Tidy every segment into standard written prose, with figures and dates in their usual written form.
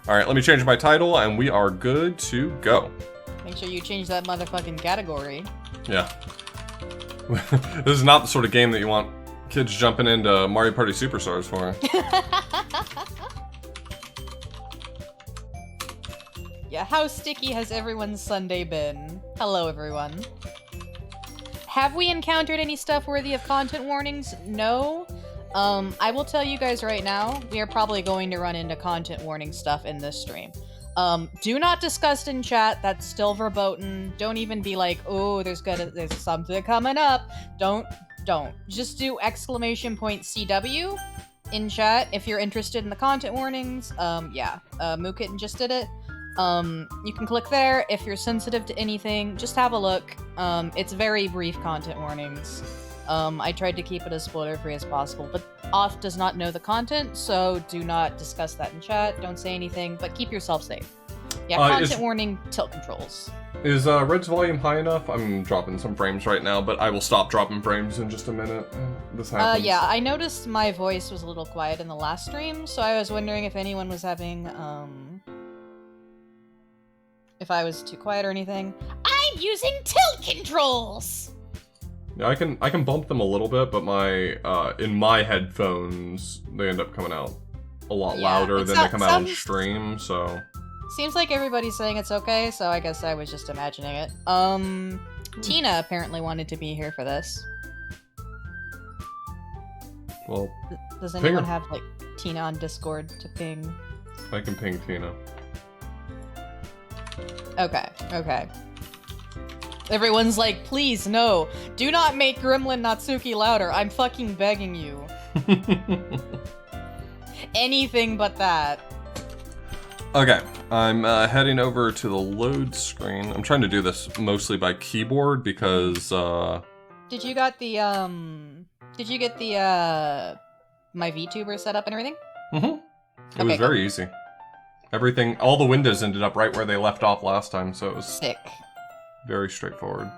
Alright, let me change my title, and we are good to go. Make sure you change that motherfucking category. Yeah. This is not the sort of game that you want kids jumping into Mario Party Superstars for. Yeah, how sticky has everyone's Sunday been? Hello, everyone. Have we encountered any stuff worthy of content warnings? No. I will tell you guys right now, we are probably going to run into content warning stuff in this stream. Do not discuss in chat, that's still verboten. Don't even be like, oh, there's something coming up. Don't. Just do !CW in chat if you're interested in the content warnings. Yeah, Mookitten just did it. You can click there if you're sensitive to anything. Just have a look. It's very brief content warnings. I tried to keep it as spoiler-free as possible, but Off does not know the content, so do not discuss that in chat. Don't say anything, but keep yourself safe. Yeah, content warning, tilt controls. Is Red's volume high enough? I'm dropping some frames right now, but I will stop dropping frames in just a minute. This happens. Yeah, I noticed my voice was a little quiet in the last stream, so I was wondering if anyone was having, if I was too quiet or anything. I'm using tilt controls! Yeah, I can bump them a little bit, but my in my headphones they end up coming out a lot louder than they come out on stream. So seems like everybody's saying it's okay, so I guess I was just imagining it. Tina apparently wanted to be here for this. Well, does anyone have like Tina on Discord to ping? I can ping Tina. Okay. Everyone's like, please, no. Do not make Gremlin Natsuki louder. I'm fucking begging you. Anything but that. Okay, I'm heading over to the load screen. I'm trying to do this mostly by keyboard because, Did you get the, my VTuber set up and everything? Mm-hmm. It was very easy. Everything, all the windows ended up right where they left off last time, so it was... sick. Very straightforward.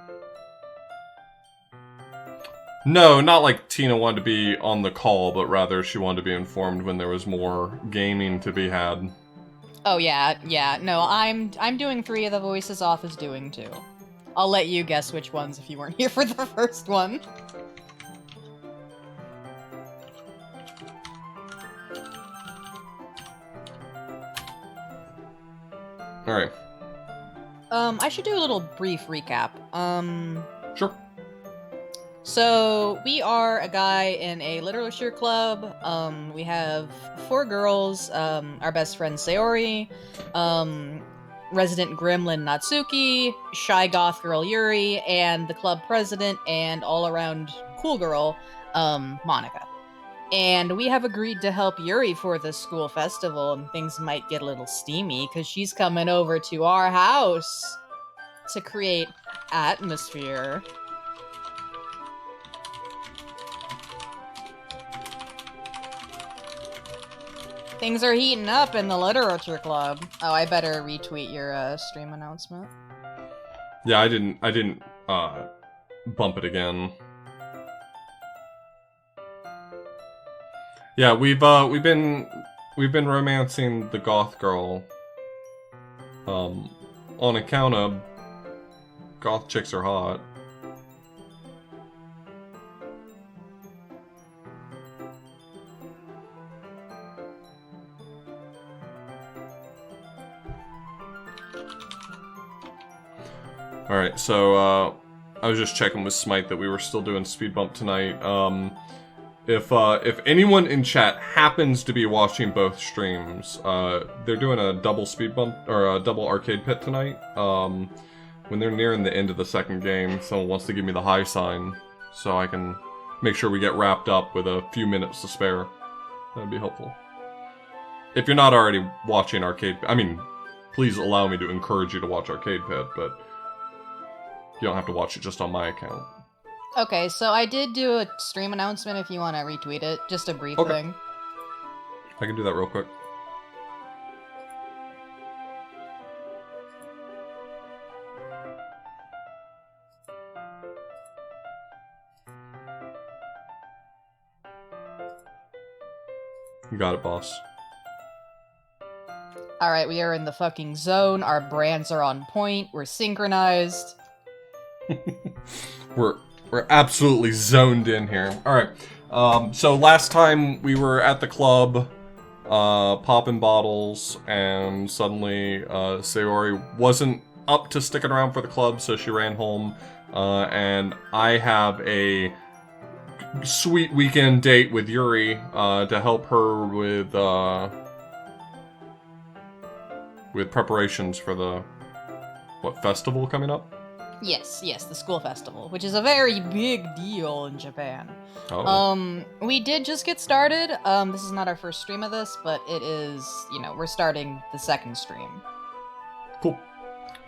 No, not like Tina wanted to be on the call, but rather she wanted to be informed when there was more gaming to be had. Oh yeah. No, I'm doing 3 of the voices, Off is doing 2. I'll let you guess which ones if you weren't here for the first one. Alright. I should do a little brief recap. Sure. So, we are a guy in a literature club. We have 4 girls, our best friend Sayori, resident gremlin Natsuki, shy goth girl Yuri, and the club president and all-around cool girl, Monica. And we have agreed to help Yuri for the school festival, and things might get a little steamy, because she's coming over to our house to create atmosphere. Things are heating up in the literature club. Oh, I better retweet your stream announcement. Yeah, I didn't bump it again. Yeah, we've been romancing the goth girl. On account of goth chicks are hot. Alright, so I was just checking with Smite that we were still doing speed bump tonight. If anyone in chat happens to be watching both streams, they're doing a double speed bump or a double arcade pit tonight. When they're nearing the end of the second game, someone wants to give me the high sign so I can make sure we get wrapped up with a few minutes to spare. That'd be helpful. If you're not already watching arcade, I mean, please allow me to encourage you to watch Arcade Pit, but you don't have to watch it just on my account. Okay, so I did do a stream announcement if you want to retweet it. Just a brief thing. I can do that real quick. You got it, boss. Alright, we are in the fucking zone. Our brands are on point. We're synchronized. We're absolutely zoned in here. Alright, so last time we were at the club, popping bottles, and suddenly Sayori wasn't up to sticking around for the club, so she ran home. And I have a sweet weekend date with Yuri to help her with preparations for the festival coming up. Yes, the school festival, which is a very big deal in Japan. Oh. We did just get started. This is not our first stream of this, but it is, we're starting the second stream. Cool.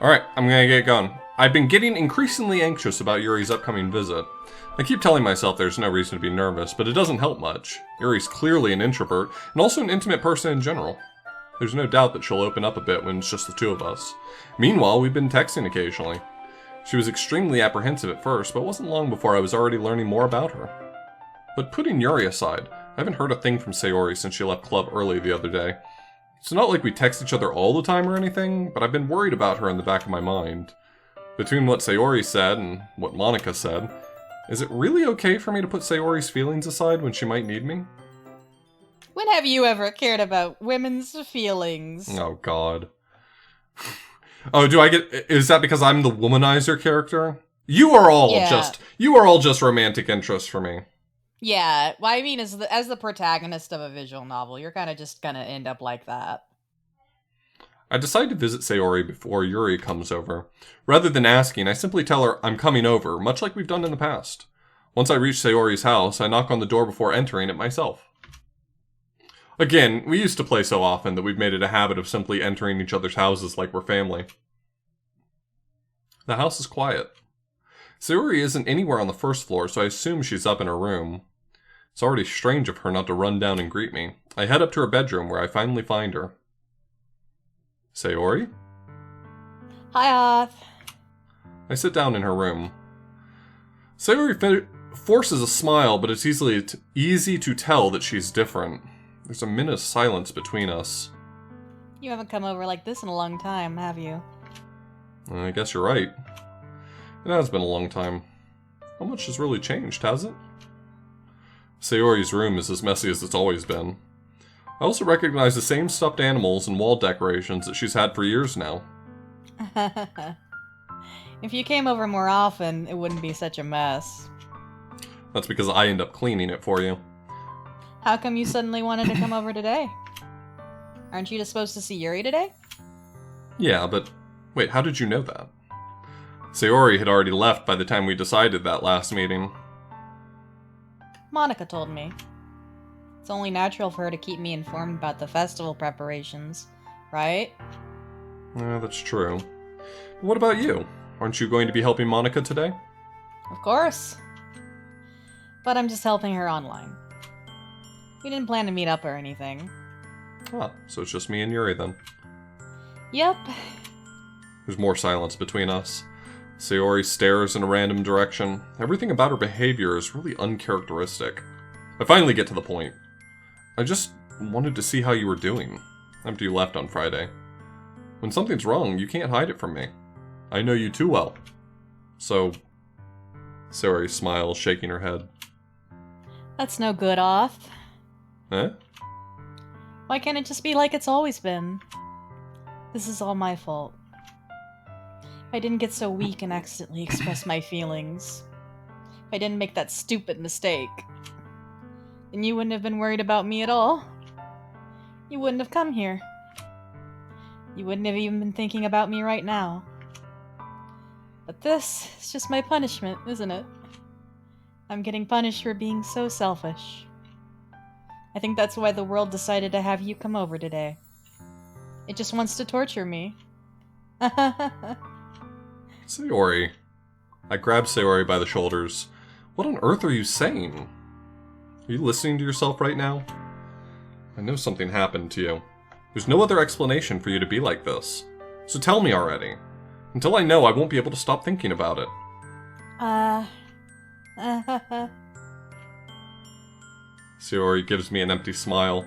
Alright, I'm gonna get going. I've been getting increasingly anxious about Yuri's upcoming visit. I keep telling myself there's no reason to be nervous, but it doesn't help much. Yuri's clearly an introvert, and also an intimate person in general. There's no doubt that she'll open up a bit when it's just the two of us. Meanwhile, we've been texting occasionally. She was extremely apprehensive at first, but it wasn't long before I was already learning more about her. But putting Yuri aside, I haven't heard a thing from Sayori since she left club early the other day. It's not like we text each other all the time or anything, but I've been worried about her in the back of my mind. Between what Sayori said and what Monica said, is it really okay for me to put Sayori's feelings aside when she might need me? When have you ever cared about women's feelings? Oh, God. Oh, is that because I'm the womanizer character? You are all just romantic interests for me. Yeah, well, I mean, as the protagonist of a visual novel, you're kind of just gonna end up like that. I decide to visit Sayori before Yuri comes over. Rather than asking, I simply tell her I'm coming over, much like we've done in the past. Once I reach Sayori's house, I knock on the door before entering it myself. Again, we used to play so often that we've made it a habit of simply entering each other's houses like we're family. The house is quiet. Sayori isn't anywhere on the first floor, so I assume she's up in her room. It's already strange of her not to run down and greet me. I head up to her bedroom where I finally find her. Sayori? Hi, Oth. I sit down in her room. Sayori forces a smile, but it's easy to tell that she's different. There's a minute of silence between us. You haven't come over like this in a long time, have you? I guess you're right. It has been a long time. How much has really changed, has it? Sayori's room is as messy as it's always been. I also recognize the same stuffed animals and wall decorations that she's had for years now. If you came over more often, it wouldn't be such a mess. That's because I end up cleaning it for you. How come you suddenly wanted to come over today? Aren't you just supposed to see Yuri today? Yeah, but wait, how did you know that? Sayori had already left by the time we decided that last meeting. Monica told me. It's only natural for her to keep me informed about the festival preparations, right? Yeah, that's true. But what about you? Aren't you going to be helping Monica today? Of course. But I'm just helping her online. We didn't plan to meet up or anything. Ah, so it's just me and Yuri then. Yep. There's more silence between us. Sayori stares in a random direction. Everything about her behavior is really uncharacteristic. I finally get to the point. I just wanted to see how you were doing after you left on Friday. When something's wrong, you can't hide it from me. I know you too well. So... Sayori smiles, shaking her head. That's no good, Oth. Eh? Why can't it just be like it's always been? This is all my fault. I didn't get so weak and accidentally express my feelings. If I didn't make that stupid mistake, then you wouldn't have been worried about me at all. You wouldn't have come here. You wouldn't have even been thinking about me right now. But this is just my punishment, isn't it? I'm getting punished for being so selfish. I think that's why the world decided to have you come over today. It just wants to torture me. Sayori. I grab Sayori by the shoulders. What on earth are you saying? Are you listening to yourself right now? I know something happened to you. There's no other explanation for you to be like this. So tell me already. Until I know, I won't be able to stop thinking about it. Sayori gives me an empty smile.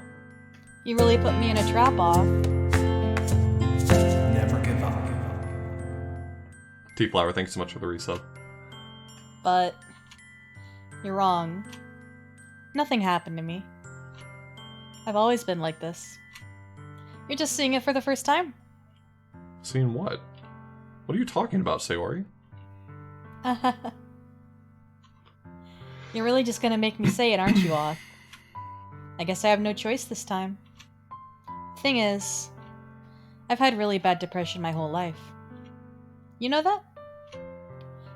You really put me in a trap, Off. T-Flower, thanks so much for the resub. But you're wrong. Nothing happened to me. I've always been like this. You're just seeing it for the first time. Seeing what? What are you talking about, Sayori? You're really just gonna make me say it, aren't you, Oth? I guess I have no choice this time. Thing is, I've had really bad depression my whole life. You know that?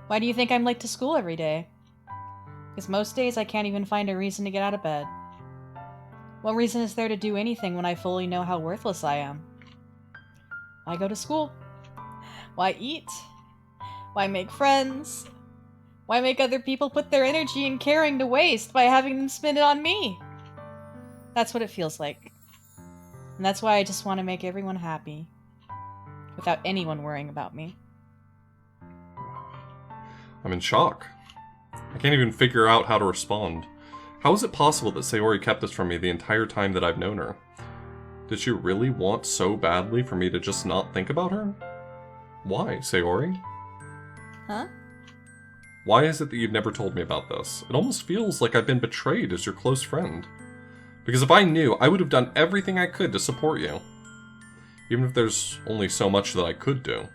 Why do you think I'm late to school every day? Because most days I can't even find a reason to get out of bed. What reason is there to do anything when I fully know how worthless I am? Why go to school? Why eat? Why make friends? Why make other people put their energy and caring to waste by having them spend it on me? That's what it feels like. And that's why I just want to make everyone happy. Without anyone worrying about me. I'm in shock. I can't even figure out how to respond. How is it possible that Sayori kept this from me the entire time that I've known her? Did she really want so badly for me to just not think about her? Why, Sayori? Huh? Why is it that you've never told me about this? It almost feels like I've been betrayed as your close friend. Because if I knew, I would have done everything I could to support you. Even if there's only so much that I could do.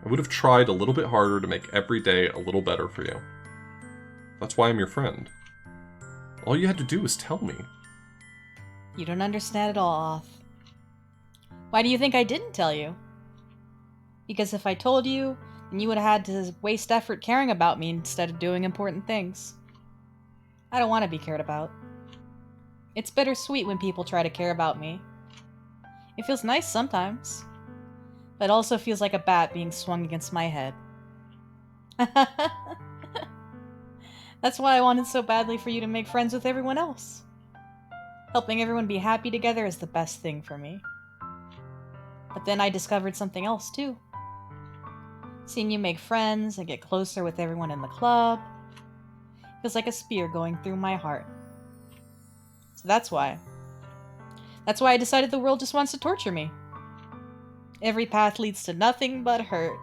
I would have tried a little bit harder to make every day a little better for you. That's why I'm your friend. All you had to do was tell me. You don't understand at all, Oth. Why do you think I didn't tell you? Because if I told you, then you would have had to waste effort caring about me instead of doing important things. I don't want to be cared about. It's bittersweet when people try to care about me. It feels nice sometimes. But it also feels like a bat being swung against my head. That's why I wanted so badly for you to make friends with everyone else. Helping everyone be happy together is the best thing for me. But then I discovered something else too. Seeing you make friends and get closer with everyone in the club feels like a spear going through my heart. So that's why. That's why I decided the world just wants to torture me. Every path leads to nothing but hurt.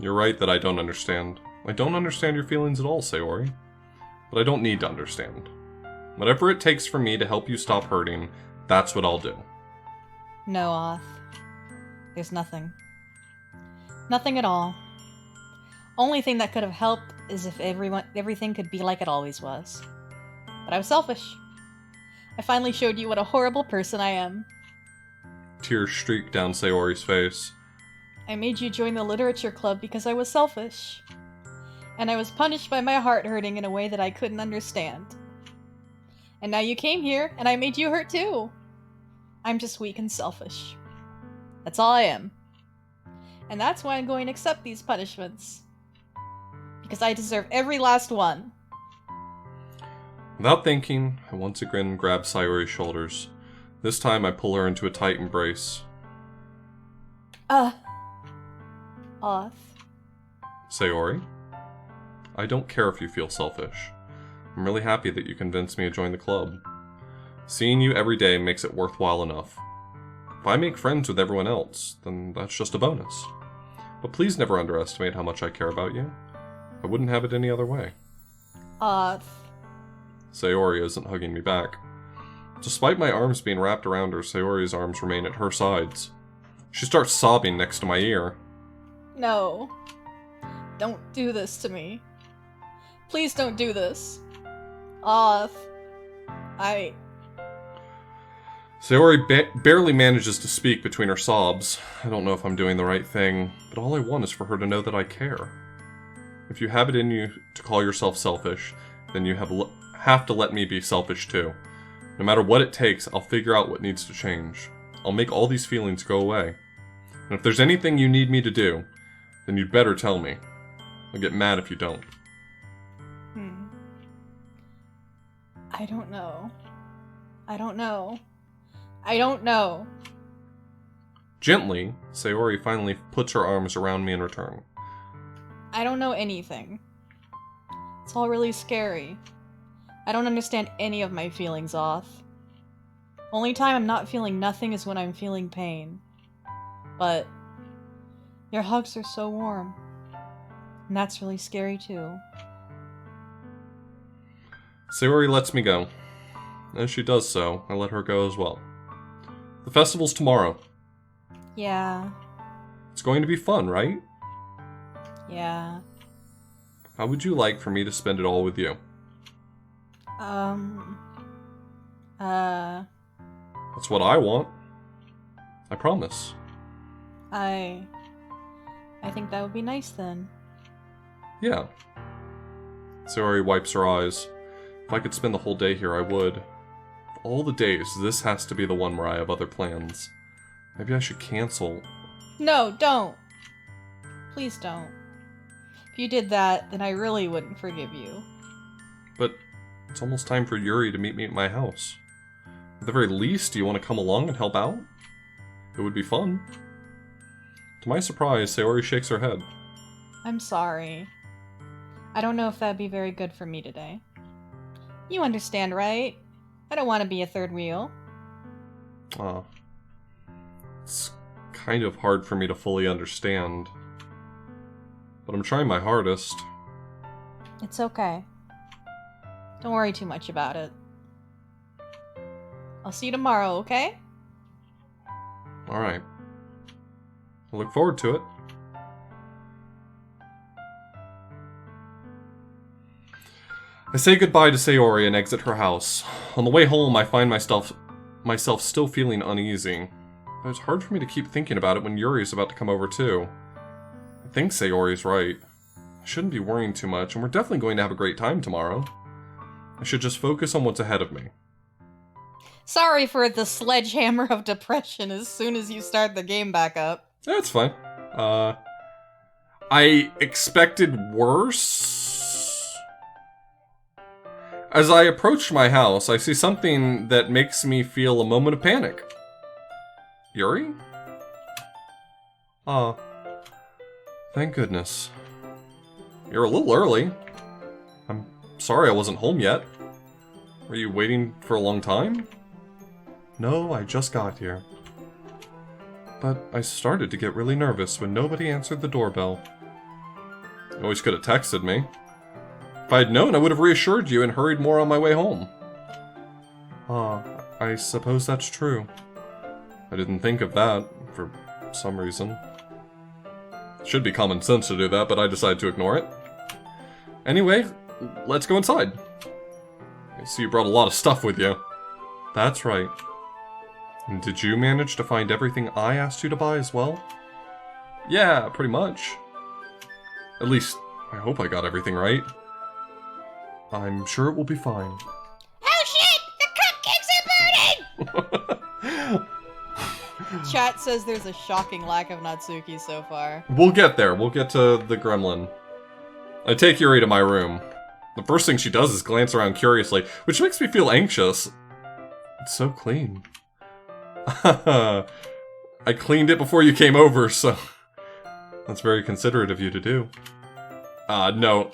You're right that I don't understand. I don't understand your feelings at all, Sayori. But I don't need to understand. Whatever it takes for me to help you stop hurting, that's what I'll do. No, Oth. There's nothing. Nothing at all. Only thing that could have helped is if everything could be like it always was. But I was selfish. I finally showed you what a horrible person I am. Tears streaked down Sayori's face. I made you join the literature club because I was selfish. And I was punished by my heart hurting in a way that I couldn't understand. And now you came here, and I made you hurt too. I'm just weak and selfish. That's all I am. And that's why I'm going to accept these punishments. Because I deserve every last one. Without thinking, I once again grab Sayori's shoulders. This time I pull her into a tight embrace. Oth. Sayori? I don't care if you feel selfish. I'm really happy that you convinced me to join the club. Seeing you every day makes it worthwhile enough. If I make friends with everyone else, then that's just a bonus. But please never underestimate how much I care about you. I wouldn't have it any other way. Oth. Sayori isn't hugging me back. Despite my arms being wrapped around her, Sayori's arms remain at her sides. She starts sobbing next to my ear. No. Don't do this to me. Please don't do this. Oth. Sayori barely manages to speak between her sobs. I don't know if I'm doing the right thing, but all I want is for her to know that I care. If you have it in you to call yourself selfish, then you have to let me be selfish too. No matter what it takes, I'll figure out what needs to change. I'll make all these feelings go away. And if there's anything you need me to do, then you'd better tell me. I'll get mad if you don't. I don't know. I don't know. I don't know. Gently, Sayori finally puts her arms around me in return. I don't know anything. It's all really scary. I don't understand any of my feelings, Oth. Only time I'm not feeling nothing is when I'm feeling pain. but your hugs are so warm. And that's really scary too. Sayori lets me go. As she does so, I let her go as well. The festival's tomorrow. Yeah. It's going to be fun, right? Yeah. How would you like for me to spend it all with you? That's what I want. I promise. I think that would be nice then. Yeah. Sayori wipes her eyes. If I could spend the whole day here, I would. Of all the days, this has to be the one where I have other plans. Maybe I should cancel. No, don't. Please don't. If you did that, then I really wouldn't forgive you. But it's almost time for Yuri to meet me at my house. At the very least, do you want to come along and help out? It would be fun. To my surprise, Sayori shakes her head. I'm sorry. I don't know if that'd be very good for me today. You understand, right? I don't want to be a third wheel. It's kind of hard for me to fully understand. But I'm trying my hardest. It's okay. Don't worry too much about it. I'll see you tomorrow, okay? Alright. I look forward to it. I say goodbye to Sayori and exit her house. On the way home, I find myself still feeling uneasy. But it's hard for me to keep thinking about it when Yuri's about to come over too. I think Sayori's right. I shouldn't be worrying too much, and we're definitely going to have a great time tomorrow. I should just focus on what's ahead of me. Sorry for the sledgehammer of depression as soon as you start the game back up. That's fine. I expected worse. As I approach my house, I see something that makes me feel a moment of panic. Yuri? Thank goodness. You're a little early. I'm sorry I wasn't home yet. Were you waiting for a long time? No, I just got here. But I started to get really nervous when nobody answered the doorbell. You always could have texted me. If I had known, I would have reassured you and hurried more on my way home. I suppose that's true. I didn't think of that, for some reason. It should be common sense to do that, but I decided to ignore it. Anyway, let's go inside. I see you brought a lot of stuff with you. That's right. And did you manage to find everything I asked you to buy as well? Yeah, pretty much. At least, I hope I got everything right. I'm sure it will be fine. Oh shit! The cupcakes are burning! Chat says there's a shocking lack of Natsuki so far. We'll get there. We'll get to the gremlin. I take Yuri to my room. The first thing she does is glance around curiously, which makes me feel anxious. It's so clean. I cleaned it before you came over, so... That's very considerate of you to do. No.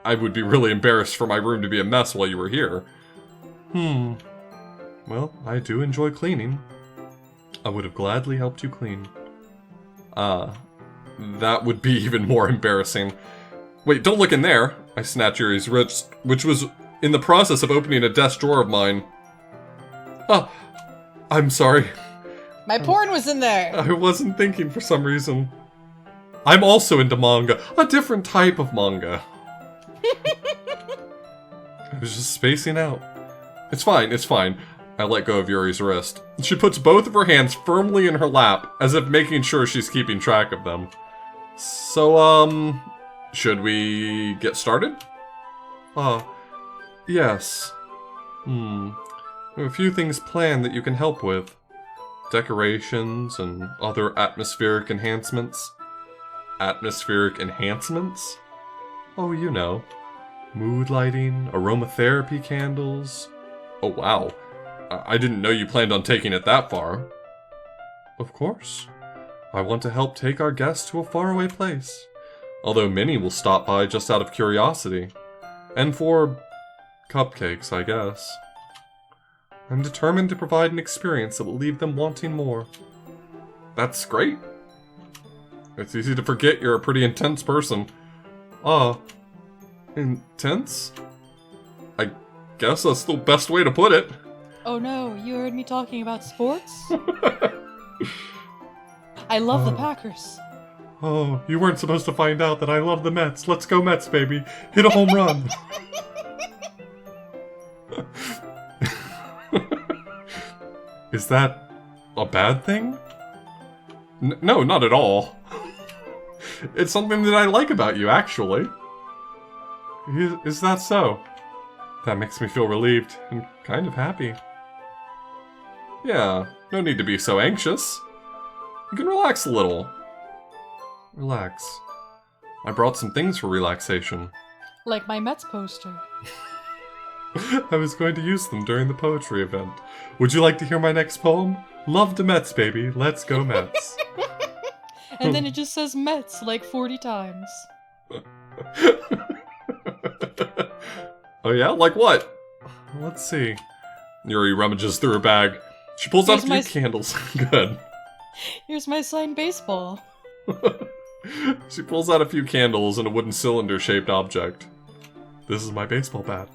I would be really embarrassed for my room to be a mess while you were here. Well, I do enjoy cleaning. I would have gladly helped you clean. That would be even more embarrassing. Wait, don't look in there! I snatched Yuri's wrist, which was in the process of opening a desk drawer of mine. I'm sorry. My porn was in there! I wasn't thinking for some reason. I'm also into manga. A different type of manga. I was just spacing out. It's fine, it's fine. I let go of Yuri's wrist. She puts both of her hands firmly in her lap, as if making sure she's keeping track of them. So, should we get started? Yes. I have a few things planned that you can help with. Decorations and other atmospheric enhancements. Atmospheric enhancements? Oh, you know. Mood lighting, aromatherapy candles. Oh, wow. I didn't know you planned on taking it that far. Of course. I want to help take our guests to a faraway place. Although many will stop by just out of curiosity. And for... cupcakes, I guess. I'm determined to provide an experience that will leave them wanting more. That's great. It's easy to forget you're a pretty intense person. Intense? I guess that's the best way to put it. Oh no, you heard me talking about sports? I love the Packers. Oh, you weren't supposed to find out that I love the Mets. Let's go Mets, baby. Hit a home run. Is that a bad thing? No, not at all. It's something that I like about you, actually. Is that so? That makes me feel relieved and kind of happy. Yeah, no need to be so anxious. You can relax a little. Relax. I brought some things for relaxation. Like my Mets poster. I was going to use them during the poetry event. Would you like to hear my next poem? Love the Mets, baby. Let's go Mets. And then it just says Mets like 40 times. Oh yeah? Like what? Let's see. Yuri rummages through her bag. She pulls out a few candles. Good. Here's my signed baseball. She pulls out a few candles and a wooden cylinder-shaped object. This is my baseball bat.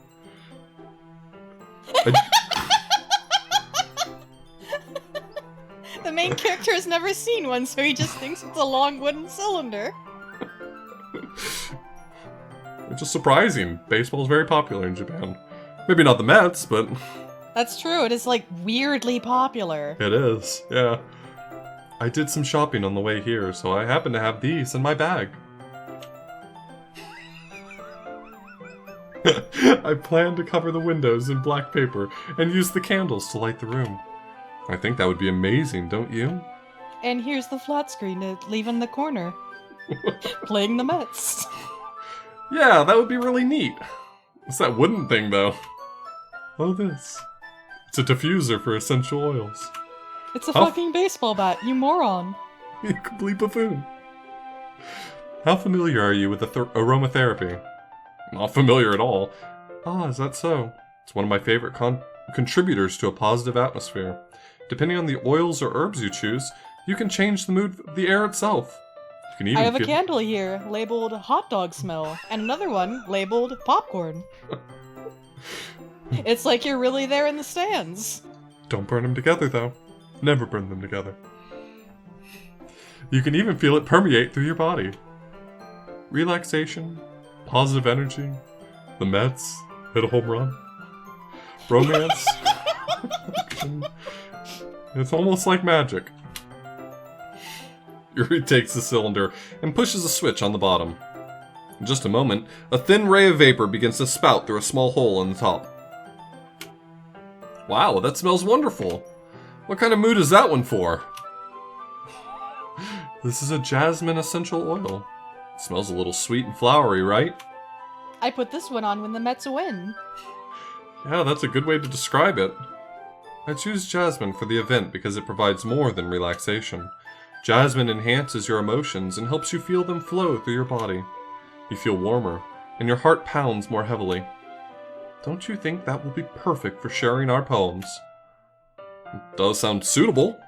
The main character has never seen one, so he just thinks it's a long wooden cylinder. Which is surprising. Baseball is very popular in Japan. Maybe not the Mets, but... That's true, it is, like, weirdly popular. It is, yeah. I did some shopping on the way here, so I happen to have these in my bag. I plan to cover the windows in black paper and use the candles to light the room. I think that would be amazing, don't you? And here's the flat screen to leave in the corner. Playing the Mets. Yeah, that would be really neat. It's that wooden thing, though. Oh, this. It's a diffuser for essential oils. It's a fucking baseball bat, you moron. You complete buffoon. How familiar are you with aromatherapy? Not familiar at all. Ah, is that so? It's one of my favorite contributors to a positive atmosphere. Depending on the oils or herbs you choose, you can change the mood of the air itself. You can even I have a candle here, labeled hot dog smell, and another one labeled popcorn. It's like you're really there in the stands. Don't burn them together, though. Never burn them together. You can even feel it permeate through your body. Relaxation, positive energy, the Mets, hit a home run, romance. It's almost like magic. Yuri takes the cylinder and pushes a switch on the bottom. In just a moment, a thin ray of vapor begins to spout through a small hole in the top. Wow, that smells wonderful. What kind of mood is that one for? This is a jasmine essential oil. It smells a little sweet and flowery, right? I put this one on when the Mets win. Yeah, that's a good way to describe it. I choose jasmine for the event because it provides more than relaxation. Jasmine enhances your emotions and helps you feel them flow through your body. You feel warmer, and your heart pounds more heavily. Don't you think that will be perfect for sharing our poems? It does sound suitable.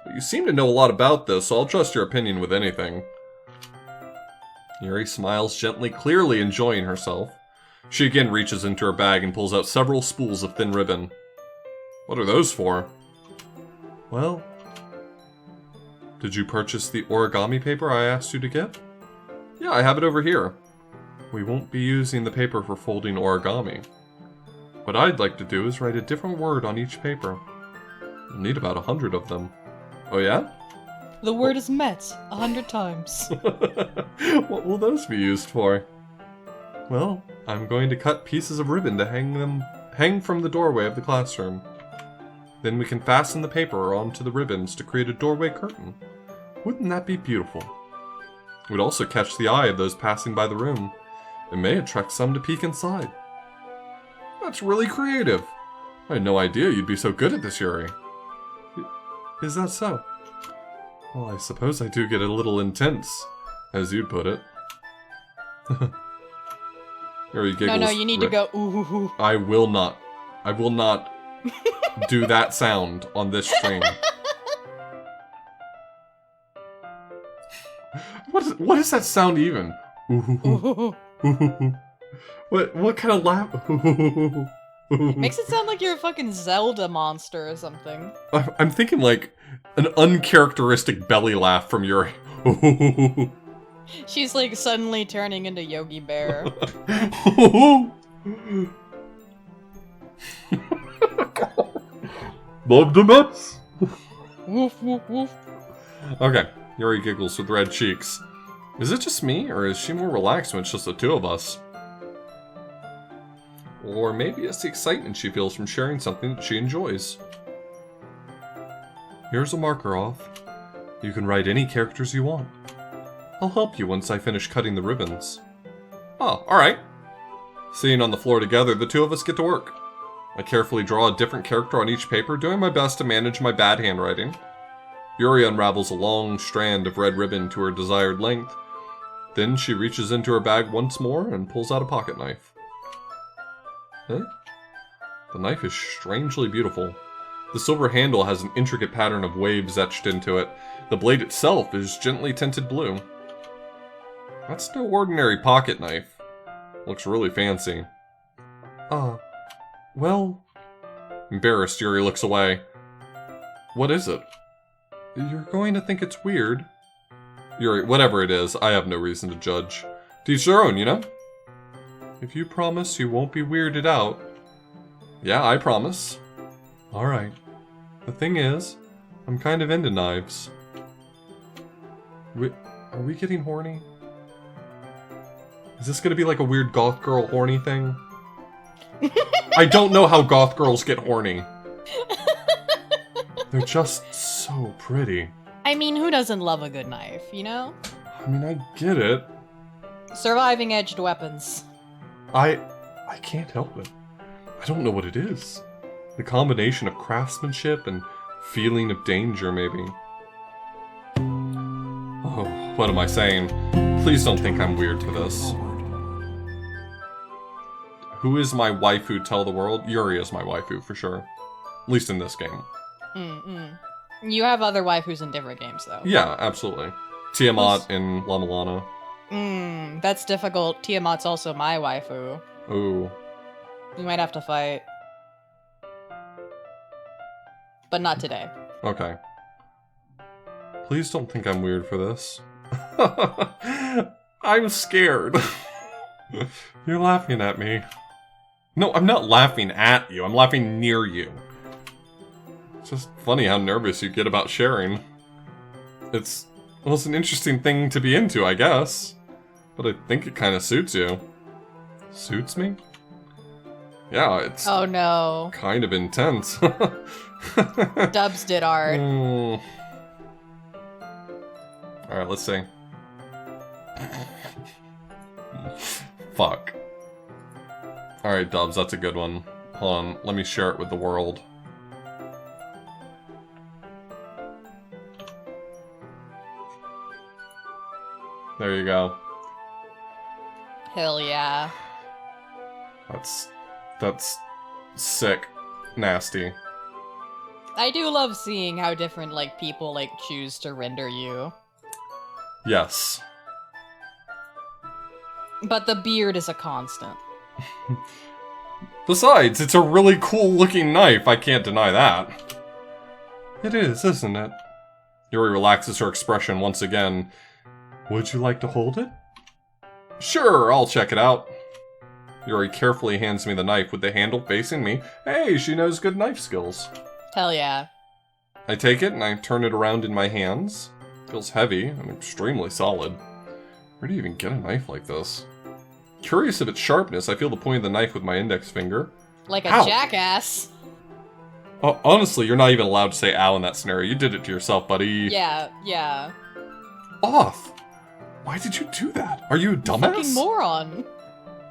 But you seem to know a lot about this, so I'll trust your opinion with anything. Yuri smiles gently, clearly enjoying herself. She again reaches into her bag and pulls out several spools of thin ribbon. What are those for? Well, did you purchase the origami paper I asked you to get? Yeah, I have it over here. We won't be using the paper for folding origami. What I'd like to do is write a different word on each paper. You'll need about 100 of them. Oh yeah? The word is Mets 100 times. What will those be used for? Well, I'm going to cut pieces of ribbon to hang from the doorway of the classroom. Then we can fasten the paper onto the ribbons to create a doorway curtain. Wouldn't that be beautiful? It would also catch the eye of those passing by the room. It may attract some to peek inside. That's really creative. I had no idea you'd be so good at this, Yuri. Is that so? Well, I suppose I do get a little intense, as you'd put it. Yuri giggles. No, you need to go ooh. I will not do that sound on this stream. What is that sound even? What kind of laugh? Makes it sound like you're a fucking Zelda monster or something. I'm thinking like an uncharacteristic belly laugh from Yuri. She's like suddenly turning into Yogi Bear. Love the mess. Woof, woof, woof. Okay, Yuri giggles with red cheeks. Is it just me, or is she more relaxed when it's just the two of us? Or maybe it's the excitement she feels from sharing something that she enjoys. Here's a marker off. You can write any characters you want. I'll help you once I finish cutting the ribbons. Oh, alright. Sitting on the floor together, the two of us get to work. I carefully draw a different character on each paper, doing my best to manage my bad handwriting. Yuri unravels a long strand of red ribbon to her desired length. Then she reaches into her bag once more and pulls out a pocket knife. Huh? The knife is strangely beautiful. The silver handle has an intricate pattern of waves etched into it. The blade itself is gently tinted blue. That's no ordinary pocket knife. Looks really fancy. Well... Embarrassed, Yuri looks away. What is it? You're going to think it's weird. Yuri, whatever it is, I have no reason to judge. To each their own, you know? If you promise you won't be weirded out. Yeah, I promise. Alright. The thing is, I'm kind of into knives. Are we getting horny? Is this gonna be like a weird goth girl horny thing? I don't know how goth girls get horny. They're just so pretty. I mean, who doesn't love a good knife, you know? I mean, I get it. Surviving edged weapons. I can't help it. I don't know what it is. The combination of craftsmanship and feeling of danger, maybe. Oh, what am I saying? Please don't think I'm weird for this. Who is my waifu, tell the world? Yuri is my waifu, for sure. At least in this game. You have other waifus in different games, though. Yeah, absolutely. Tiamat in La Milana. That's difficult. Tiamat's also my waifu. Ooh. We might have to fight. But not today. Okay. Please don't think I'm weird for this. I'm scared. You're laughing at me. No, I'm not laughing at you. I'm laughing near you. It's just funny how nervous you get about sharing. It's an interesting thing to be into, I guess. But I think it kind of suits you. Suits me? Yeah, it's... Oh no. Kind of intense. Dubs did art. Alright, let's see. Fuck. Alright, Dubs, that's a good one. Hold on, let me share it with the world. There you go. Hell yeah. That's sick. Nasty. I do love seeing how different, like, people, like, choose to render you. Yes. But the beard is a constant. Besides, it's a really cool looking knife, I can't deny that. It is, isn't it? Yuri relaxes her expression once again. Would you like to hold it? Sure, I'll check it out. Yuri carefully hands me the knife with the handle facing me. Hey, she knows good knife skills. Hell yeah. I take it and I turn it around in my hands. Feels heavy and extremely solid. Where do you even get a knife like this? Curious of its sharpness, I feel the point of the knife with my index finger. Like a Ow. jackass. Honestly, you're not even allowed to say ow in that scenario. You did it to yourself, buddy. Yeah. Off! Why did you do that? Are you a dumbass? Fucking moron.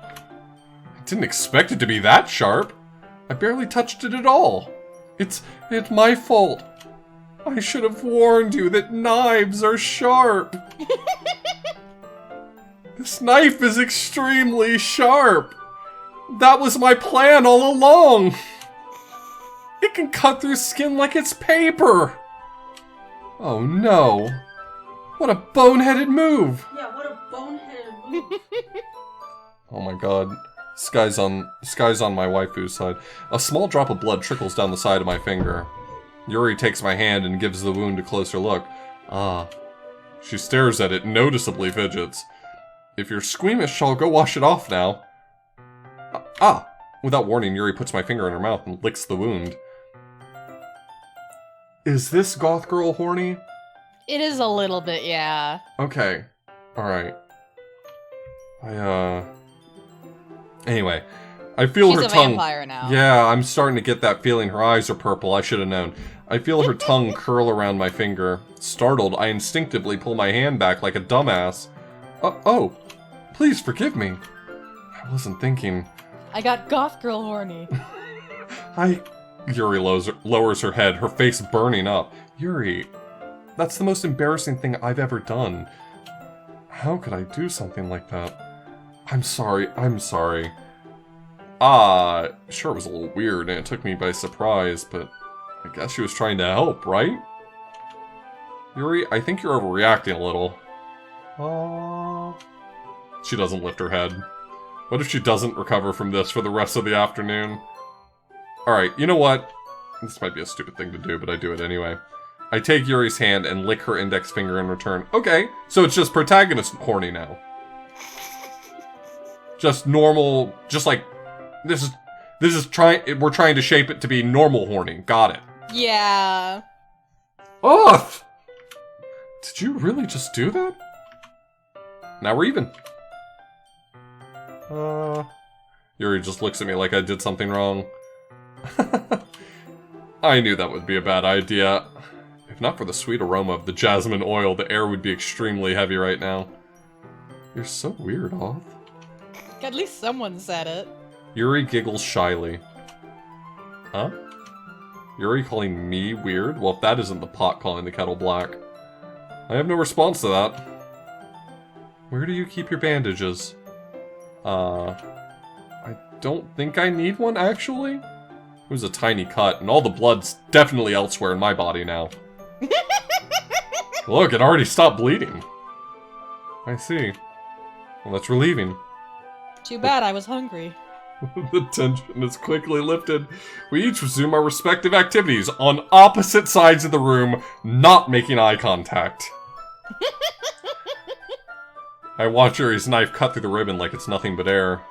I didn't expect it to be that sharp. I barely touched it at all. It's my fault. I should have warned you that knives are sharp. This knife is extremely sharp. That was my plan all along. It can cut through skin like it's paper. Oh no. What a boneheaded move! Yeah, what a boneheaded move. Oh my god. Sky's on my waifu's side. A small drop of blood trickles down the side of my finger. Yuri takes my hand and gives the wound a closer look. Ah. She stares at it, noticeably fidgets. If you're squeamish, I'll go wash it off now. Ah! Without warning, Yuri puts my finger in her mouth and licks the wound. Is this goth girl horny? It is a little bit, yeah. Okay. Alright. Anyway. I feel her She's a tongue... vampire now. Yeah, I'm starting to get that feeling. Her eyes are purple. I should have known. I feel her tongue curl around my finger. Startled, I instinctively pull my hand back like a dumbass. Oh, please forgive me. I wasn't thinking. I got goth girl horny. Yuri lowers her head, her face burning up. Yuri, that's the most embarrassing thing I've ever done. How could I do something like that? I'm sorry. Sure it was a little weird and it took me by surprise, but I guess she was trying to help, right? Yuri, I think you're overreacting a little. She doesn't lift her head. What if she doesn't recover from this for the rest of the afternoon? Alright, you know what? This might be a stupid thing to do, but I do it anyway. I take Yuri's hand and lick her index finger in return. Okay, so it's just protagonist horny now. Just normal, just like, we're trying to shape it to be normal horny. Got it. Yeah. Off! Did you really just do that? Now we're even. Yuri just looks at me like I did something wrong. I knew that would be a bad idea. If not for the sweet aroma of the jasmine oil, the air would be extremely heavy right now. You're so weird, Off. At least someone said it. Yuri giggles shyly. Huh? Yuri calling me weird? Well, if that isn't the pot calling the kettle black. I have no response to that. Where do you keep your bandages? I don't think I need one, actually. It was a tiny cut, and all the blood's definitely elsewhere in my body now. Look, it already stopped bleeding. I see. Well, that's relieving. Too bad I was hungry. The tension is quickly lifted. We each resume our respective activities on opposite sides of the room, not making eye contact. I watch Yuri's knife cut through the ribbon like it's nothing but air.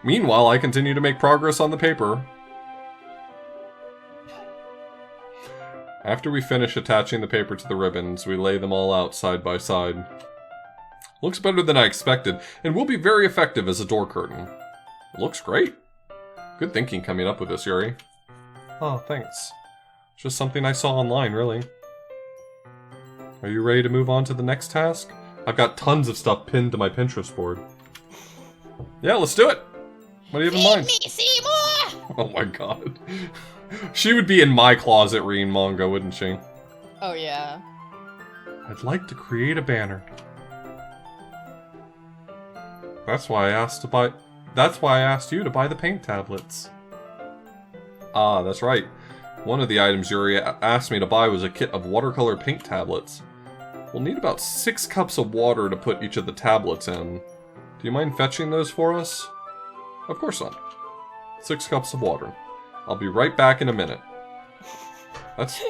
Meanwhile, I continue to make progress on the paper. After we finish attaching the paper to the ribbons, we lay them all out side by side. Looks better than I expected, and will be very effective as a door curtain. It looks great. Good thinking coming up with this, Yuri. Oh, thanks. Just something I saw online, really. Are you ready to move on to the next task? I've got tons of stuff pinned to my Pinterest board. Yeah, let's do it! What do you have in mind? Feed me, Seymour! Oh my god. She would be in my closet reading manga, wouldn't she? Oh yeah. I'd like to create a banner. That's why I asked you to buy the paint tablets. Ah, that's right. One of the items Yuri asked me to buy was a kit of watercolor paint tablets. We'll need about 6 cups of water to put each of the tablets in. Do you mind fetching those for us? Of course not. 6 cups of water. I'll be right back in a minute. That's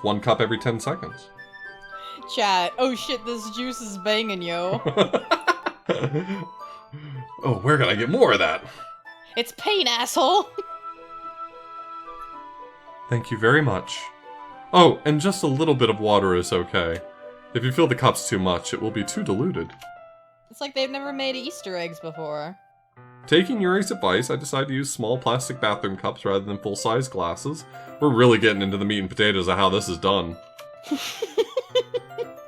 1 cup every 10 seconds. Chat. Oh shit, this juice is banging, yo. Oh, where can I get more of that? It's paint, asshole! Thank you very much. Oh, and just a little bit of water is okay. If you fill the cups too much, it will be too diluted. It's like they've never made Easter eggs before. Taking Yuri's advice, I decided to use small plastic bathroom cups rather than full-size glasses. We're really getting into the meat and potatoes of how this is done.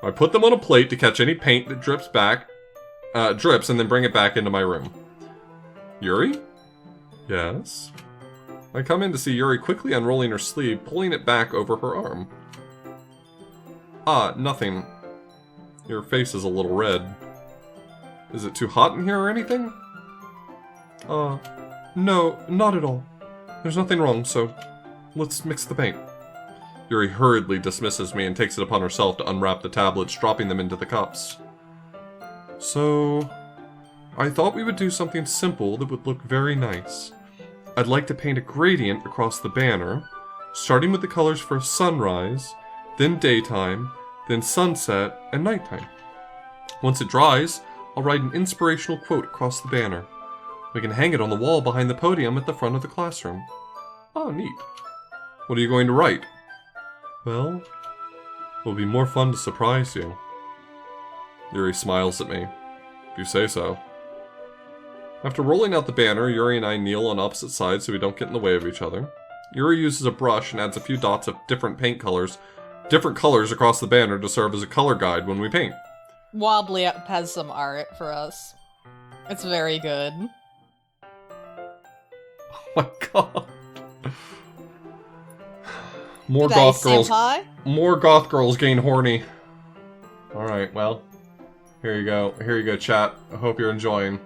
I put them on a plate to catch any paint that drips and then bring it back into my room. Yuri? Yes? I come in to see Yuri quickly unrolling her sleeve, pulling it back over her arm. Ah, nothing. Your face is a little red. Is it too hot in here or anything? No, not at all. There's nothing wrong, so let's mix the paint. Yuri hurriedly dismisses me and takes it upon herself to unwrap the tablets, dropping them into the cups. So, I thought we would do something simple that would look very nice. I'd like to paint a gradient across the banner, starting with the colors for sunrise, then daytime, then sunset, and nighttime. Once it dries, I'll write an inspirational quote across the banner. We can hang it on the wall behind the podium at the front of the classroom. Oh, neat. What are you going to write? Well, it'll be more fun to surprise you. Yuri smiles at me. If you say so. After rolling out the banner, Yuri and I kneel on opposite sides so we don't get in the way of each other. Yuri uses a brush and adds a few dots of different colors across the banner to serve as a color guide when we paint. Wobbly has some art for us. It's very good. Oh my god. More goth girls getting horny. Alright, well. Here you go. Here you go, chat. I hope you're enjoying.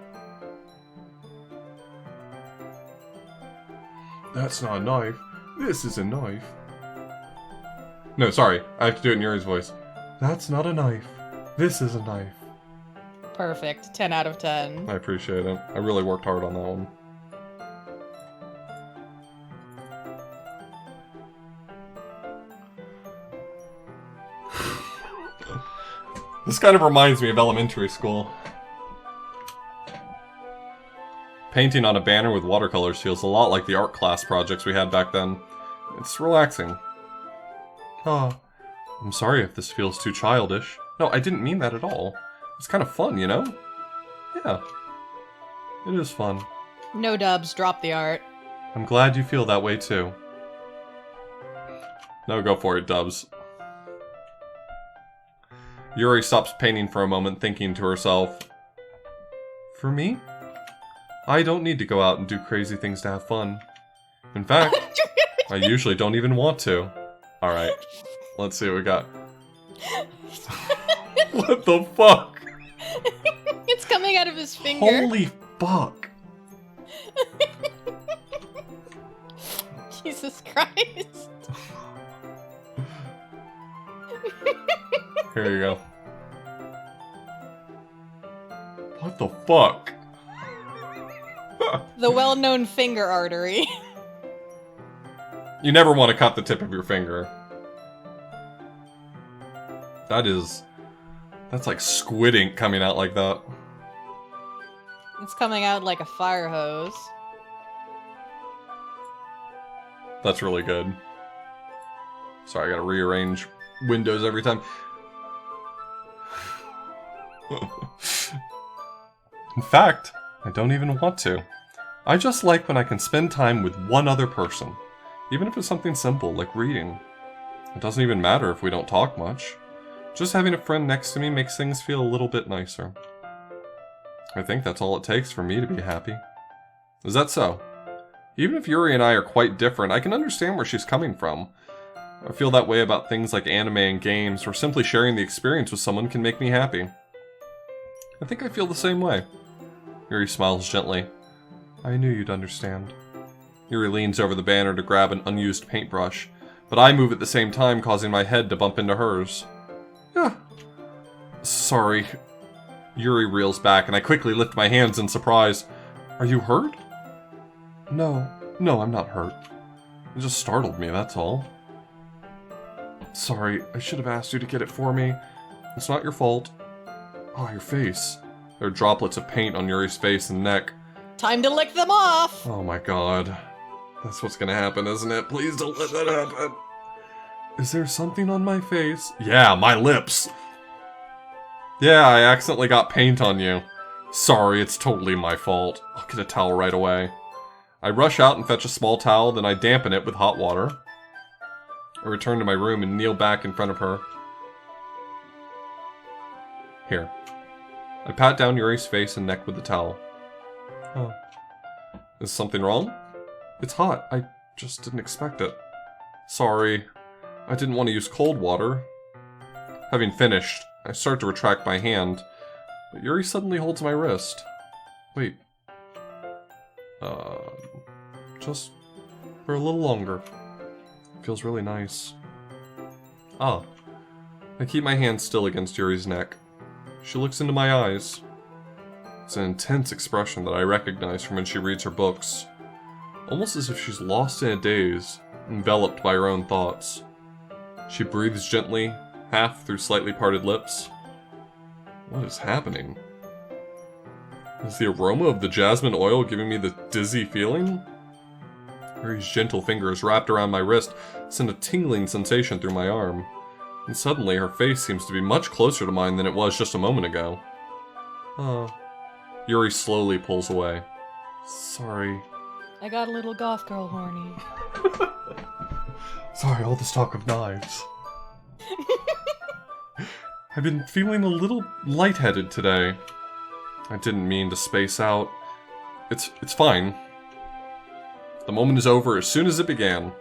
That's not a knife. This is a knife. No, sorry. I have to do it in Yuri's voice. That's not a knife. This is a knife. Perfect. 10 out of 10. I appreciate it. I really worked hard on that one. This kind of reminds me of elementary school. Painting on a banner with watercolors feels a lot like the art class projects we had back then. It's relaxing. Ah, I'm sorry if this feels too childish. No, I didn't mean that at all. It's kind of fun, you know? Yeah. It is fun. No dubs, drop the art. I'm glad you feel that way too. No, go for it, Dubs. Yuri stops painting for a moment, thinking to herself, for me? I don't need to go out and do crazy things to have fun. In fact, I usually don't even want to. Alright, let's see what we got. What the fuck? It's coming out of his finger. Holy fuck. Jesus Christ. Here you go. What the fuck? The well-known finger artery. You never want to cut the tip of your finger. That's like squid ink coming out like that. It's coming out like a fire hose. That's really good. Sorry, I gotta rearrange windows every time. In fact, I don't even want to. I just like when I can spend time with one other person. Even if it's something simple, like reading. It doesn't even matter if we don't talk much. Just having a friend next to me makes things feel a little bit nicer. I think that's all it takes for me to be happy. Is that so? Even if Yuri and I are quite different, I can understand where she's coming from. I feel that way about things like anime and games, where simply sharing the experience with someone can make me happy. I think I feel the same way. Yuri smiles gently. I knew you'd understand. Yuri leans over the banner to grab an unused paintbrush, but I move at the same time, causing my head to bump into hers. Yeah. Sorry. Yuri reels back, and I quickly lift my hands in surprise. Are you hurt? No, I'm not hurt. It just startled me, that's all. Sorry, I should have asked you to get it for me. It's not your fault. Oh, your face. There are droplets of paint on Yuri's face and neck. Time to lick them off! Oh my god. That's what's gonna happen, isn't it? Please don't let that happen. Is there something on my face? Yeah, my lips! Yeah, I accidentally got paint on you. Sorry, it's totally my fault. I'll get a towel right away. I rush out and fetch a small towel, then I dampen it with hot water. I return to my room and kneel back in front of her. Here. I pat down Yuri's face and neck with the towel. Oh. Is something wrong? It's hot. I just didn't expect it. Sorry. I didn't want to use cold water. Having finished, I start to retract my hand, but Yuri suddenly holds my wrist. Wait. Just for a little longer. Feels really nice. Ah. I keep my hand still against Yuri's neck. She looks into my eyes. It's an intense expression that I recognize from when she reads her books. Almost as if she's lost in a daze, enveloped by her own thoughts. She breathes gently, half through slightly parted lips. What is happening? Is the aroma of the jasmine oil giving me the dizzy feeling? Yuri's gentle fingers wrapped around my wrist send a tingling sensation through my arm. And suddenly her face seems to be much closer to mine than it was just a moment ago. Yuri slowly pulls away. Sorry. I got a little goth girl horny. Sorry, all this talk of knives. I've been feeling a little lightheaded today. I didn't mean to space out. It's fine. The moment is over as soon as it began.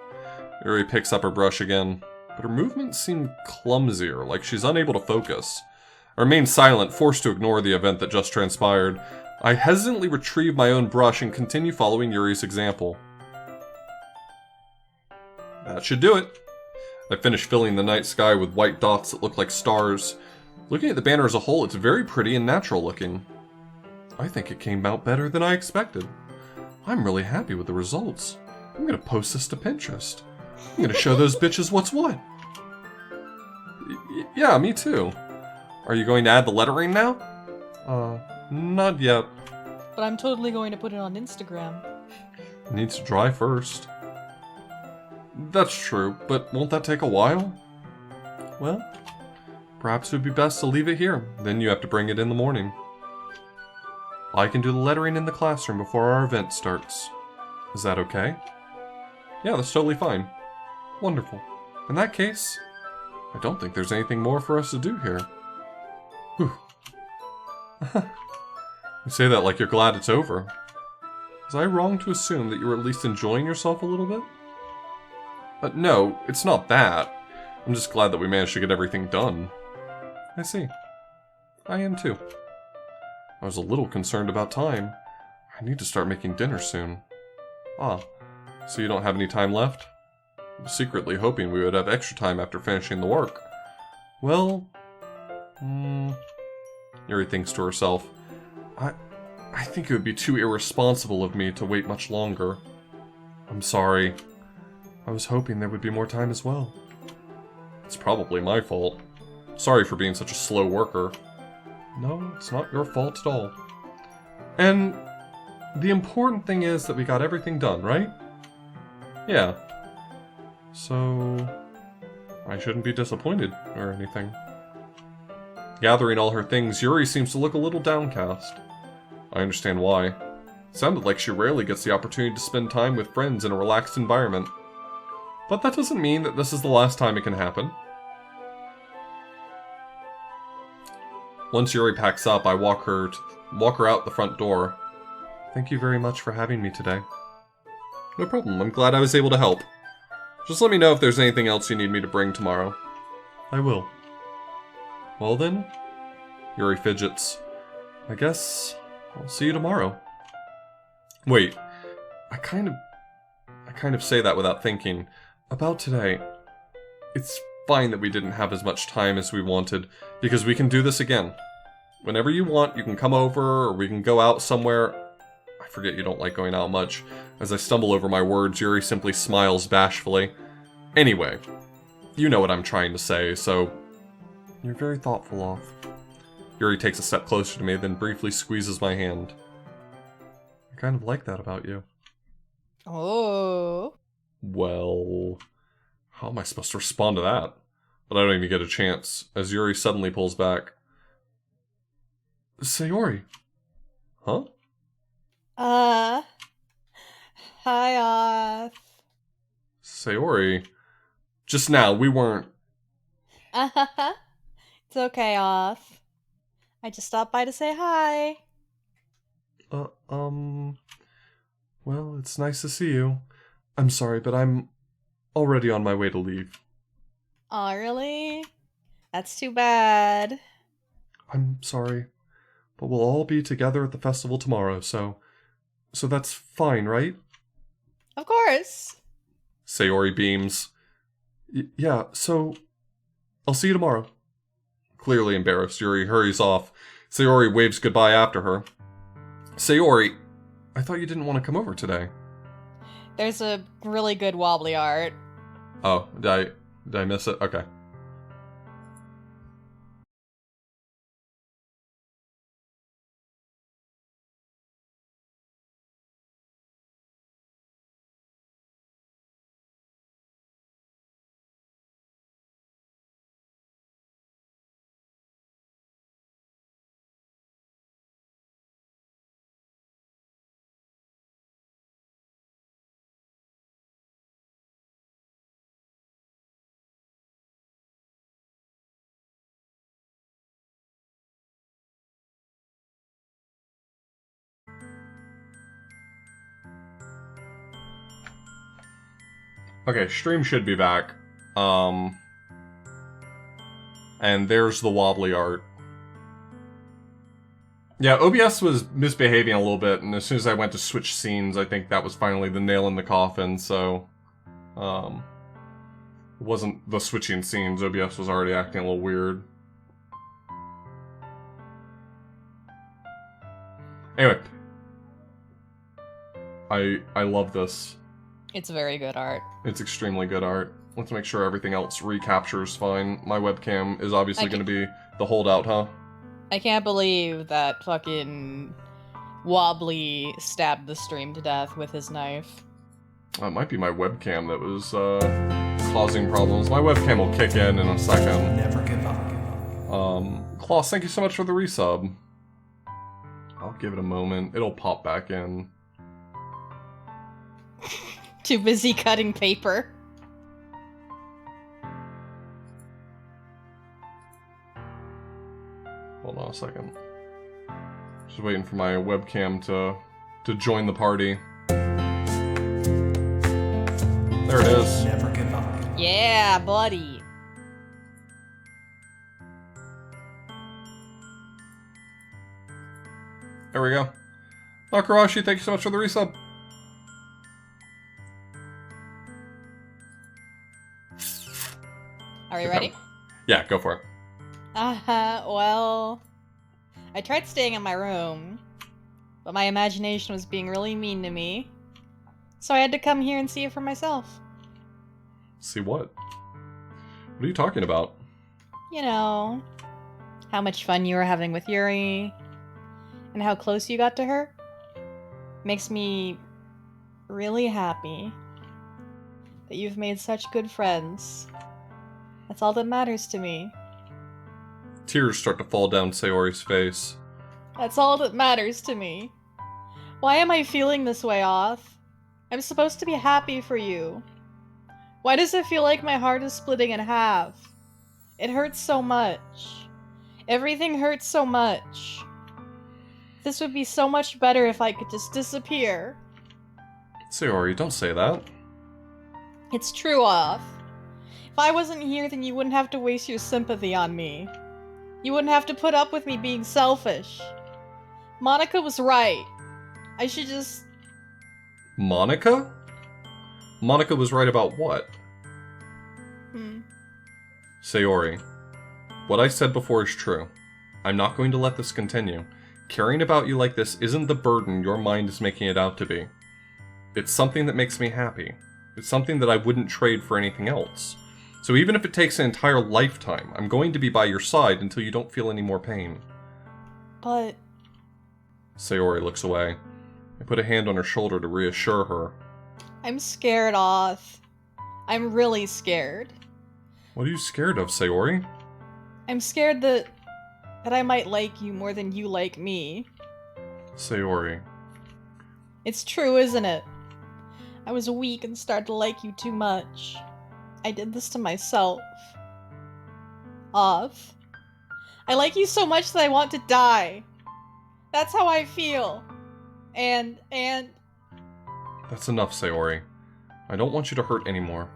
Yuri picks up her brush again, but her movements seem clumsier, like she's unable to focus. I remain silent, forced to ignore the event that just transpired. I hesitantly retrieve my own brush and continue following Yuri's example. That should do it. I finish filling the night sky with white dots that look like stars. Looking at the banner as a whole, it's very pretty and natural looking. I think it came out better than I expected. I'm really happy with the results. I'm gonna post this to Pinterest. I'm gonna show those bitches what's what. Yeah, me too. Are you going to add the lettering now? Not yet. But I'm totally going to put it on Instagram. It needs to dry first. That's true, but won't that take a while? Well, perhaps it would be best to leave it here. Then you have to bring it in the morning. I can do the lettering in the classroom before our event starts. Is that okay? Yeah, that's totally fine. Wonderful. In that case, I don't think there's anything more for us to do here. Whew. You say that like you're glad it's over. Was I wrong to assume that you were at least enjoying yourself a little bit? No, it's not that. I'm just glad that we managed to get everything done. I see. I am too. I was a little concerned about time. I need to start making dinner soon. Ah, so you don't have any time left? I was secretly hoping we would have extra time after finishing the work. Well, Yuri thinks to herself. I think it would be too irresponsible of me to wait much longer. I'm sorry. I was hoping there would be more time as well. It's probably my fault. Sorry for being such a slow worker. No, it's not your fault at all. And the important thing is that we got everything done, right? Yeah. So I shouldn't be disappointed or anything. Gathering all her things, Yuri seems to look a little downcast. I understand why. It sounded like she rarely gets the opportunity to spend time with friends in a relaxed environment. But that doesn't mean that this is the last time it can happen. Once Yuri packs up, I walk her out the front door. Thank you very much for having me today. No problem, I'm glad I was able to help. Just let me know if there's anything else you need me to bring tomorrow. I will. Well then, Yuri fidgets. I guess I'll see you tomorrow. Wait, I kind of say that without thinking. About today, it's fine that we didn't have as much time as we wanted, because we can do this again. Whenever you want, you can come over, or we can go out somewhere. I forget you don't like going out much. As I stumble over my words, Yuri simply smiles bashfully. Anyway, you know what I'm trying to say, so you're very thoughtful of. Yuri takes a step closer to me, then briefly squeezes my hand. I kind of like that about you. Oh. Well, how am I supposed to respond to that? But I don't even get a chance, as Yuri suddenly pulls back. Sayori. Huh? Hi, Off. Sayori. Just now, we weren't... It's okay, Off. I just stopped by to say hi. Well, it's nice to see you. I'm sorry, but I'm already on my way to leave. Aw, really? That's too bad. I'm sorry, but we'll all be together at the festival tomorrow, so that's fine, right? Of course. Sayori beams. Yeah, so I'll see you tomorrow. Clearly embarrassed, Yuri hurries off. Sayori waves goodbye after her. Sayori, I thought you didn't want to come over today. There's a really good wobbly art. Oh, did I miss it? Okay. Okay, stream should be back. And there's the wobbly art. Yeah, OBS was misbehaving a little bit, and as soon as I went to switch scenes, I think that was finally the nail in the coffin, so... it wasn't the switching scenes, OBS was already acting a little weird. Anyway. I love this. It's very good art. It's extremely good art. Let's make sure everything else recaptures fine. My webcam is obviously going to be the holdout, huh? I can't believe that fucking Wobbly stabbed the stream to death with his knife. It might be my webcam that was causing problems. My webcam will kick in a second. Never give up. Klaus, thank you so much for the resub. I'll give it a moment. It'll pop back in. Too busy cutting paper. Hold on a second. Just waiting for my webcam to join the party. There it is. Never give up. Yeah, buddy. There we go. Nakarashi, thank you so much for the resub. Are you Okay. ready? Yeah, go for it. Well... I tried staying in my room, but my imagination was being really mean to me. So I had to come here and see it for myself. See what? What are you talking about? You know, how much fun you were having with Yuri, and how close you got to her. Makes me really happy that you've made such good friends. That's all that matters to me. Tears start to fall down Sayori's face. That's all that matters to me. Why am I feeling this way, Oth? I'm supposed to be happy for you. Why does it feel like my heart is splitting in half? It hurts so much. Everything hurts so much. This would be so much better if I could just disappear. Sayori, don't say that. It's true, Oth. If I wasn't here, then you wouldn't have to waste your sympathy on me. You wouldn't have to put up with me being selfish. Monica was right. I should just... Monica? Monica was right about what? Sayori, what I said before is true. I'm not going to let this continue. Caring about you like this isn't the burden your mind is making it out to be. It's something that makes me happy. It's something that I wouldn't trade for anything else. So even if it takes an entire lifetime, I'm going to be by your side until you don't feel any more pain. But... Sayori looks away. I put a hand on her shoulder to reassure her. I'm scared, Oth. I'm really scared. What are you scared of, Sayori? I'm scared that I might like you more than you like me. Sayori. It's true, isn't it? I was weak and started to like you too much. I did this to myself. Oth. I like you so much that I want to die. That's how I feel. And... That's enough, Sayori. I don't want you to hurt anymore.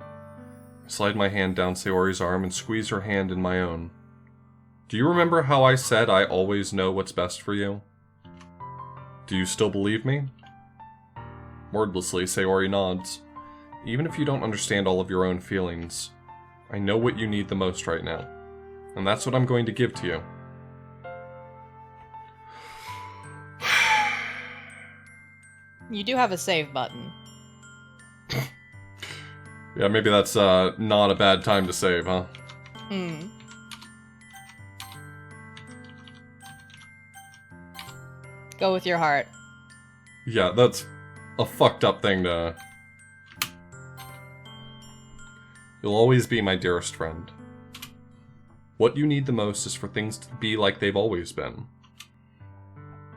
I slide my hand down Sayori's arm and squeeze her hand in my own. Do you remember how I said I always know what's best for you? Do you still believe me? Wordlessly, Sayori nods. Even if you don't understand all of your own feelings, I know what you need the most right now. And that's what I'm going to give to you. You do have a save button. Yeah, maybe that's not a bad time to save, huh? Go with your heart. Yeah, that's a fucked up thing to... You'll always be my dearest friend. What you need the most is for things to be like they've always been.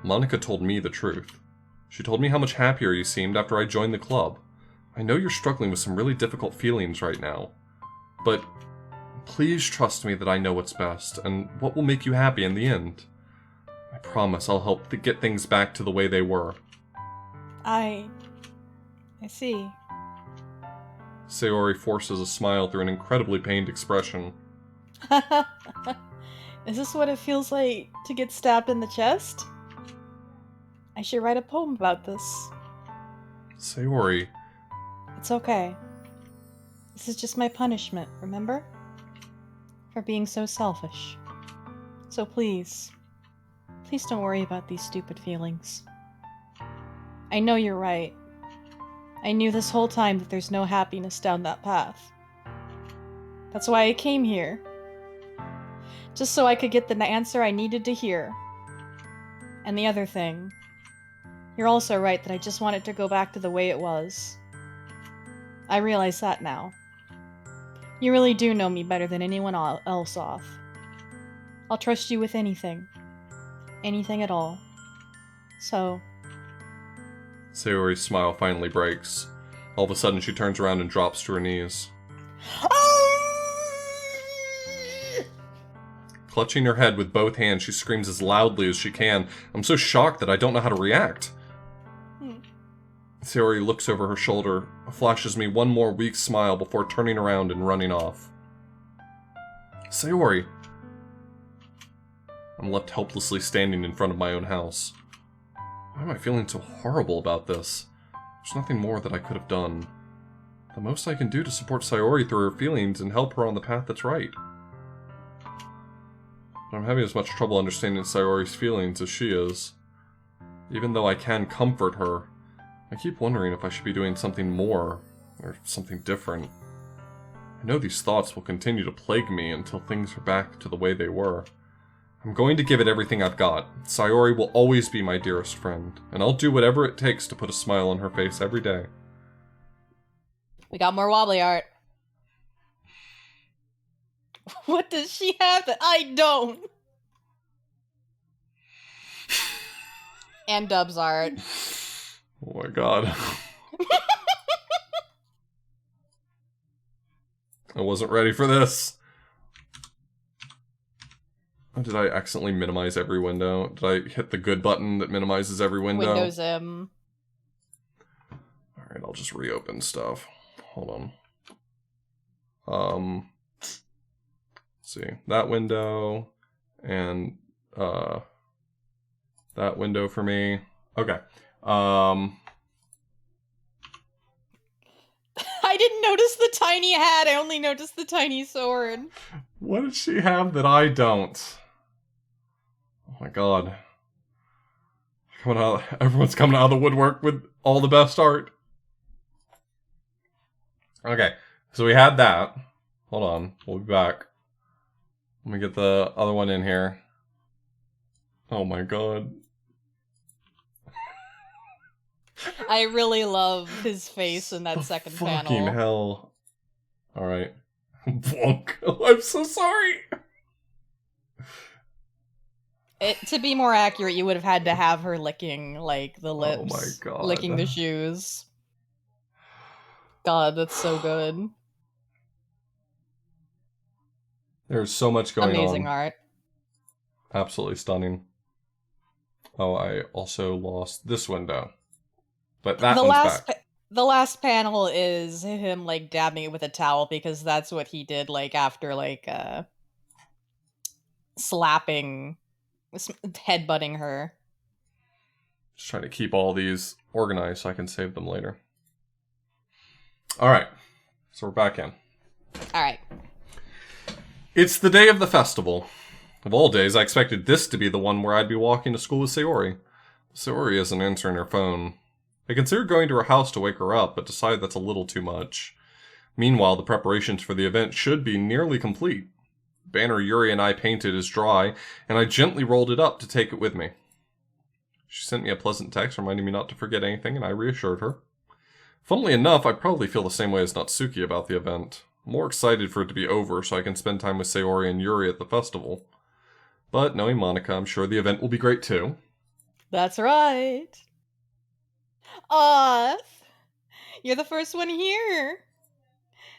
Monica told me the truth. She told me how much happier you seemed after I joined the club. I know you're struggling with some really difficult feelings right now, but please trust me that I know what's best and what will make you happy in the end. I promise I'll help to get things back to the way they were. I see. Sayori forces a smile through an incredibly pained expression. Is this what it feels like to get stabbed in the chest? I should write a poem about this. Sayori... It's okay. This is just my punishment, remember? For being so selfish. So please don't worry about these stupid feelings. I know you're right. I knew this whole time that there's no happiness down that path. That's why I came here. Just so I could get the answer I needed to hear. And the other thing, you're also right that I just want it to go back to the way it was. I realize that now. You really do know me better than anyone else off. I'll trust you with anything. Anything at all. So... Sayori's smile finally breaks. All of a sudden she turns around and drops to her knees. Clutching her head with both hands, she screams as loudly as she can. I'm so shocked that I don't know how to react. Sayori looks over her shoulder, flashes me one more weak smile before turning around and running off. Sayori! I'm left helplessly standing in front of my own house. Why am I feeling so horrible about this? There's nothing more that I could have done. The most I can do to support Sayori through her feelings and help her on the path that's right. But I'm having as much trouble understanding Sayori's feelings as she is. Even though I can comfort her, I keep wondering if I should be doing something more, or something different. I know these thoughts will continue to plague me until things are back to the way they were. I'm going to give it everything I've got. Sayori will always be my dearest friend, and I'll do whatever it takes to put a smile on her face every day. We got more wobbly art. What does she have that I don't? And Dub's art. Oh my god. I wasn't ready for this. Oh, did I accidentally minimize every window? Did I hit the good button that minimizes every window? Windows Alright, I'll just reopen stuff. Hold on. Let's see. That window and that window for me. Okay. I didn't notice the tiny hat. I only noticed the tiny sword. What does she have that I don't? Oh my god. Everyone's coming out of the woodwork with all the best art. Okay, so we had that. Hold on, we'll be back. Let me get the other one in here. Oh my god. I really love his face in that second panel. Fucking hell. Alright. Bonk. I'm so sorry. To be more accurate, you would have had to have her licking, like, the lips. Oh my god. Licking the shoes. God, that's so good. There's so much going on. Amazing art. Absolutely stunning. Oh, I also lost this window. But that one's back. The last panel is him, like, dabbing it with a towel, because that's what he did, like, after, like, slapping, headbutting her. Just trying to keep all these organized so I can save them later. Alright. So we're back in. Alright. It's the day of the festival. Of all days, I expected this to be the one where I'd be walking to school with Sayori. Sayori isn't answering her phone. I considered going to her house to wake her up, but decided that's a little too much. Meanwhile, the preparations for the event should be nearly complete. The banner Yuri and I painted is dry, and I gently rolled it up to take it with me. She sent me a pleasant text reminding me not to forget anything, and I reassured her. Funnily enough, I probably feel the same way as Natsuki about the event. I'm more excited for it to be over so I can spend time with Sayori and Yuri at the festival. But knowing Monica, I'm sure the event will be great too. That's right. Aw, you're the first one here.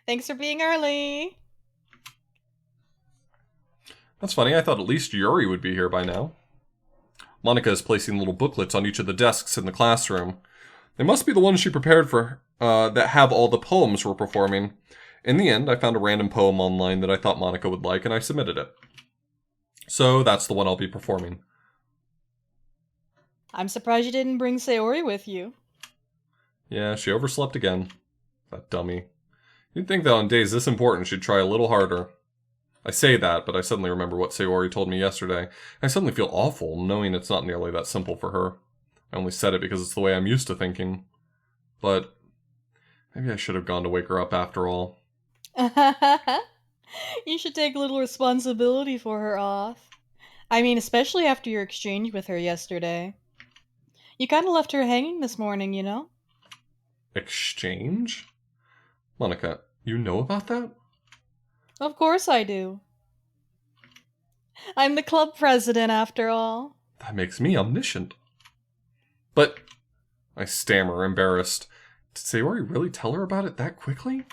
Thanks for being early. That's funny, I thought at least Yuri would be here by now. Monica is placing little booklets on each of the desks in the classroom. They must be the ones she prepared for that have all the poems we're performing. In the end, I found a random poem online that I thought Monica would like, and I submitted it. So that's the one I'll be performing. I'm surprised you didn't bring Sayori with you. Yeah, she overslept again. That dummy. You'd think that on days this important she'd try a little harder. I say that, but I suddenly remember what Sayori told me yesterday. I suddenly feel awful, knowing it's not nearly that simple for her. I only said it because it's the way I'm used to thinking. But maybe I should have gone to wake her up after all. You should take a little responsibility for her off. I mean, especially after your exchange with her yesterday. You kind of left her hanging this morning, you know? Exchange? Monica, you know about that? Of course I do. I'm the club president, after all. That makes me omniscient. But, I stammer, embarrassed. Did Sayori really tell her about it that quickly?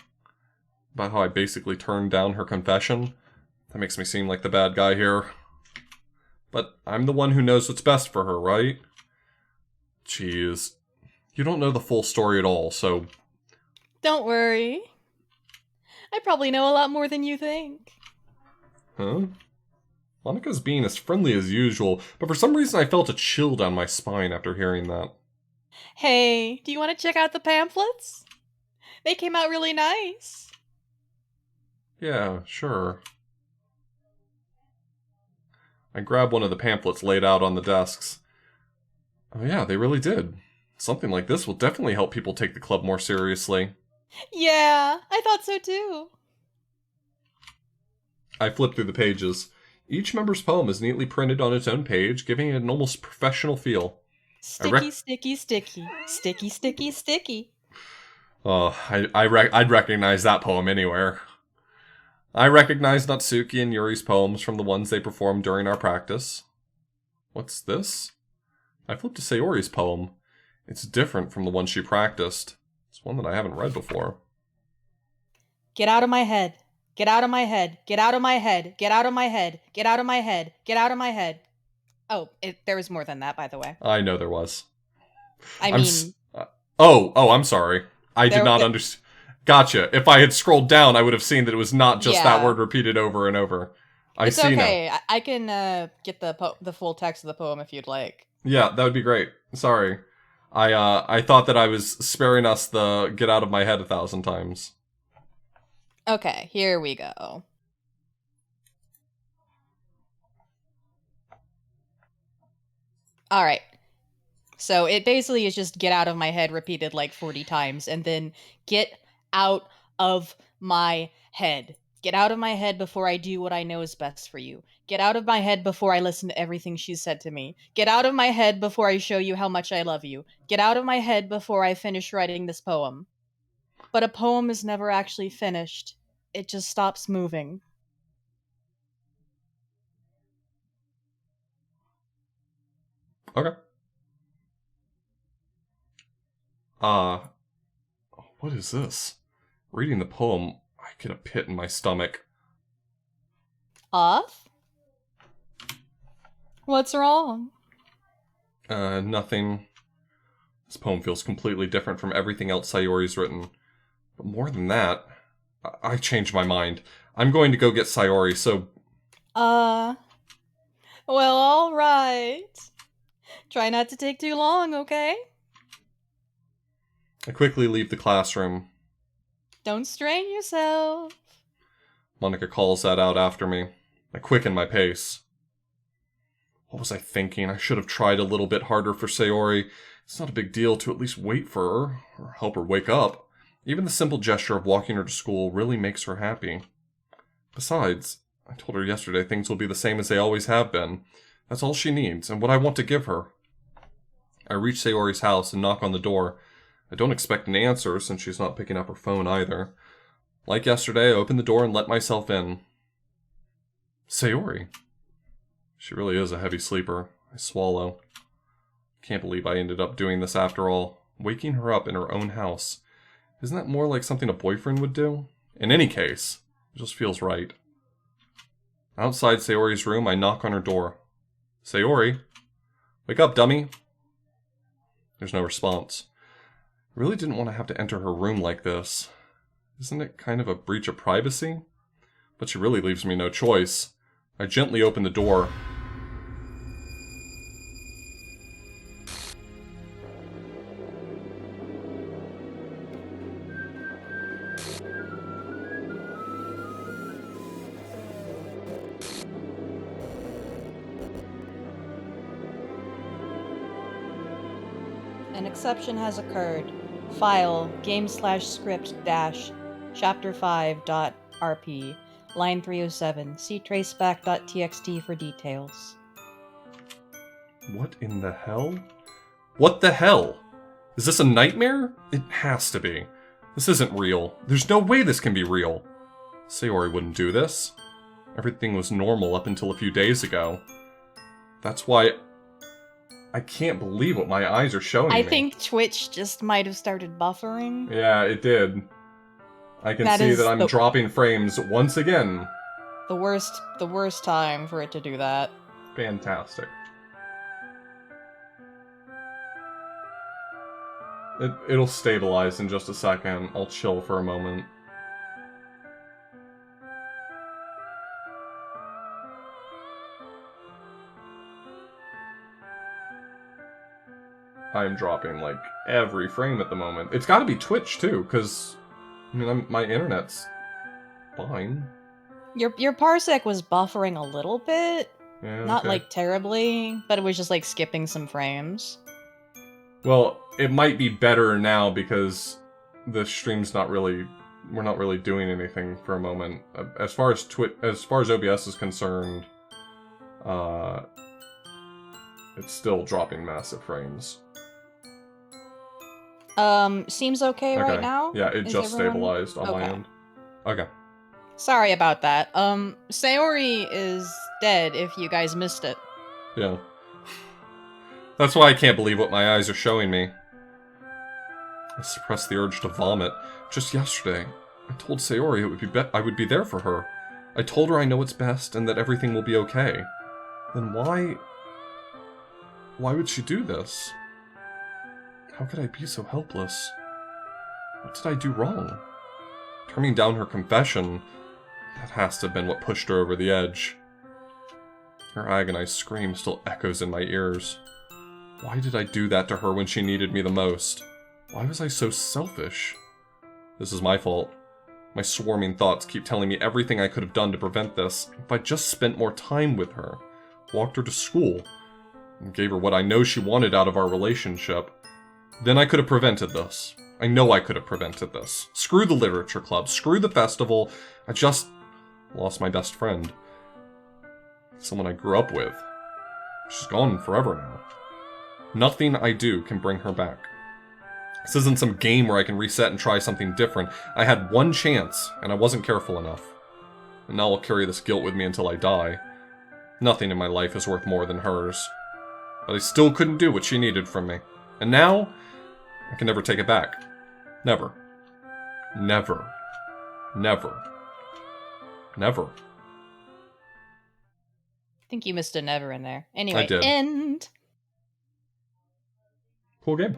About how I basically turned down her confession? That makes me seem like the bad guy here. But I'm the one who knows what's best for her, right? Jeez. You don't know the full story at all, so... Don't worry. I probably know a lot more than you think. Huh? Monica's being as friendly as usual, but for some reason I felt a chill down my spine after hearing that. Hey, do you want to check out the pamphlets? They came out really nice. Yeah, sure. I grabbed one of the pamphlets laid out on the desks. Oh yeah, they really did. Something like this will definitely help people take the club more seriously. Yeah, I thought so too. I flipped through the pages. Each member's poem is neatly printed on its own page, giving it an almost professional feel. Sticky, sticky, sticky. Sticky, sticky, sticky. Oh, I'd recognize that poem anywhere. I recognize Natsuki and Yuri's poems from the ones they performed during our practice. What's this? I flipped to Sayori's poem. It's different from the one she practiced. It's one that I haven't read before. Get out of my head. Get out of my head. Get out of my head. Get out of my head. Get out of my head. Get out of my head. Oh, there was more than that, by the way. I know there was. I mean... I'm sorry. I did not understand. Gotcha. If I had scrolled down, I would have seen that it was not just that word repeated over and over. It's okay. I can get the full text of the poem if you'd like. Yeah, that would be great. Sorry. I thought that I was sparing us the get out of my head 1,000 times. Okay, here we go. Alright. So it basically is just get out of my head repeated like 40 times, and then get out of my head. Get out of my head before I do what I know is best for you. Get out of my head before I listen to everything she's said to me. Get out of my head before I show you how much I love you. Get out of my head before I finish writing this poem. But a poem is never actually finished. It just stops moving. Okay. What is this? Reading the poem, I get a pit in my stomach. Off? What's wrong? Nothing. This poem feels completely different from everything else Sayori's written. But more than that, I changed my mind. I'm going to go get Sayori, so... Well, alright. Try not to take too long, okay? I quickly leave the classroom. Don't strain yourself. Monika calls that out after me. I quicken my pace. What was I thinking? I should have tried a little bit harder for Sayori. It's not a big deal to at least wait for her, or help her wake up. Even the simple gesture of walking her to school really makes her happy. Besides, I told her yesterday things will be the same as they always have been. That's all she needs, and what I want to give her. I reach Sayori's house and knock on the door. I don't expect an answer, since she's not picking up her phone either. Like yesterday, I open the door and let myself in. Sayori. She really is a heavy sleeper. I swallow. Can't believe I ended up doing this after all. Waking her up in her own house. Isn't that more like something a boyfriend would do? In any case, it just feels right. Outside Sayori's room, I knock on her door. Sayori? Wake up, dummy! There's no response. I really didn't want to have to enter her room like this. Isn't it kind of a breach of privacy? But she really leaves me no choice. I gently open the door. An exception has occurred. File game/script-chapter5.rp, line 307. See traceback.txt for details. What in the hell? What the hell? Is this a nightmare? It has to be. This isn't real. There's no way this can be real. Sayori wouldn't do this. Everything was normal up until a few days ago. That's why I can't believe what my eyes are showing me. I think Twitch just might have started buffering. Yeah, it did. I can see that I'm dropping frames once again. The worst time for it to do that. Fantastic. It'll stabilize in just a second. I'll chill for a moment. I'm dropping, like, every frame at the moment. It's gotta be Twitch, too, because, I mean, my internet's fine. Your parsec was buffering a little bit. Yeah, Not, okay. like, terribly, but it was just, like, skipping some frames. Well, it might be better now because the stream's not really... We're not really doing anything for a moment. As far as OBS is concerned, it's still dropping massive frames. Seems okay right now? Yeah, it Is just everyone- stabilized on my Okay. end. Okay. Sorry about that. Sayori is dead if you guys missed it. Yeah. That's why I can't believe what my eyes are showing me. I suppressed the urge to vomit. Just yesterday, I told Sayori I would be there for her. I told her I know what's best and that everything will be okay. Then why would she do this? How could I be so helpless? What did I do wrong? Turning down her confession, that has to have been what pushed her over the edge. Her agonized scream still echoes in my ears. Why did I do that to her when she needed me the most? Why was I so selfish? This is my fault. My swarming thoughts keep telling me everything I could have done to prevent this. If I just spent more time with her, walked her to school, and gave her what I know she wanted out of our relationship, then I could have prevented this. I know I could have prevented this. Screw the literature club, screw the festival. I just lost my best friend. Someone I grew up with. She's gone forever now. Nothing I do can bring her back. This isn't some game where I can reset and try something different. I had one chance, and I wasn't careful enough. And now I'll carry this guilt with me until I die. Nothing in my life is worth more than hers. But I still couldn't do what she needed from me. And now, I can never take it back. Never. Never. Never. Never. I think you missed a never in there. Anyway, I did. end. Cool game.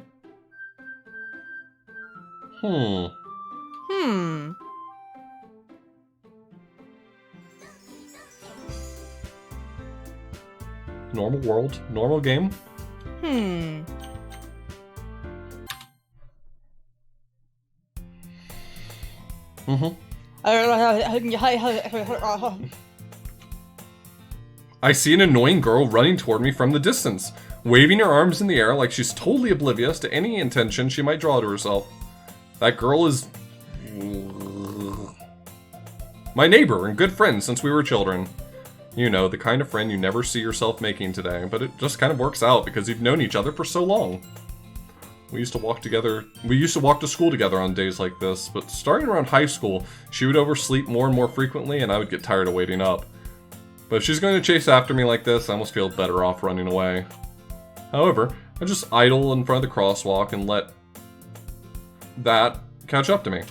Normal world, normal game. I see an annoying girl running toward me from the distance, waving her arms in the air like she's totally oblivious to any intention she might draw to herself. That girl is my neighbor and good friend since we were children. You know, the kind of friend you never see yourself making today, but it just kind of works out because you've known each other for so long. We used to walk to school together on days like this, but starting around high school, she would oversleep more and more frequently and I would get tired of waiting up. But if she's going to chase after me like this, I almost feel better off running away. However, I just idle in front of the crosswalk and let that catch up to me.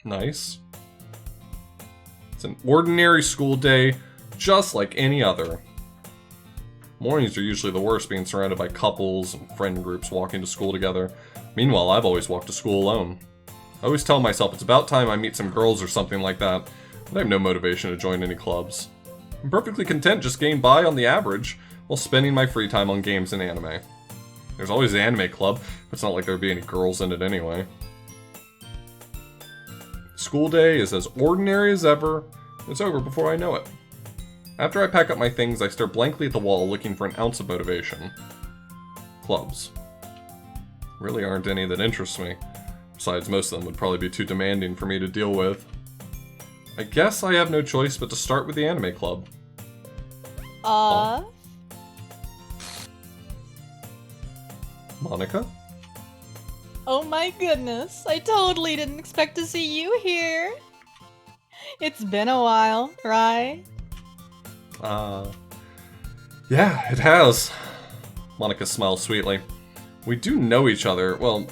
Nice. It's an ordinary school day, just like any other. Mornings are usually the worst, being surrounded by couples and friend groups walking to school together. Meanwhile, I've always walked to school alone. I always tell myself it's about time I meet some girls or something like that, but I have no motivation to join any clubs. I'm perfectly content just getting by on the average, while spending my free time on games and anime. There's always an anime club, but it's not like there'd be any girls in it anyway. School day is as ordinary as ever. It's over before I know it. After I pack up my things, I stare blankly at the wall looking for an ounce of motivation. Clubs. Really aren't any that interest me. Besides, most of them would probably be too demanding for me to deal with. I guess I have no choice but to start with the anime club. Monica? Oh my goodness, I totally didn't expect to see you here. It's been a while, right? Yeah, it has. Monica smiles sweetly. We do know each other. Well,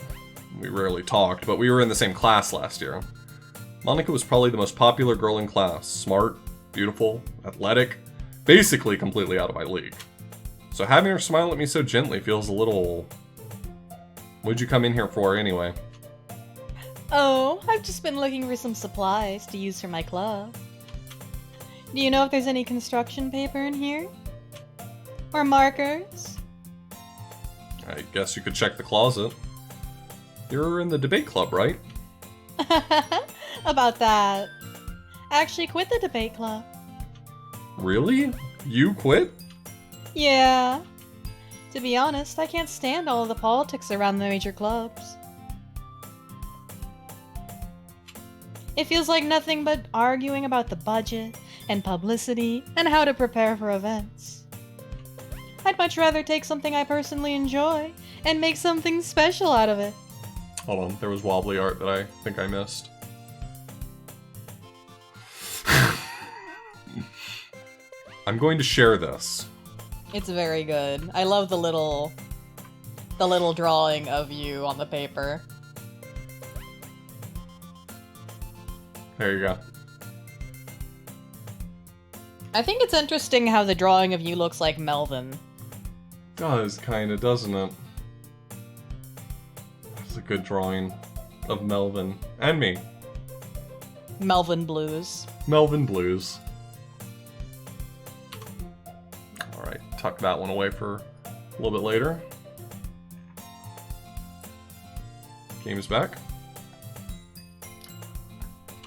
we rarely talked, but we were in the same class last year. Monica was probably the most popular girl in class. Smart, beautiful, athletic, basically completely out of my league. So having her smile at me so gently feels a little... What'd you come in here for, anyway? Oh, I've just been looking for some supplies to use for my club. Do you know if there's any construction paper in here? Or markers? I guess you could check the closet. You're in the debate club, right? About that. I actually quit the debate club. Really? You quit? Yeah. To be honest, I can't stand all of the politics around the major clubs. It feels like nothing but arguing about the budget and publicity and how to prepare for events. I'd much rather take something I personally enjoy and make something special out of it. Hold on, there was wobbly art that I think I missed. I'm going to share this. It's very good. I love the little drawing of you on the paper. There you go. I think it's interesting how the drawing of you looks like Melvin. Does, kinda, doesn't it? That's a good drawing of Melvin. And me. Melvin Blues. Melvin Blues. Alright, tuck that one away for a little bit later. Game's back.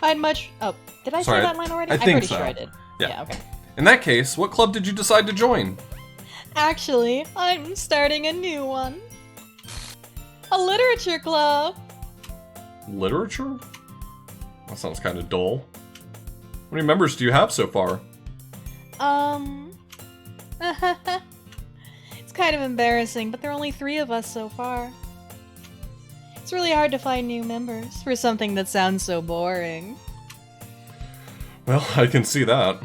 I'd much... Oh, did I Sorry, say that line already? I I'm think pretty so. sure I did. Yeah. Okay. In that case, what club did you decide to join? Actually, I'm starting a new one. A literature club. Literature? That sounds kind of dull. How many members do you have so far? It's kind of embarrassing, but there are only 3 of us so far. It's really hard to find new members for something that sounds so boring. Well, I can see that.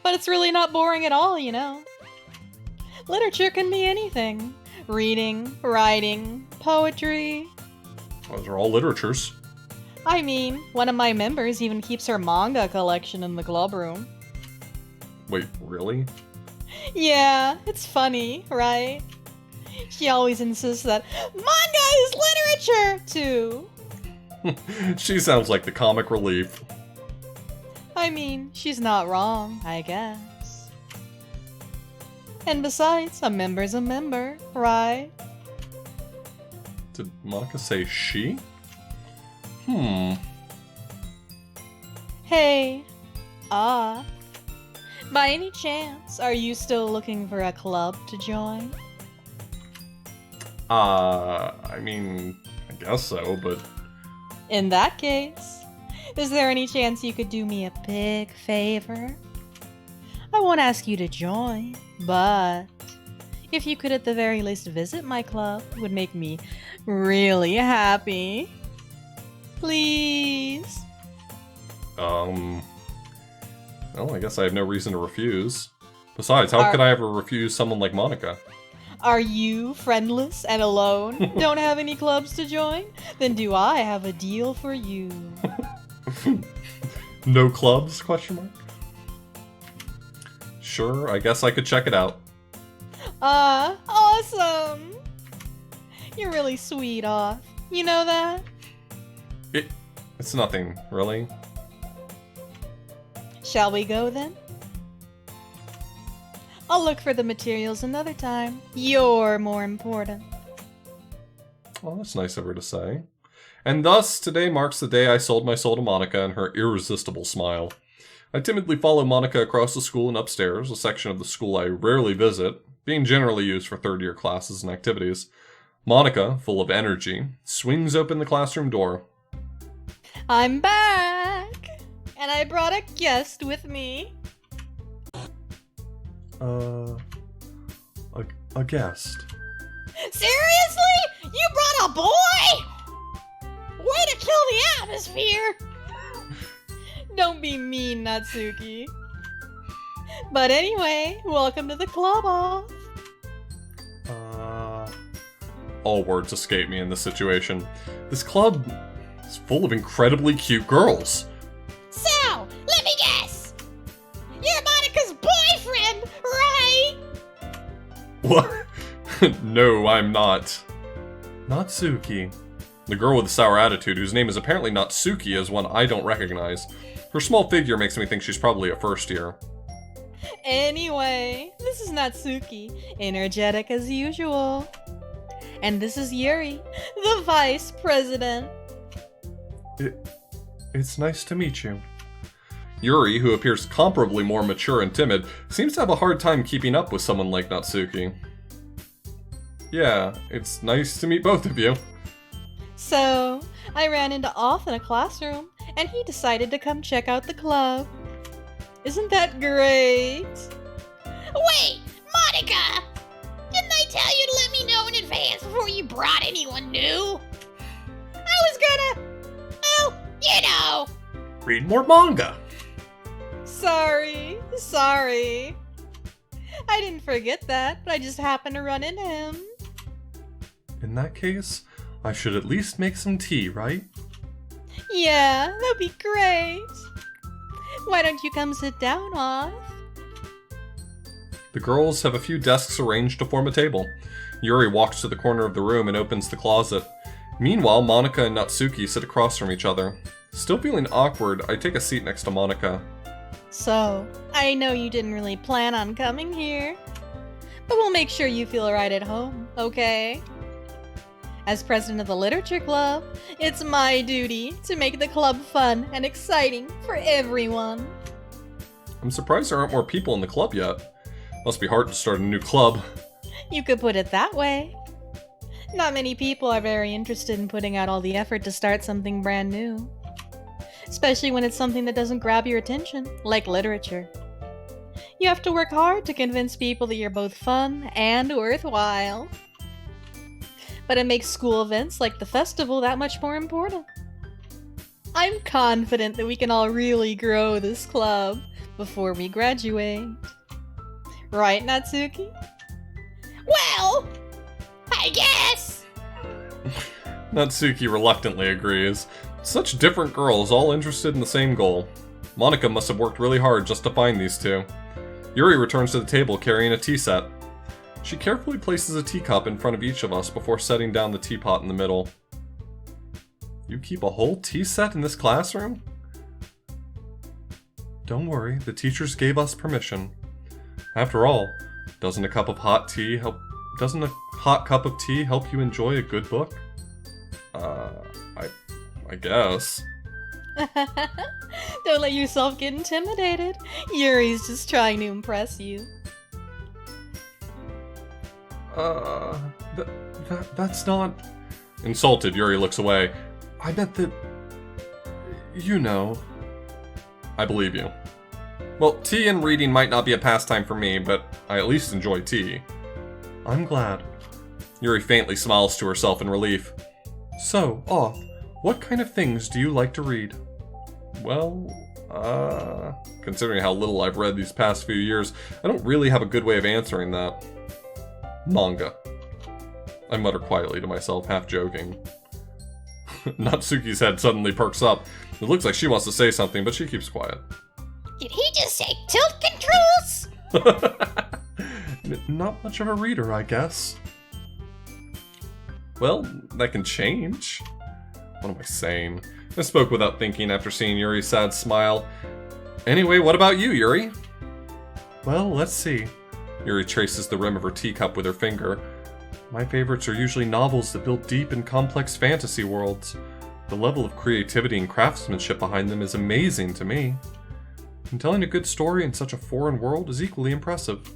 But it's really not boring at all, you know. Literature can be anything. Reading, writing, poetry. Those are all literatures. I mean, one of my members even keeps her manga collection in the club room. Wait, really? Yeah, it's funny, right? She always insists that manga is literature, too. She sounds like the comic relief. I mean, she's not wrong, I guess. And besides, a member's a member, right? Did Monica say she? Hey, by any chance, are you still looking for a club to join? I mean, I guess so, but... In that case, is there any chance you could do me a big favor? I won't ask you to join, but if you could at the very least visit my club, it would make me really happy. Please? Well, I guess I have no reason to refuse. Besides, how could I ever refuse someone like Monica? Are you friendless and alone? Don't have any clubs to join? Then do I have a deal for you. No clubs? Question mark. Sure, I guess I could check it out. Awesome! You're really sweet, Off. You know that? It's nothing, really. Shall we go then? I'll look for the materials another time. You're more important. Well, that's nice of her to say. And thus, today marks the day I sold my soul to Monica and her irresistible smile. I timidly follow Monica across the school and upstairs, a section of the school I rarely visit, being generally used for third-year classes and activities. Monica, full of energy, swings open the classroom door. I'm back! And I brought a guest with me. A guest. Seriously? You brought a boy? Way to kill the atmosphere! Don't be mean, Natsuki. But anyway, welcome to the club, Off. All words escape me in this situation. This club is full of incredibly cute girls. So, let me guess. You're Monica's boyfriend, right? What? No, I'm not. Natsuki. The girl with the sour attitude, whose name is apparently Natsuki, is one I don't recognize. Her small figure makes me think she's probably a first year. Anyway, this is Natsuki, energetic as usual. And this is Yuri, the vice president. It's nice to meet you. Yuri, who appears comparably more mature and timid, seems to have a hard time keeping up with someone like Natsuki. Yeah, it's nice to meet both of you. So, I ran into Off in a classroom, and he decided to come check out the club. Isn't that great? Wait, Monica! Didn't I tell you to let me know in advance before you brought anyone new? I was gonna... well, you know. Read more manga. Sorry. I didn't forget that, but I just happened to run into him. In that case, I should at least make some tea, right? Yeah, that'd be great. Why don't you come sit down, Off? The girls have a few desks arranged to form a table. Yuri walks to the corner of the room and opens the closet. Meanwhile, Monica and Natsuki sit across from each other. Still feeling awkward, I take a seat next to Monica. So, I know you didn't really plan on coming here, but we'll make sure you feel right at home, okay? As president of the Literature Club, it's my duty to make the club fun and exciting for everyone. I'm surprised there aren't more people in the club yet. Must be hard to start a new club. You could put it that way. Not many people are very interested in putting out all the effort to start something brand new. Especially when it's something that doesn't grab your attention, like literature. You have to work hard to convince people that you're both fun and worthwhile. But it makes school events like the festival that much more important. I'm confident that we can all really grow this club before we graduate. Right, Natsuki? Well, I guess! Natsuki reluctantly agrees. Such different girls, all interested in the same goal. Monica must have worked really hard just to find these two. Yuri returns to the table carrying a tea set. She carefully places a teacup in front of each of us before setting down the teapot in the middle. You keep a whole tea set in this classroom? Don't worry, the teachers gave us permission. After all, Doesn't a hot cup of tea help you enjoy a good book? I guess. Don't let yourself get intimidated. Yuri's just trying to impress you. That's not... Insulted, Yuri looks away. I meant that... You know. I believe you. Well, tea and reading might not be a pastime for me, but I at least enjoy tea. I'm glad. Yuri faintly smiles to herself in relief. So, what kind of things do you like to read? Well, considering how little I've read these past few years, I don't really have a good way of answering that. Manga. I mutter quietly to myself, half joking. Natsuki's head suddenly perks up. It looks like she wants to say something, but she keeps quiet. Did he just say tilt controls? Not much of a reader, I guess. Well, that can change. What am I saying? I spoke without thinking after seeing Yuri's sad smile. Anyway, what about you, Yuri? Well, let's see. Yuri traces the rim of her teacup with her finger. My favorites are usually novels that build deep and complex fantasy worlds. The level of creativity and craftsmanship behind them is amazing to me. And telling a good story in such a foreign world is equally impressive.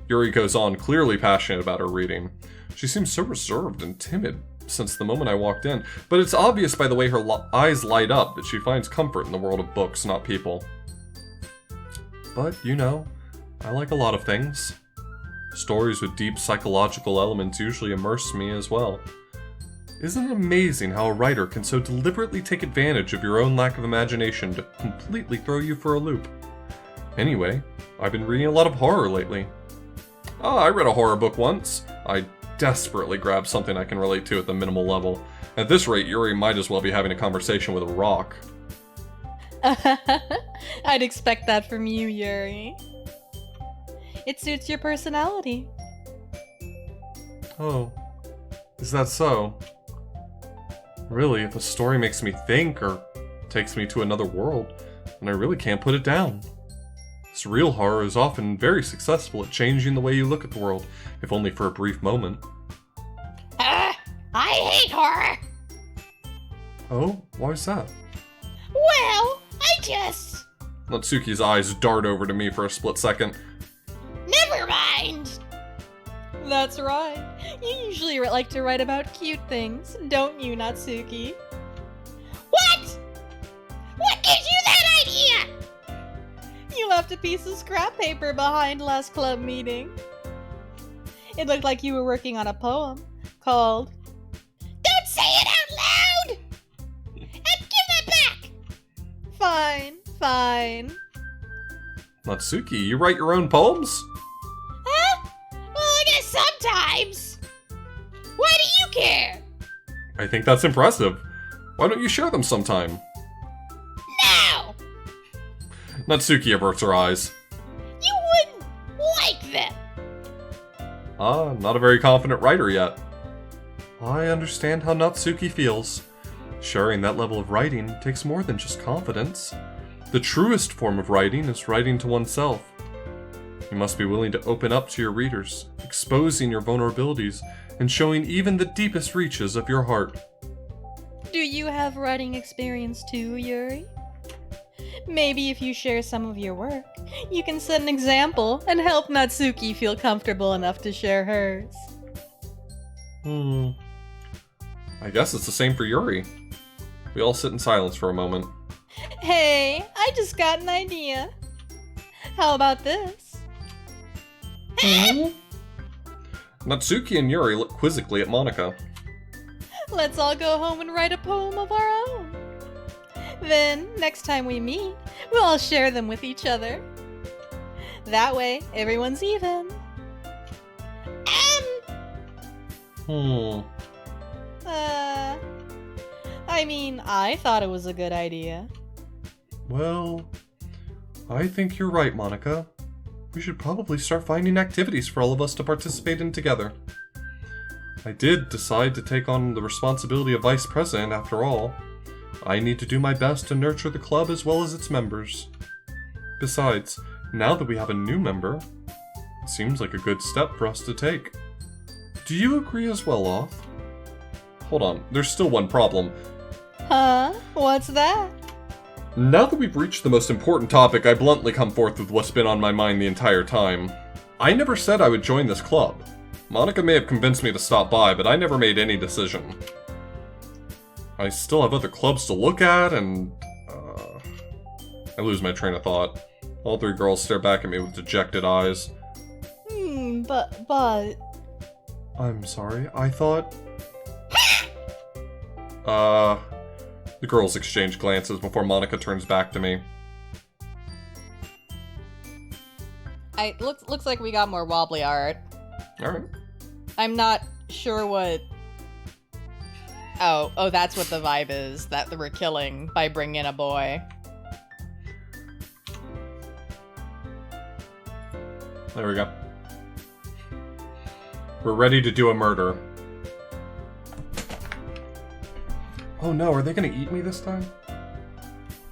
Yuri goes on, clearly passionate about her reading. She seems so reserved and timid since the moment I walked in, but it's obvious by the way her eyes light up that she finds comfort in the world of books, not people. But, you know, I like a lot of things. Stories with deep psychological elements usually immerse me as well. Isn't it amazing how a writer can so deliberately take advantage of your own lack of imagination to completely throw you for a loop? Anyway, I've been reading a lot of horror lately. I read a horror book once. I desperately grabbed something I can relate to at the minimal level. At this rate, Yuri might as well be having a conversation with a rock. I'd expect that from you, Yuri. It suits your personality. Oh, is that so? Really, if a story makes me think or takes me to another world, then I really can't put it down. Surreal horror is often very successful at changing the way you look at the world, if only for a brief moment. I hate horror. Oh, why is that? Well, I just... Natsuki's eyes dart over to me for a split second. Never mind. That's right. You usually like to write about cute things, don't you, Natsuki? What? What gives you that idea? You left a piece of scrap paper behind last club meeting. It looked like you were working on a poem called... Don't say it out loud! And give that back! Fine. Natsuki, you write your own poems? Huh? Well, I guess sometimes. Why do you care? I think that's impressive. Why don't you share them sometime? No! Natsuki averts her eyes. You wouldn't like them. Not a very confident writer yet. I understand how Natsuki feels. Sharing that level of writing takes more than just confidence. The truest form of writing is writing to oneself. You must be willing to open up to your readers, exposing your vulnerabilities, and showing even the deepest reaches of your heart. Do you have writing experience too, Yuri? Maybe if you share some of your work, you can set an example and help Natsuki feel comfortable enough to share hers. I guess it's the same for Yuri. We all sit in silence for a moment. Hey, I just got an idea. How about this? Natsuki and Yuri look quizzically at Monika. Let's all go home and write a poem of our own. Then, next time we meet, we'll all share them with each other. That way, everyone's even. I thought it was a good idea. Well, I think you're right, Monika. We should probably start finding activities for all of us to participate in together. I did decide to take on the responsibility of vice president after all. I need to do my best to nurture the club as well as its members. Besides, now that we have a new member, Seems like a good step for us to take. Do you agree as well, Oth? Hold on, there's still one problem. Huh? What's that? Now that we've reached the most important topic, I bluntly come forth with what's been on my mind the entire time. I never said I would join this club. Monica may have convinced me to stop by, but I never made any decision. I still have other clubs to look at, and... I lose my train of thought. All three girls stare back at me with dejected eyes. But... I'm sorry, I thought... The girls exchange glances before Monica turns back to me. Looks like we got more wobbly art. Alright. I'm not sure what... Oh, that's what the vibe is, that we're killing by bringing in a boy. There we go. We're ready to do a murder. Oh no, are they gonna eat me this time?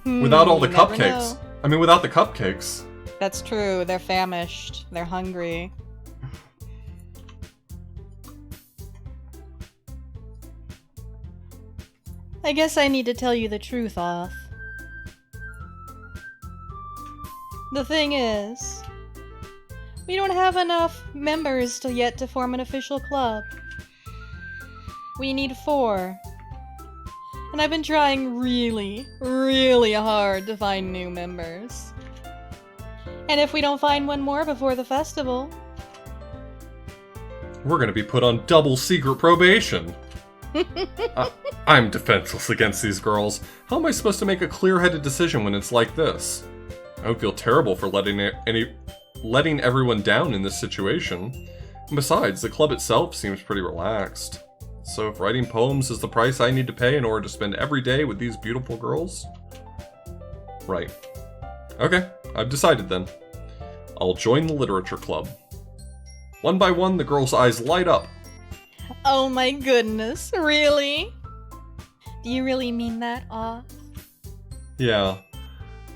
Without all the you never cupcakes. know. I mean, without the cupcakes. That's true, they're famished. They're hungry. I guess I need to tell you the truth, Oth. The thing is, we don't have enough members yet to form an official club. We need 4. And I've been trying really, really hard to find new members. And if we don't find one more before the festival... We're gonna be put on double secret probation. I'm defenseless against these girls. How am I supposed to make a clear-headed decision when it's like this? I would feel terrible for letting everyone down in this situation. And besides, the club itself seems pretty relaxed. So if writing poems is the price I need to pay in order to spend every day with these beautiful girls? Right. Okay, I've decided then. I'll join the literature club. One by one, the girls' eyes light up. Oh my goodness, really? Do you really mean that, Oth? Yeah.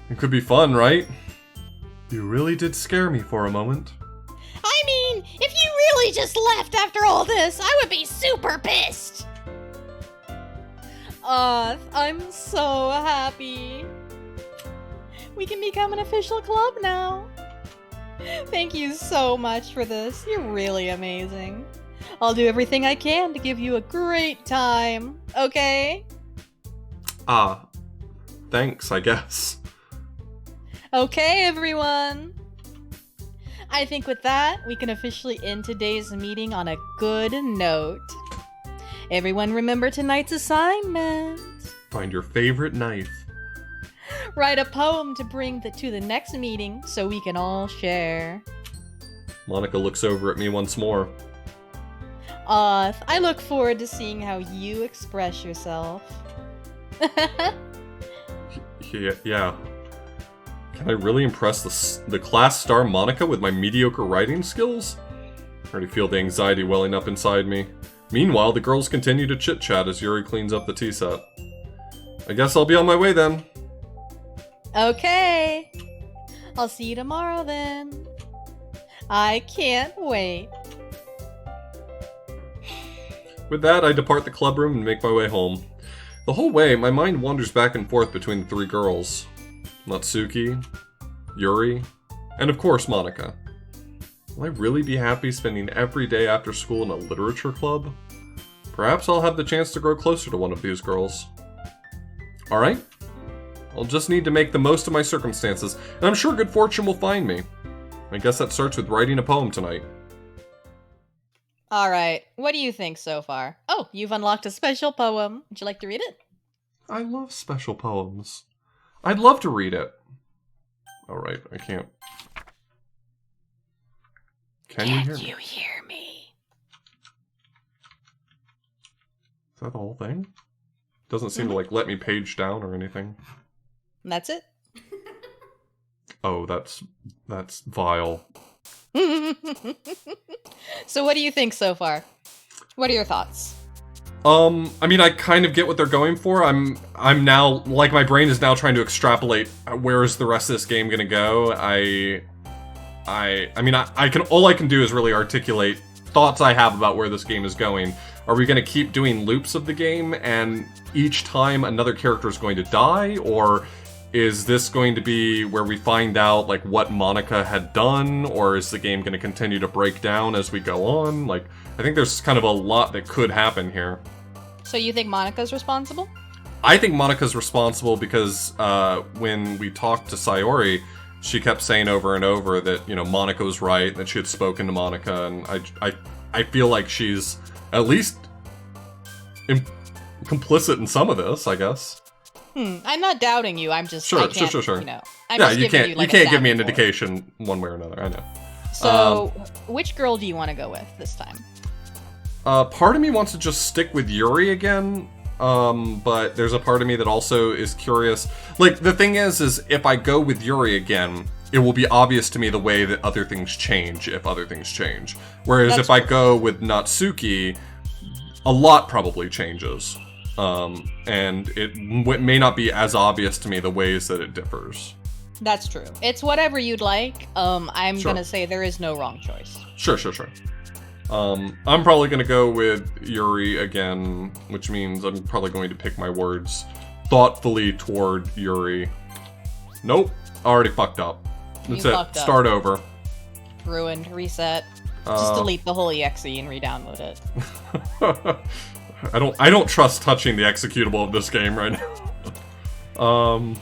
It could be fun, right? You really did scare me for a moment. I mean, if you really just left after all this, I would be super pissed. Oth, I'm so happy. We can become an official club now. Thank you so much for this. You're really amazing. I'll do everything I can to give you a great time, okay? Thanks, I guess. Okay, everyone. I think with that, we can officially end today's meeting on a good note. Everyone remember tonight's assignment. Find your favorite knife. Write a poem to bring to the next meeting so we can all share. Monica looks over at me once more. Oth, I look forward to seeing how you express yourself. Yeah. Can I really impress the class star Monica with my mediocre writing skills? I already feel the anxiety welling up inside me. Meanwhile, the girls continue to chit-chat as Yuri cleans up the tea set. I guess I'll be on my way then. Okay. I'll see you tomorrow then. I can't wait. With that, I depart the club room and make my way home. The whole way, my mind wanders back and forth between the 3 girls. Natsuki, Yuri, and of course Monica. Will I really be happy spending every day after school in a literature club? Perhaps I'll have the chance to grow closer to one of these girls. Alright, I'll just need to make the most of my circumstances, and I'm sure good fortune will find me. I guess that starts with writing a poem tonight. Alright, what do you think so far? Oh, you've unlocked a special poem. Would you like to read it? I love special poems. I'd love to read it. Alright, I can't. Can you hear me? You hear me? Is that the whole thing? Doesn't seem to, let me page down or anything. And that's it. Oh, that's vile. So what do you think so far? What are your thoughts? I mean, I kind of get what they're going for. I'm now, my brain is now trying to extrapolate where is the rest of this game gonna go. all I can do is really articulate thoughts I have about where this game is going. Are we going to keep doing loops of the game, and each time another character is going to die, or is this going to be where we find out, like, what Monica had done, or is the game going to continue to break down as we go on? Like, I think there's kind of a lot that could happen here. So you think Monica's responsible? I think Monica's responsible because when we talked to Sayori, she kept saying over and over that, you know, Monica was right, and that she had spoken to Monica, and I feel like she's at least complicit in some of this, I guess. I'm not doubting you. I'm just sure. You know, I'm yeah, just you giving can't like, give me an report. indication one way or another. I know. So, which girl do you want to go with this time? Part of me wants to just stick with Yuri again, but there's a part of me that also is curious. Like, the thing is if I go with Yuri again, it will be obvious to me the way that other things change if other things change. Whereas if I go with Natsuki, a lot probably changes. And it may not be as obvious to me the ways that it differs. That's true. It's whatever you'd like. I'm Sure. gonna say there is no wrong choice. Sure. I'm probably gonna go with Yuri again, which means I'm probably going to pick my words thoughtfully toward Yuri. Nope, already fucked up. That's You it. fucked up. Start over. Ruined. Reset. Just delete the whole exe and re-download it. I don't trust touching the executable of this game right now.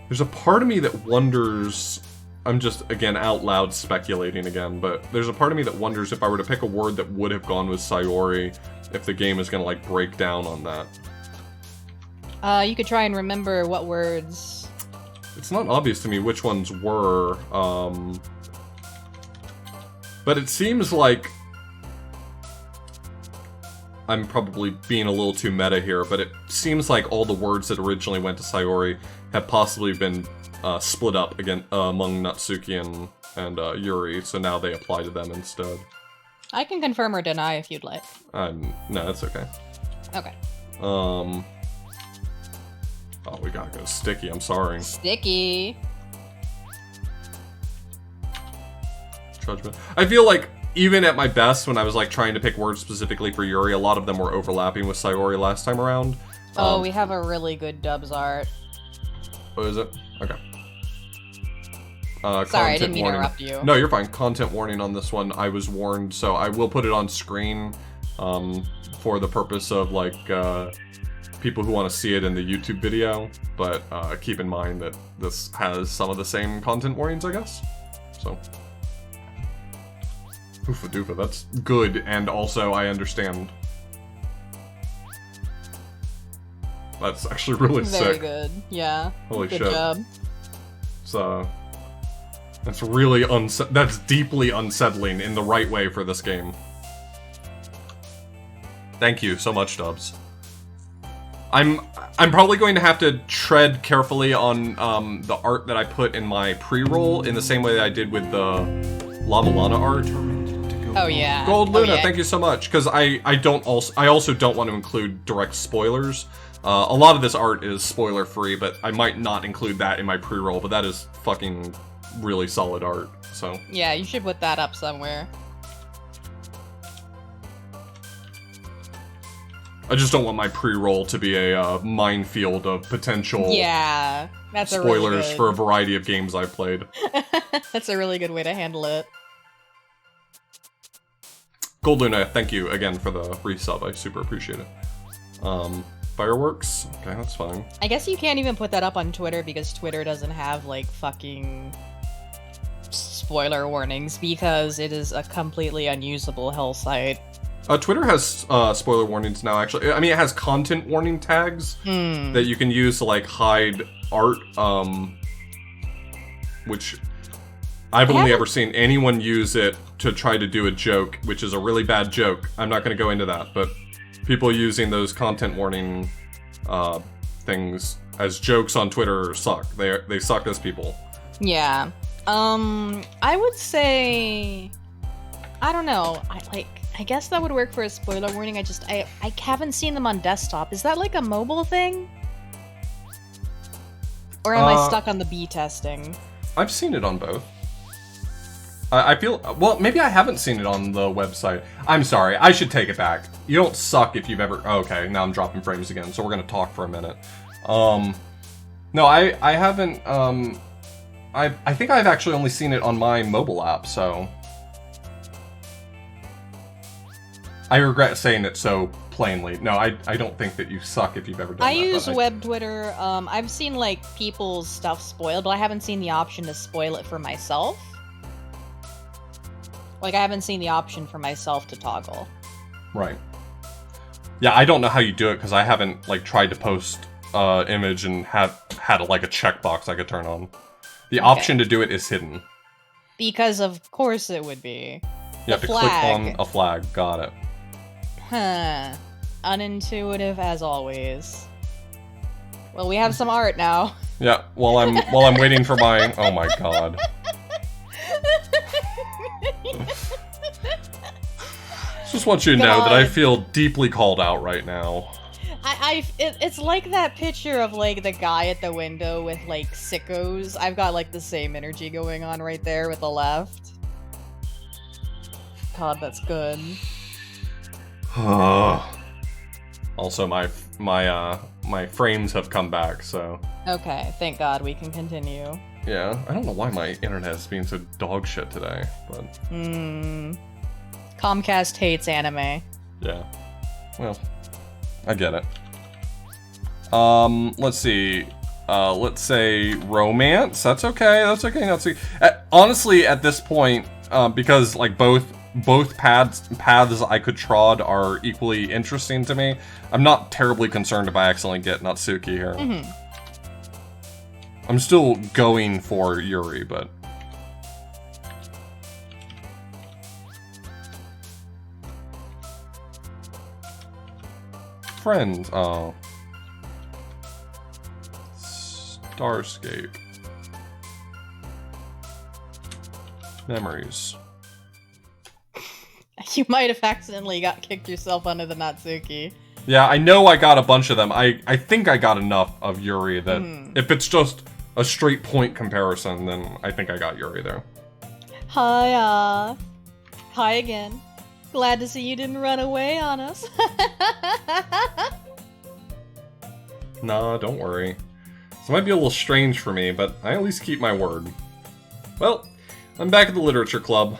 There's a part of me that wonders, I'm just, again, out loud speculating again, but there's a part of me that wonders if I were to pick a word that would have gone with Sayori, if the game is gonna, like, break down on that. You could try and remember what words. It's not obvious to me which ones were, but it seems like I'm probably being a little too meta here, but it seems like all the words that originally went to Sayori have possibly been split up again among Natsuki and Yuri, so now they apply to them instead. I can confirm or deny if you'd like. No, that's okay. Okay. Oh, we gotta go sticky, I'm sorry. Sticky. Judgment. I feel like even at my best, when I was like trying to pick words specifically for Yuri, a lot of them were overlapping with Sayori last time around. We have a really good dubs art. Oh, is it? Okay. Sorry, I didn't mean to warning. interrupt you. No, you're fine. Content warning on this one. I was warned, so I will put it on screen for the purpose of like people who want to see it in the YouTube video. But keep in mind that this has some of the same content warnings, I guess. So. Oofa doofa, that's good, and also I understand. That's actually really Very sick. good. Yeah. Holy good shit. job. That's really that's deeply unsettling in the right way for this game. Thank you so much, Dubs. I'm probably going to have to tread carefully on the art that I put in my pre-roll in the same way that I did with the Lava Lana art. Oh yeah. Gold Luna, Oh, yeah. thank you so much. Because I also don't want to include direct spoilers. A lot of this art is spoiler free, but I might not include that in my pre-roll. But that is fucking really solid art. So Yeah, you should put that up somewhere. I just don't want my pre-roll to be a minefield of potential Yeah, that's spoilers a for really a variety of games I've played. good... That's a really good way to handle it. Gold Luna, thank you again for the resub. I super appreciate it. Fireworks? Okay, that's fine. I guess you can't even put that up on Twitter because Twitter doesn't have, like, fucking spoiler warnings because it is a completely unusable hell site. Twitter has spoiler warnings now, actually. I mean, it has content warning tags that you can use to, like, hide art, which I've only ever seen anyone use it to try to do a joke, which is a really bad joke. I'm not going to go into that, but people using those content warning things as jokes on Twitter suck. They suck as people. Yeah. I would say... I don't know. I I guess that would work for a spoiler warning. I haven't seen them on desktop. Is that like a mobile thing? Or am I stuck on the B testing? I've seen it on both. I feel... Well, maybe I haven't seen it on the website. I'm sorry. I should take it back. You don't suck if you've ever... Okay, now I'm dropping frames again, so we're gonna talk for a minute. No, I haven't... I think I've actually only seen it on my mobile app, so... I regret saying it so plainly. No, I don't think that you suck if you've ever done that. I use web Twitter. I've seen, like, people's stuff spoiled, but I haven't seen the option to spoil it for myself. Like, I haven't seen the option for myself to toggle. Right. Yeah, I don't know how you do it, because I haven't, like, tried to post image and had like, a checkbox I could turn on. The option to do it is hidden. Because of course it would be. You have to click on a flag. Got it. Huh. Unintuitive as always. Well, we have some art now. Yeah, while I'm waiting for my... Oh my god. Just want you to know that I feel deeply called out right now. It's like that picture of, like, the guy at the window with, like, sickos. I've got, like, the same energy going on right there with the left. God, that's good. Also, my frames have come back, so... Okay, thank God we can continue. Yeah, I don't know why my internet is being so dog shit today, but... Comcast hates anime. Yeah. Well, I get it. Let's see. Let's say romance. That's okay. That's okay. That's okay. Honestly, at this point, because like both paths I could trod are equally interesting to me, I'm not terribly concerned if I accidentally get Natsuki here. I'm still going for Yuri, but... Friends, oh. Starscape. Memories. You might have accidentally kicked yourself under the Natsuki. Yeah, I know I got a bunch of them. I think I got enough of Yuri that if it's just a straight point comparison, then I think I got Yuri there. Hi again. Glad to see you didn't run away on us. Nah, don't worry. This might be a little strange for me, but I at least keep my word. Well, I'm back at the Literature Club.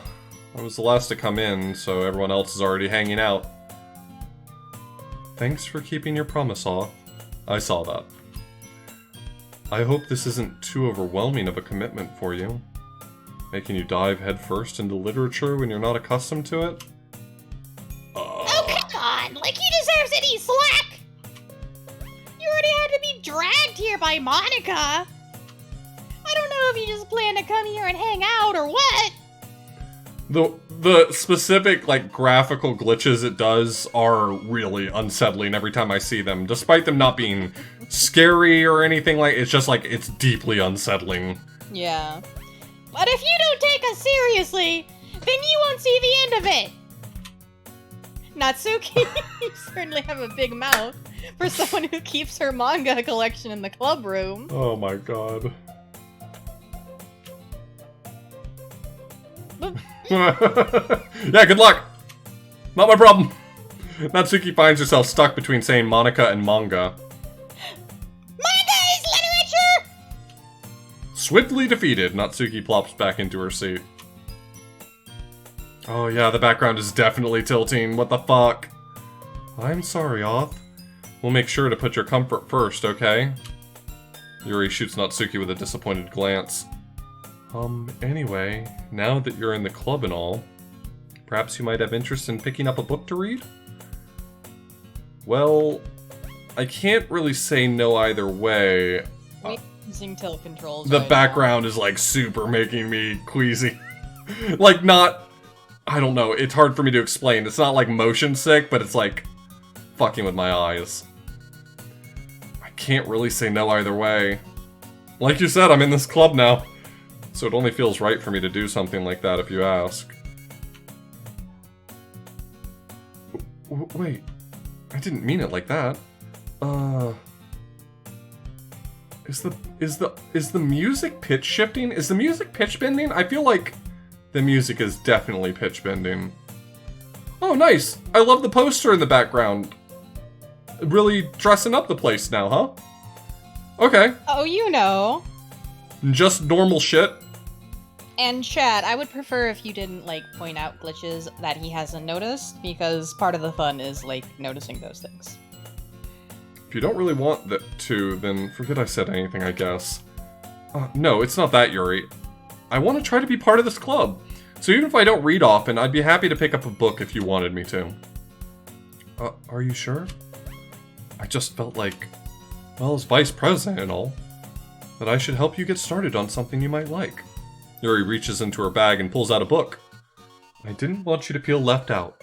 I was the last to come in, so everyone else is already hanging out. Thanks for keeping your promise, Off. I saw that. I hope this isn't too overwhelming of a commitment for you. Making you dive headfirst into literature when you're not accustomed to it? Oh, come on! Like he deserves any slack! You already had to be dragged here by Monica! I don't know if you just plan to come here and hang out or what! The specific, like, graphical glitches it does are really unsettling every time I see them. Despite them not being scary or anything like, it's just like, it's deeply unsettling. Yeah. But if you don't take us seriously, then you won't see the end of it! Natsuki, you certainly have a big mouth for someone who keeps her manga collection in the club room. Oh my god. Yeah, good luck! Not my problem! Natsuki finds herself stuck between saying Monica and manga. Manga is literature! Swiftly defeated, Natsuki plops back into her seat. Oh yeah, the background is definitely tilting. What the fuck? I'm sorry, Oth. We'll make sure to put your comfort first, okay? Yuri shoots Natsuki with a disappointed glance. Anyway, now that you're in the club and all, perhaps you might have interest in picking up a book to read? Well, I can't really say no either way. We're using tilt controls. The right background is like super making me queasy. Like not, I don't know, it's hard for me to explain. It's not like motion sick, but it's like fucking with my eyes. I can't really say no either way. Like you said, I'm in this club now. So it only feels right for me to do something like that if you ask. Wait. I didn't mean it like that. Is the music pitch shifting? Is the music pitch bending? I feel like the music is definitely pitch bending. Oh, nice! I love the poster in the background. Really dressing up the place now, huh? Okay. Oh, you know. Just normal shit. And chat, I would prefer if you didn't, like, point out glitches that he hasn't noticed, because part of the fun is, like, noticing those things. If you don't really want that to, then forget I said anything, I guess. No, it's not that, Yuri. I want to try to be part of this club. So even if I don't read often, I'd be happy to pick up a book if you wanted me to. Are you sure? I just felt like, well, as vice president and all, that I should help you get started on something you might like. Yuri reaches into her bag and pulls out a book. I didn't want you to feel left out,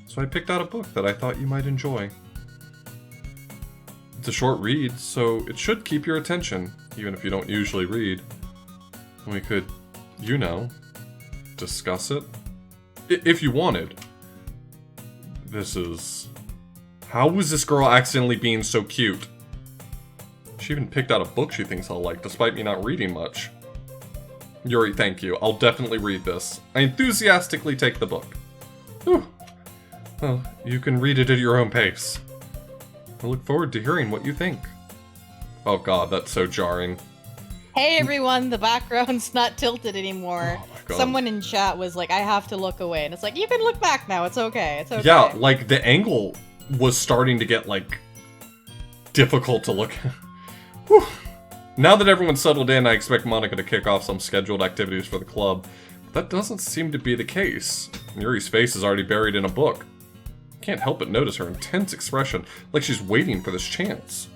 so I picked out a book that I thought you might enjoy. It's a short read, so it should keep your attention, even if you don't usually read. We could, you know, discuss it. If you wanted. This is... How was this girl accidentally being so cute? She even picked out a book she thinks I'll like, despite me not reading much. Yuri, thank you. I'll definitely read this. I enthusiastically take the book. Whew. Well, you can read it at your own pace. I look forward to hearing what you think. Oh god, that's so jarring. Hey everyone, the background's not tilted anymore. Oh my god. Someone in chat was like, I have to look away. And it's like, you can look back now, it's okay, it's okay. Yeah, like, the angle was starting to get, like, difficult to look at. Whew. Now that everyone's settled in, I expect Monica to kick off some scheduled activities for the club. But that doesn't seem to be the case. Yuri's face is already buried in a book. Can't help but notice her intense expression, like she's waiting for this chance.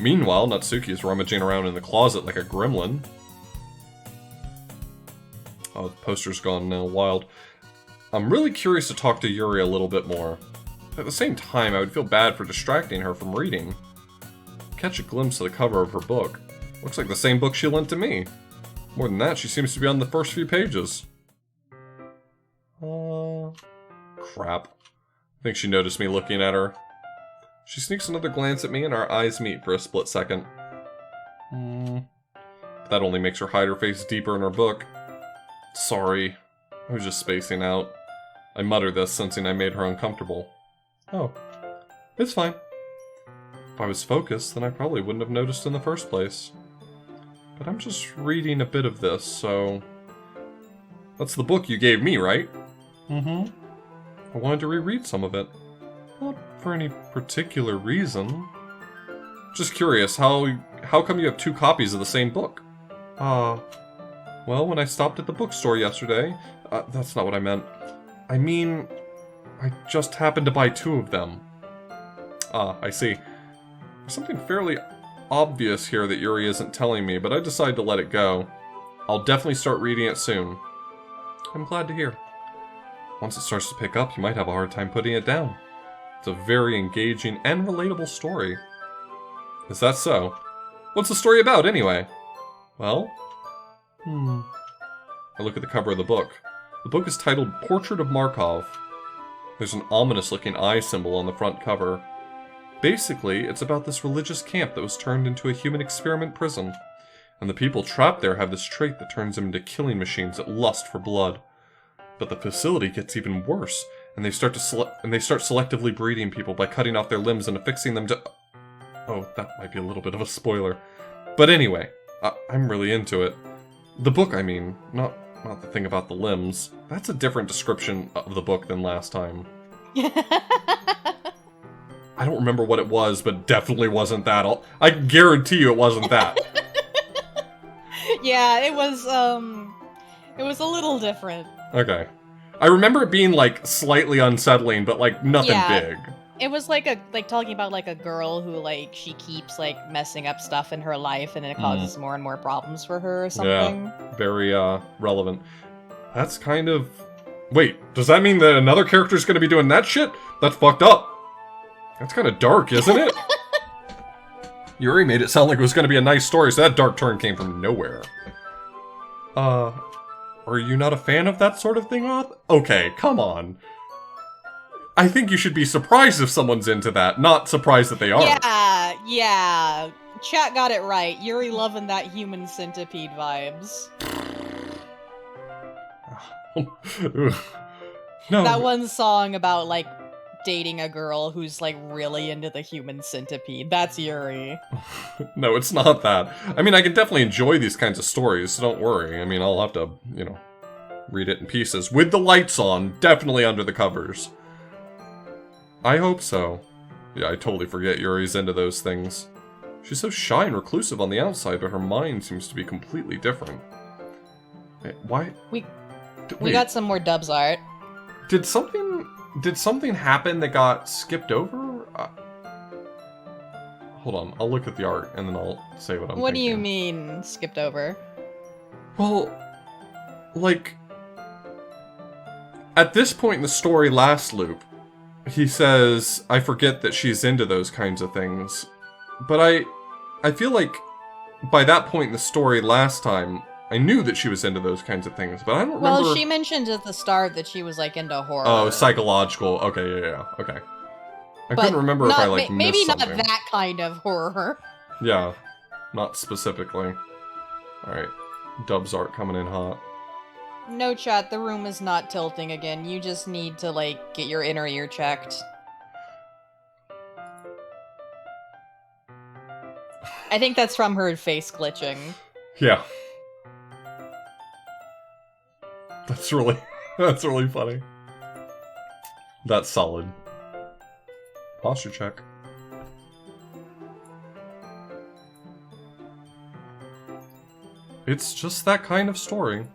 Meanwhile, Natsuki is rummaging around in the closet like a gremlin. Oh, the poster's gone now, wild. I'm really curious to talk to Yuri a little bit more. At the same time, I would feel bad for distracting her from reading. Catch a glimpse of the cover of her book. Looks like the same book she lent to me. More than that, she seems to be on the first few pages. Crap. I think she noticed me looking at her. She sneaks another glance at me and our eyes meet for a split second. That only makes her hide her face deeper in her book. Sorry. I was just spacing out. I mutter this, sensing I made her uncomfortable. Oh. It's fine. If I was focused, then I probably wouldn't have noticed in the first place. But I'm just reading a bit of this, so... That's the book you gave me, right? Mm-hmm. I wanted to reread some of it. Not for any particular reason. Just curious, how come you have 2 copies of the same book? Well, when I stopped at the bookstore yesterday... that's not what I meant. I mean, I just happened to buy 2 of them. I see. There's something fairly obvious here that Yuri isn't telling me, but I decided to let it go. I'll definitely start reading it soon. I'm glad to hear. Once it starts to pick up, you might have a hard time putting it down. It's a very engaging and relatable story. Is that so? What's the story about, anyway? Well? I look at the cover of the book. The book is titled Portrait of Markov. There's an ominous-looking eye symbol on the front cover. Basically, it's about this religious camp that was turned into a human experiment prison. And the people trapped there have this trait that turns them into killing machines that lust for blood. But the facility gets even worse, and they start selectively breeding people by cutting off their limbs and affixing them to... Oh, that might be a little bit of a spoiler. But anyway, I'm really into it. The book, I mean, not the thing about the limbs. That's a different description of the book than last time. I don't remember what it was, but definitely wasn't that. I guarantee you it wasn't that. Yeah, it was a little different. Okay. I remember it being, like, slightly unsettling, but, like, nothing big. It was like talking about like a girl who like she keeps like messing up stuff in her life and it causes more and more problems for her or something. Yeah, very relevant. That's kind of... Wait, does that mean that another character's gonna be doing that shit? That's fucked up. That's kind of dark, isn't it? Yuri made it sound like it was gonna be a nice story, so that dark turn came from nowhere. Are you not a fan of that sort of thing, Roth? Okay, come on. I think you should be surprised if someone's into that, not surprised that they are. Yeah. Chat got it right. Yuri loving that human centipede vibes. No. That one song about, like, dating a girl who's, like, really into the human centipede. That's Yuri. No, it's not that. I mean, I can definitely enjoy these kinds of stories, so don't worry. I mean, I'll have to, read it in pieces. With the lights on, definitely under the covers. I hope so. Yeah, I totally forget Yuri's into those things. She's so shy and reclusive on the outside, but her mind seems to be completely different. Wait, why? We got some more dubs art. Did something happen that got skipped over? Hold on, I'll look at the art and then I'll say what I'm thinking. What do you mean, skipped over? Well, like, at this point in the story last loop, he says, I forget that she's into those kinds of things. But I feel like by that point in the story last time, I knew that she was into those kinds of things, but I don't remember... Well, she mentioned at the start that she was, like, into horror. Oh, psychological. Okay, yeah, okay. I couldn't remember if I, like, maybe missed not something. that kind of horror. Yeah, not specifically. Alright, Dub's art coming in hot. No, chat, the room is not tilting again. You just need to, like, get your inner ear checked. I think that's from her face glitching. Yeah. That's really funny. That's solid. Posture check. It's just that kind of story.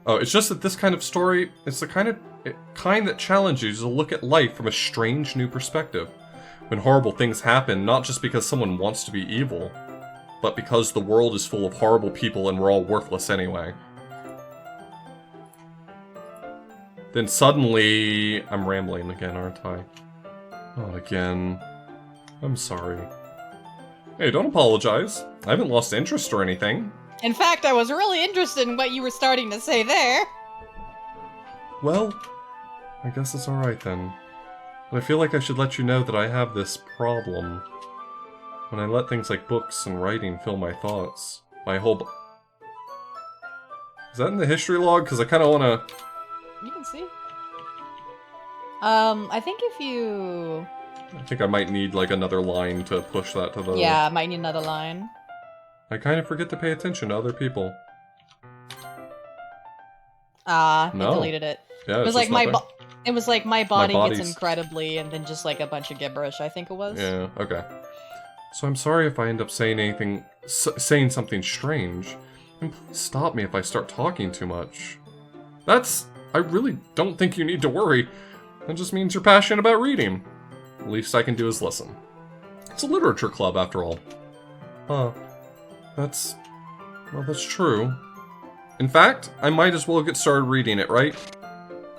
Oh, it's just that this kind of story, it's the kind that challenges you to look at life from a strange new perspective. When horrible things happen, not just because someone wants to be evil, but because the world is full of horrible people and we're all worthless anyway. Then suddenly... I'm rambling again, aren't I? Not again. I'm sorry. Hey, don't apologize. I haven't lost interest or anything. In fact, I was really interested in what you were starting to say there. Well, I guess it's alright then. But I feel like I should let you know that I have this problem. When I let things like books and writing fill my thoughts, my whole... Is that in the history log? Because I kind of want to... You can see. I think if you... I think I might need, like, another line to push that to the... Yeah, I might need another line. I kind of forget to pay attention to other people. I No. deleted it. Yeah, It was like it was like my body body's- gets incredibly, and then just like a bunch of gibberish. I think it was. Yeah, okay. So I'm sorry if I end up saying saying something strange. And please stop me if I start talking too much. I really don't think you need to worry. That just means you're passionate about reading. The least I can do is listen. It's a literature club, after all. Huh. That's true. In fact, I might as well get started reading it, right?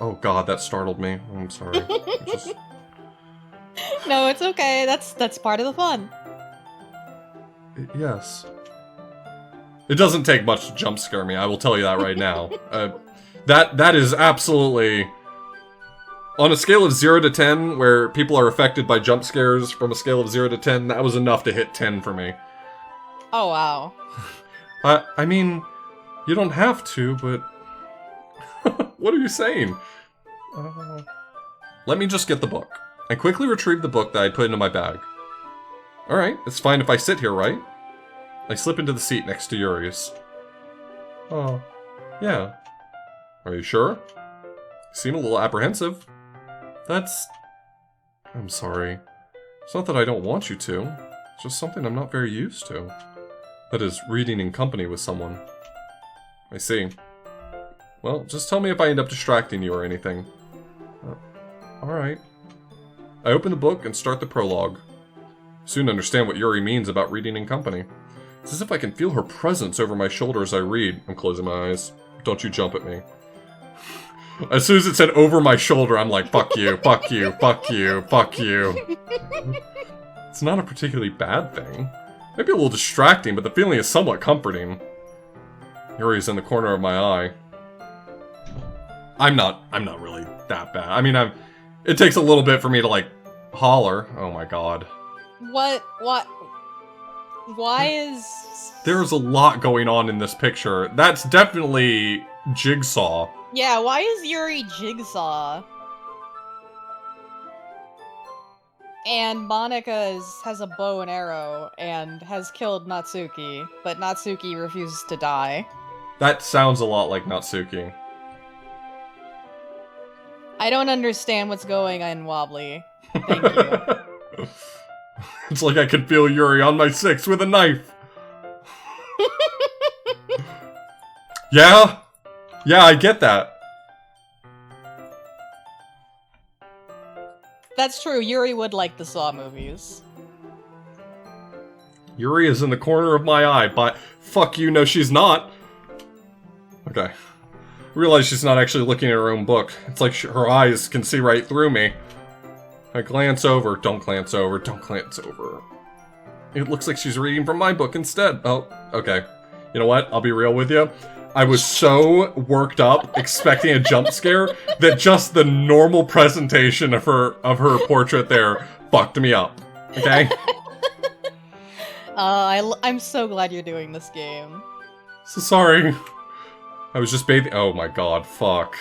Oh god, that startled me. I'm sorry. No, it's okay. That's part of the fun. Yes. It doesn't take much to jump scare me, I will tell you that right now. That is absolutely... On a scale of 0 to 10, where people are affected by jump scares from a scale of 0 to 10, that was enough to hit 10 for me. Oh wow. I mean, you don't have to, but... What are you saying? Let me just get the book. I quickly retrieved the book that I put into my bag. Alright, it's fine if I sit here, right? I slip into the seat next to Yuri's. Oh, yeah. Are you sure? You seem a little apprehensive. I'm sorry. It's not that I don't want you to. It's just something I'm not very used to. That is, reading in company with someone. I see. Well, just tell me if I end up distracting you or anything. Alright. I open the book and start the prologue. Soon understand what Yuri means about reading in company. It's as if I can feel her presence over my shoulder as I read. I'm closing my eyes. Don't you jump at me. As soon as it said over my shoulder, I'm like, fuck you, fuck you, fuck you, fuck you. It's not a particularly bad thing. Maybe a little distracting, but the feeling is somewhat comforting. Yuri's in the corner of my eye. I'm not really that bad. I mean, It takes a little bit for me to, like, holler. Oh my god. What? Why is... There's a lot going on in this picture. That's definitely Jigsaw. Yeah, why is Yuri Jigsaw? And Monica has a bow and arrow and has killed Natsuki, but Natsuki refuses to die. That sounds a lot like Natsuki. I don't understand what's going on, Wobbly. Thank you. It's like I could feel Yuri on my 6 with a knife. Yeah? Yeah, I get that. That's true, Yuri would like the Saw movies. Yuri is in the corner of my eye, but fuck you, no she's not. Okay. Realize she's not actually looking at her own book. It's like her eyes can see right through me. I glance over. Don't glance over. Don't glance over. It looks like she's reading from my book instead. Oh, okay. You know what? I'll be real with you. I was so worked up, expecting a jump scare, that just the normal presentation of her portrait there fucked me up. Okay? I'm so glad you're doing this game. So sorry. I was just bathing. Oh my god, fuck.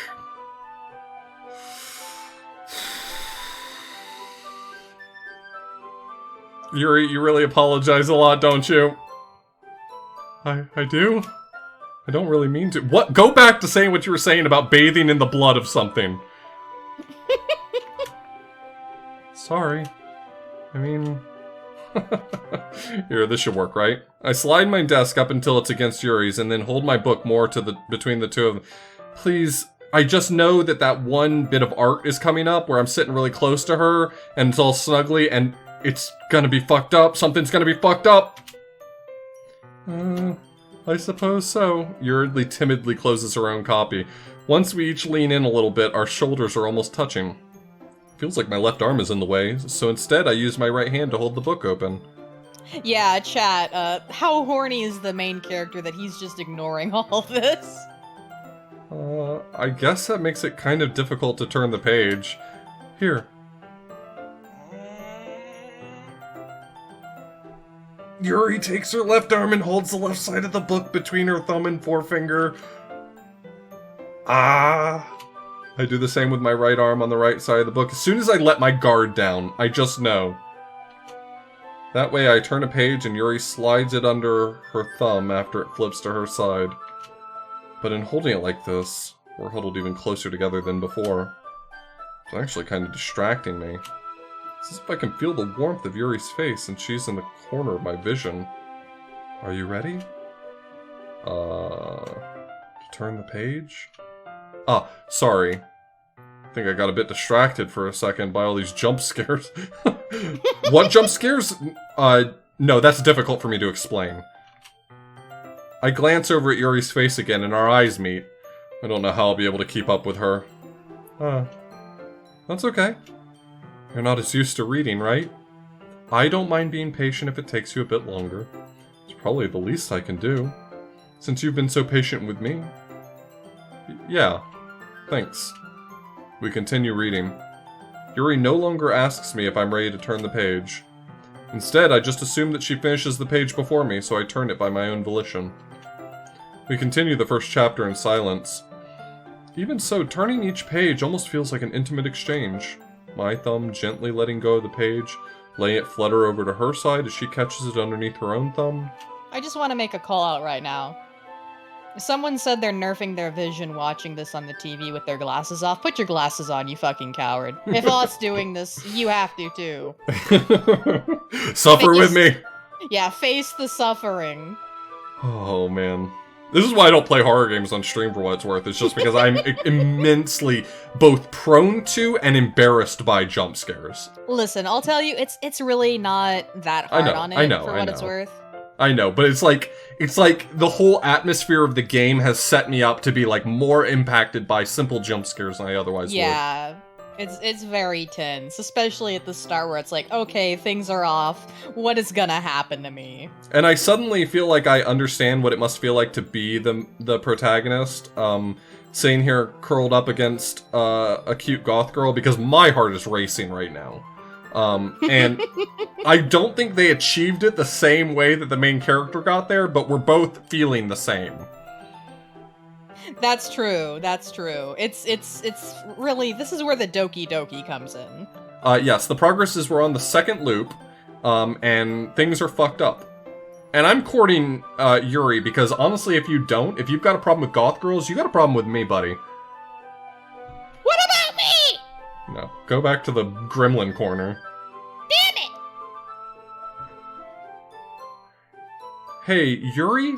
Yuri, you really apologize a lot, don't you? I do? I don't really mean to. What? Go back to saying what you were saying about bathing in the blood of something. Sorry. I mean... Here, this should work, right? I slide my desk up until it's against Yuri's, and then hold my book more to between the two of them. Please, I just know that one bit of art is coming up where I'm sitting really close to her, and it's all snuggly, and it's gonna be fucked up. Something's gonna be fucked up. I suppose so. Yuri timidly closes her own copy. Once we each lean in a little bit, our shoulders are almost touching. Feels like my left arm is in the way, so instead I use my right hand to hold the book open. Yeah, chat, how horny is the main character that he's just ignoring all this? I guess that makes it kind of difficult to turn the page. Here. Yuri takes her left arm and holds the left side of the book between her thumb and forefinger. Ah. I do the same with my right arm on the right side of the book. As soon as I let my guard down, I just know. That way I turn a page and Yuri slides it under her thumb after it flips to her side. But in holding it like this, we're huddled even closer together than before. It's actually kind of distracting me. It's as if I can feel the warmth of Yuri's face and she's in the corner of my vision. Are you ready? To turn the page? Ah, sorry. I think I got a bit distracted for a second by all these jump scares. What jump scares? No, that's difficult for me to explain. I glance over at Yuri's face again and our eyes meet. I don't know how I'll be able to keep up with her. That's okay. You're not as used to reading, right? I don't mind being patient if it takes you a bit longer. It's probably the least I can do, since you've been so patient with me. Yeah, thanks. We continue reading. Yuri no longer asks me if I'm ready to turn the page. Instead, I just assume that she finishes the page before me, so I turn it by my own volition. We continue the first chapter in silence. Even so, turning each page almost feels like an intimate exchange. My thumb gently letting go of the page, letting it flutter over to her side as she catches it underneath her own thumb. I just want to make a call out right now. Someone said they're nerfing their vision watching this on the TV with their glasses off. Put your glasses on, you fucking coward. If Aught's doing this, you have to too. Suffer with me! Yeah, face the suffering. Oh, man. This is why I don't play horror games on stream for what it's worth. It's just because I'm immensely both prone to and embarrassed by jump scares. Listen, I'll tell you, it's really not that hard on it for what it's worth. I know, but it's like the whole atmosphere of the game has set me up to be like more impacted by simple jump scares than I otherwise would. Yeah, it's very tense, especially at the start where it's like, okay, things are off. What is gonna happen to me? And I suddenly feel like I understand what it must feel like to be the protagonist. sitting here curled up against a cute goth girl because my heart is racing right now. And I don't think they achieved it the same way that the main character got there, but we're both feeling the same. That's true. That's true. It's really, this is where the Doki Doki comes in. Yes, the progress is we're on the second loop, and things are fucked up. And I'm courting Yuri because honestly, if you've got a problem with goth girls, you got a problem with me, buddy. What about me? No, go back to the gremlin corner. Damn it! Hey, Yuri?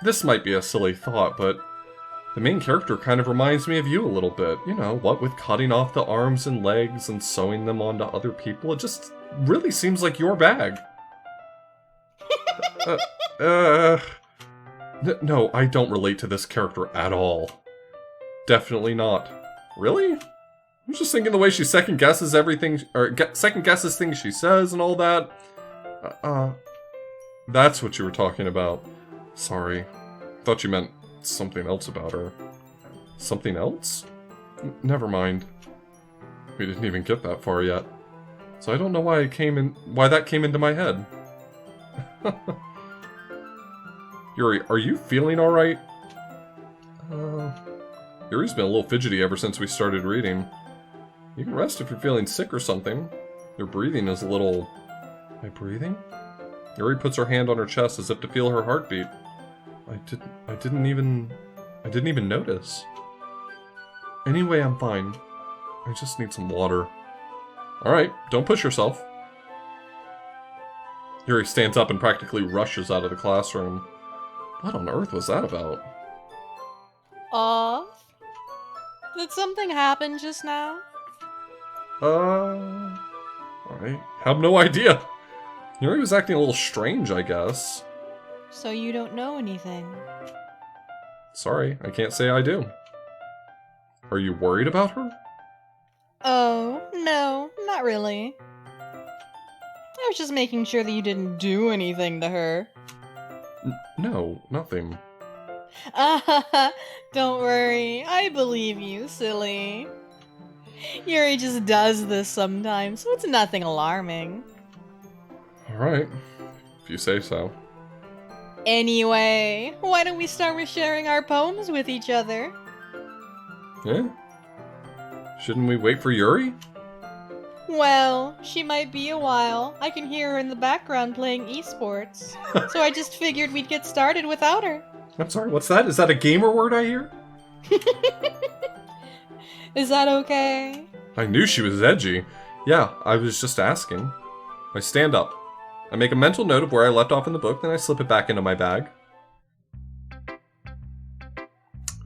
This might be a silly thought, but the main character kind of reminds me of you a little bit. You know, what with cutting off the arms and legs and sewing them onto other people, it just really seems like your bag. No, I don't relate to this character at all. Definitely not. Really? I was just thinking the way she second guesses everything, or second guesses things she says and all that. That's what you were talking about. Sorry. Thought you meant something else about her. Something else? Never mind. We didn't even get that far yet. So I don't know why that came into my head. Yuri, are you feeling alright? Yuri's been a little fidgety ever since we started reading. You can rest if you're feeling sick or something. Your breathing is a little... Am I breathing? Yuri puts her hand on her chest as if to feel her heartbeat. I didn't even notice. Anyway, I'm fine. I just need some water. Alright, don't push yourself. Yuri stands up and practically rushes out of the classroom. What on earth was that about? Did something happen just now? I have no idea. Yuri was acting a little strange, I guess. So you don't know anything? Sorry, I can't say I do. Are you worried about her? Oh, no, not really. I was just making sure that you didn't do anything to her. No, nothing. Don't worry, I believe you, silly. Yuri just does this sometimes, so it's nothing alarming. Alright, if you say so. Anyway, why don't we start with sharing our poems with each other? Yeah? Shouldn't we wait for Yuri? Well, she might be a while. I can hear her in the background playing esports. So I just figured we'd get started without her. I'm sorry, what's that? Is that a gamer word I hear? Is that okay? I knew she was edgy. Yeah, I was just asking. I stand up. I make a mental note of where I left off in the book, then I slip it back into my bag.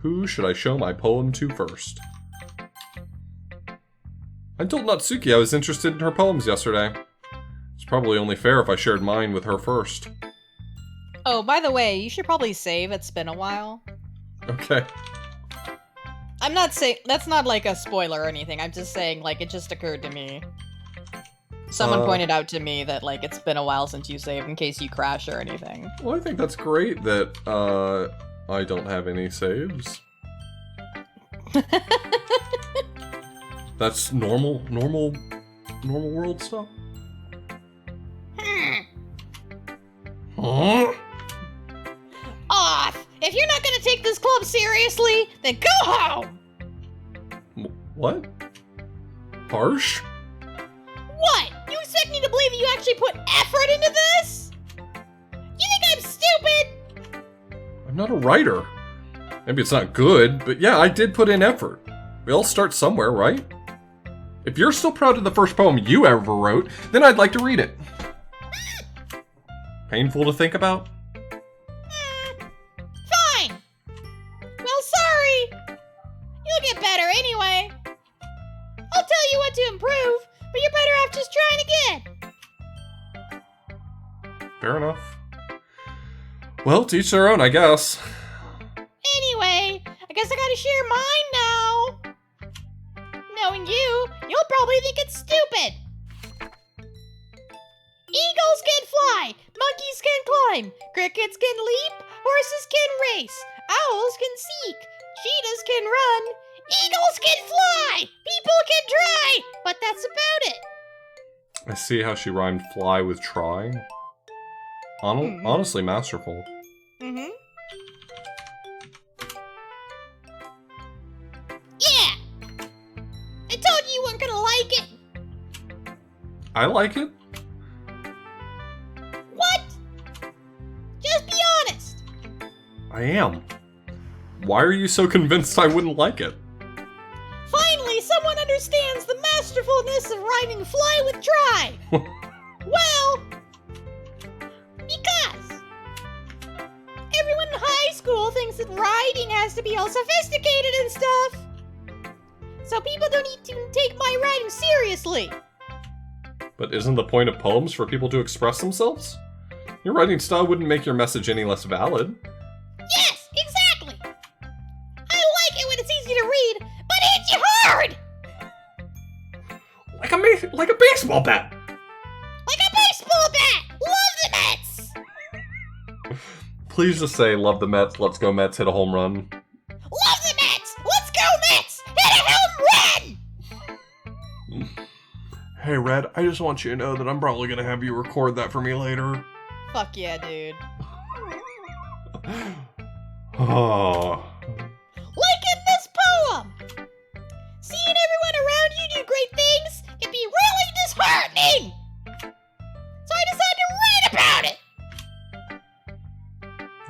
Who should I show my poem to first? I told Natsuki I was interested in her poems yesterday. It's probably only fair if I shared mine with her first. Oh, by the way, you should probably save It's Been a While. Okay. I'm not saying... That's not like a spoiler or anything. I'm just saying, like, it just occurred to me. Someone pointed out to me that, like, it's been a while since you saved in case you crash or anything. Well, I think that's great that, I don't have any saves. That's normal world stuff? Huh? Off! If you're not gonna take this club seriously, then go home! What? Harsh? What? You expect me to believe that you actually put effort into this? You think I'm stupid? I'm not a writer. Maybe it's not good, but yeah, I did put in effort. We all start somewhere, right? If you're still proud of the first poem you ever wrote, then I'd like to read it. Painful to think about? Fine. Well, sorry. You'll get better anyway. I'll tell you what to improve, but you're better off just trying again. Fair enough. Well, to each their own, I guess. Anyway, I guess I gotta share mine now. Knowing you, you'll probably think it's stupid. Eagles can fly, monkeys can climb, crickets can leap, horses can race, owls can seek, cheetahs can run, eagles can fly, people can try, but that's about it. I see how she rhymed fly with try. Honestly masterful. Mm-hmm. Yeah! I told you you weren't gonna like it. I like it. What? Just be honest. I am. Why are you so convinced I wouldn't like it? Finally, someone understands the masterfulness of rhyming fly with try. Well, because everyone in high school thinks that writing has to be all sophisticated and stuff. So people don't need to take my writing seriously. But isn't the point of poems for people to express themselves? Your writing style wouldn't make your message any less valid. Yes, exactly. I like it when it's easy to read, but it hits you hard. Like a baseball bat! Like a baseball bat! Love the Mets! Please just say, love the Mets, let's go Mets, hit a home run. Love the Mets! Let's go Mets! Hit a home run! Hey Red, I just want you to know that I'm probably gonna have you record that for me later. Fuck yeah, dude. Oh. Like in this poem! Seeing everyone around you do great things can be really disheartening! So I decided to write about it!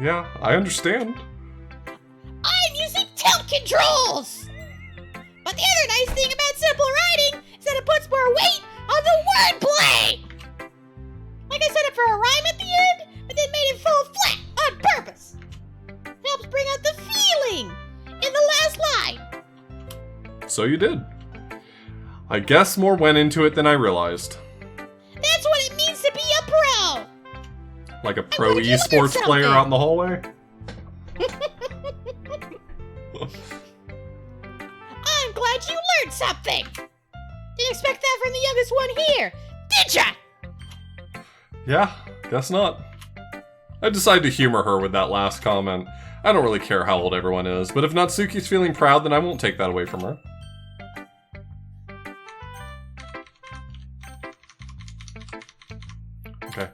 Yeah, I understand. I'm using tilt controls! But the other nice thing about simple writing is that it puts more weight on the wordplay! Like I set it for a rhyme at the end, but then made it fall flat on purpose. It helps bring out the feeling in the last line. So you did. I guess more went into it than I realized. That's what it means to be a pro! Like a pro glad you learned esports player something. out in the hallway? I'm glad you learned something! Didn't expect that from the youngest one here, did ya? Yeah, guess not. I decided to humor her with that last comment. I don't really care how old everyone is, but if Natsuki's feeling proud, then I won't take that away from her. Okay.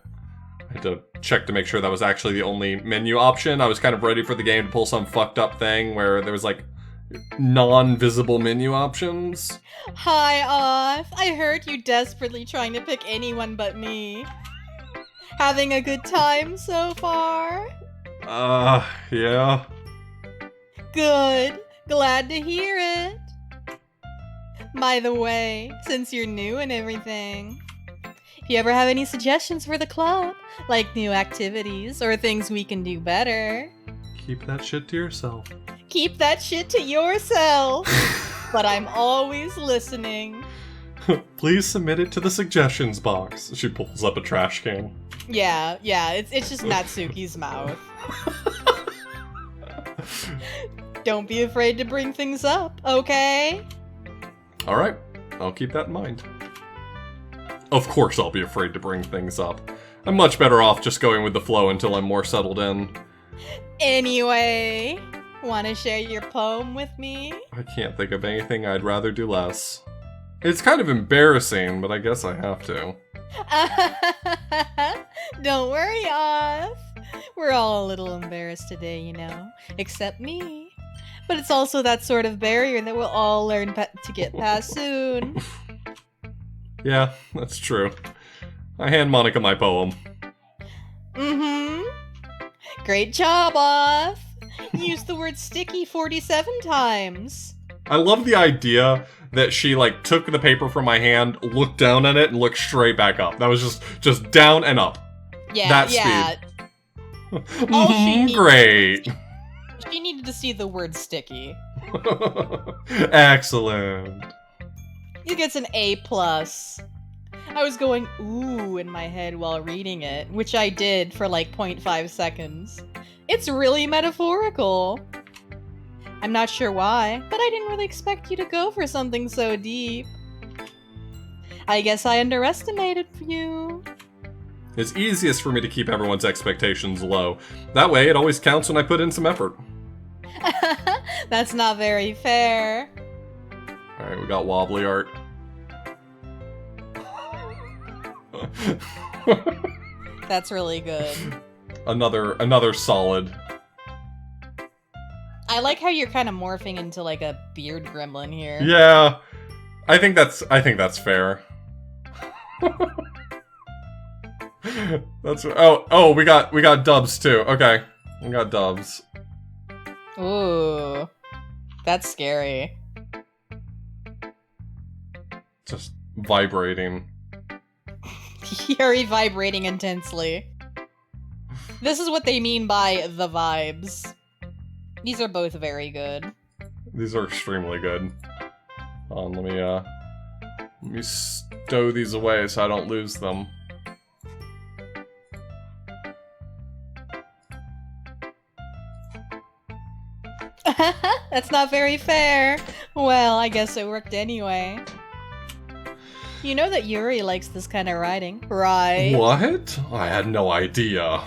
I had to check to make sure that was actually the only menu option. I was kind of ready for the game to pull some fucked up thing where there was like non-visible menu options. Hi, Off. I heard you desperately trying to pick anyone but me. Having a good time so far? Yeah. Good. Glad to hear it. By the way, since you're new and everything, if you ever have any suggestions for the club, like new activities or things we can do better, Keep that shit to yourself. keep that shit to yourself. But I'm always listening. Please submit it to the suggestions box. She pulls up a trash can. Yeah, it's just Natsuki's mouth. Don't be afraid to bring things up, okay? Alright, I'll keep that in mind. Of course I'll be afraid to bring things up. I'm much better off just going with the flow until I'm more settled in. Anyway, wanna share your poem with me? I can't think of anything I'd rather do less. It's kind of embarrassing, but I guess I have to. Don't worry, Off. We're all a little embarrassed today, you know. Except me. But it's also that sort of barrier that we'll all learn to get past soon. Yeah, that's true. I hand Monica my poem. Mm-hmm. Great job, Off. You used the word sticky 47 times. I love the idea that she, like, took the paper from my hand, looked down at it, and looked straight back up. That was just down and up. Yeah, That yeah. speed. All she Mhm, needs- great. She needed to see the word sticky. Excellent. He gets an A+. I was going ooh in my head while reading it, which I did for like 0.5 seconds. It's really metaphorical. I'm not sure why, but I didn't really expect you to go for something so deep. I guess I underestimated you. It's easiest for me to keep everyone's expectations low. That way, it always counts when I put in some effort. That's not very fair. Alright, we got wobbly art. That's really good. Another solid. I like how you're kind of morphing into like a beard gremlin here. Yeah. I think that's fair. Oh, we got dubs too. Okay. We got dubs. Ooh. That's scary. Just vibrating. Yuri vibrating intensely. This is what they mean by the vibes. These are both very good. These are extremely good. Let me stow these away so I don't lose them. That's not very fair. Well, I guess it worked anyway. You know that Yuri likes this kind of writing, right? What? I had no idea.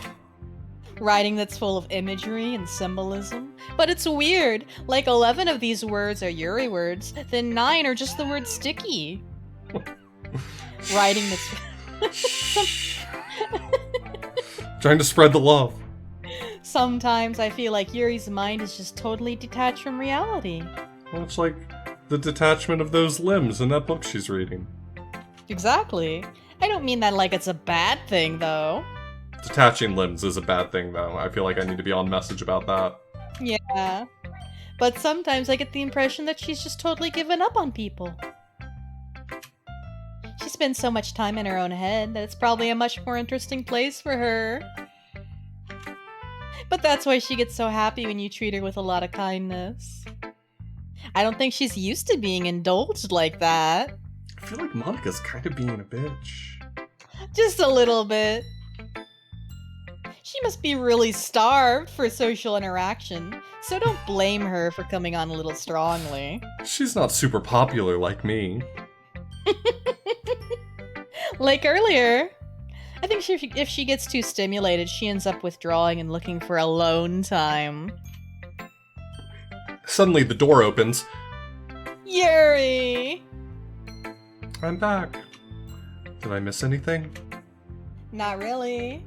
Writing that's full of imagery and symbolism. But it's weird. Like 11 of these words are Yuri words, then 9 are just the word sticky. Writing that's... Trying to spread the love. Sometimes I feel like Yuri's mind is just totally detached from reality. Well, it's like the detachment of those limbs in that book she's reading. Exactly. I don't mean that like it's a bad thing, though. Detaching limbs is a bad thing, though. I feel like I need to be on message about that. Yeah. But sometimes I get the impression that she's just totally given up on people. She spends so much time in her own head that it's probably a much more interesting place for her. But that's why she gets so happy when you treat her with a lot of kindness. I don't think she's used to being indulged like that. I feel like Monica's kind of being a bitch. Just a little bit. She must be really starved for social interaction, so don't blame her for coming on a little strongly. She's not super popular like me. Like earlier. I think if she gets too stimulated, she ends up withdrawing and looking for alone time. Suddenly the door opens. Yuri! I'm back. Did I miss anything? Not really.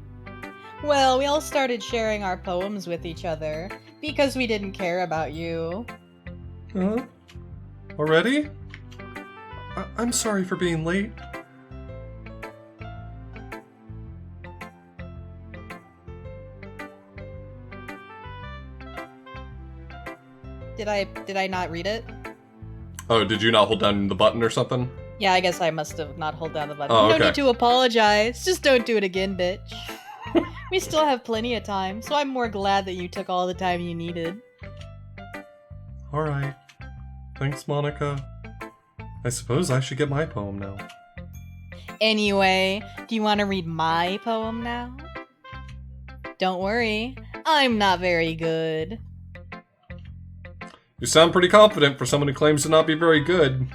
Well, we all started sharing our poems with each other, because we didn't care about you. Huh? Already? I'm sorry for being late. Did I not read it? Oh, did you not hold down the button or something? Yeah, I guess I must have not held down the button. Oh, No okay. need to apologize. Just don't do it again, bitch. We still have plenty of time, so I'm more glad that you took all the time you needed. Alright. Thanks, Monica. I suppose I should get my poem now. Anyway, do you want to read my poem now? Don't worry, I'm not very good. You sound pretty confident for someone who claims to not be very good.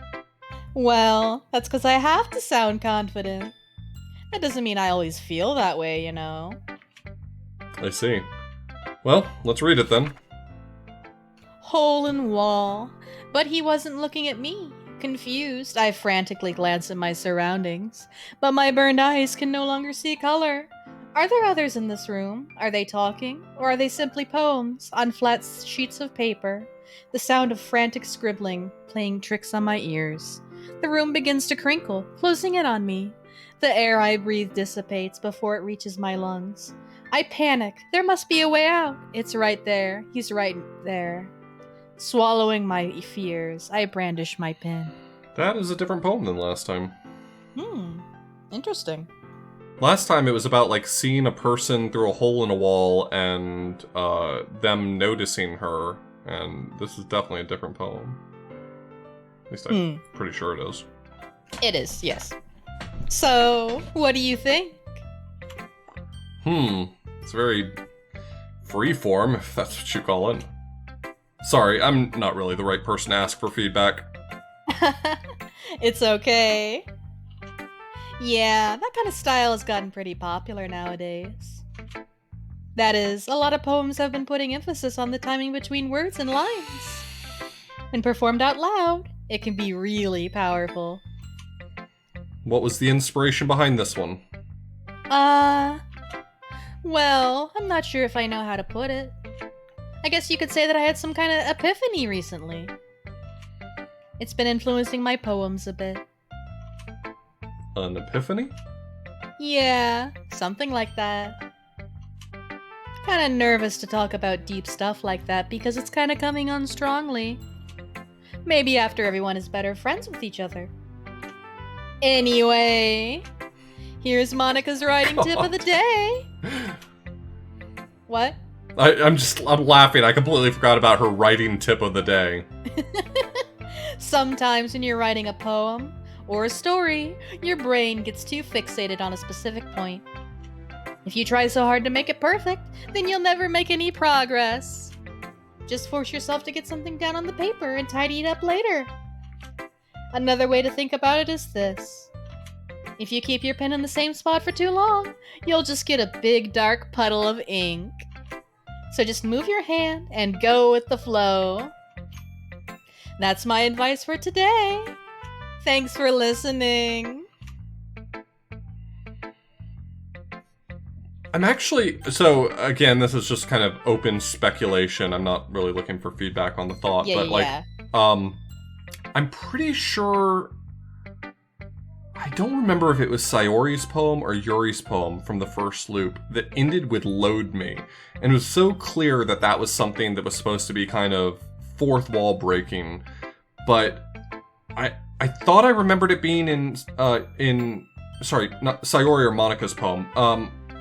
Well, that's because I have to sound confident. That doesn't mean I always feel that way, you know. I see. Well, let's read it then. Hole in wall. But he wasn't looking at me. Confused, I frantically glance at my surroundings. But my burned eyes can no longer see color. Are there others in this room? Are they talking? Or are they simply poems on flat sheets of paper? The sound of frantic scribbling, playing tricks on my ears. The room begins to crinkle, closing in on me. The air I breathe dissipates before it reaches my lungs. I panic. There must be a way out. It's right there. He's right there. Swallowing my fears, I brandish my pen. That is a different poem than last time. Interesting. Last time it was about, like, seeing a person through a hole in a wall and, them noticing her. And this is definitely a different poem. At least I'm pretty sure it is. It is, yes. So, what do you think? It's very freeform, if that's what you call it. Sorry, I'm not really the right person to ask for feedback. It's okay. Yeah, that kind of style has gotten pretty popular nowadays. That is, a lot of poems have been putting emphasis on the timing between words and lines. When performed out loud, it can be really powerful. What was the inspiration behind this one? Well, I'm not sure if I know how to put it. I guess you could say that I had some kind of epiphany recently. It's been influencing my poems a bit. An epiphany? Yeah, something like that. Kinda nervous to talk about deep stuff like that because it's kinda coming on strongly. Maybe after everyone is better friends with each other. Anyway, here's Monica's writing tip of the day. What? I'm laughing. I completely forgot about her writing tip of the day. Sometimes when you're writing a poem or a story, your brain gets too fixated on a specific point. If you try so hard to make it perfect, then you'll never make any progress. Just force yourself to get something down on the paper and tidy it up later. Another way to think about it is this. If you keep your pen in the same spot for too long, you'll just get a big dark puddle of ink. So just move your hand and go with the flow. That's my advice for today. Thanks for listening. I'm actually, so again, this is just kind of open speculation. I'm not really looking for feedback on the thought, but I'm pretty sure, I don't remember if it was Sayori's poem or Yuri's poem from the first loop that ended with "load me." And it was so clear that that was something that was supposed to be kind of fourth wall breaking. But I thought I remembered it being in sorry, not Sayori or Monica's poem.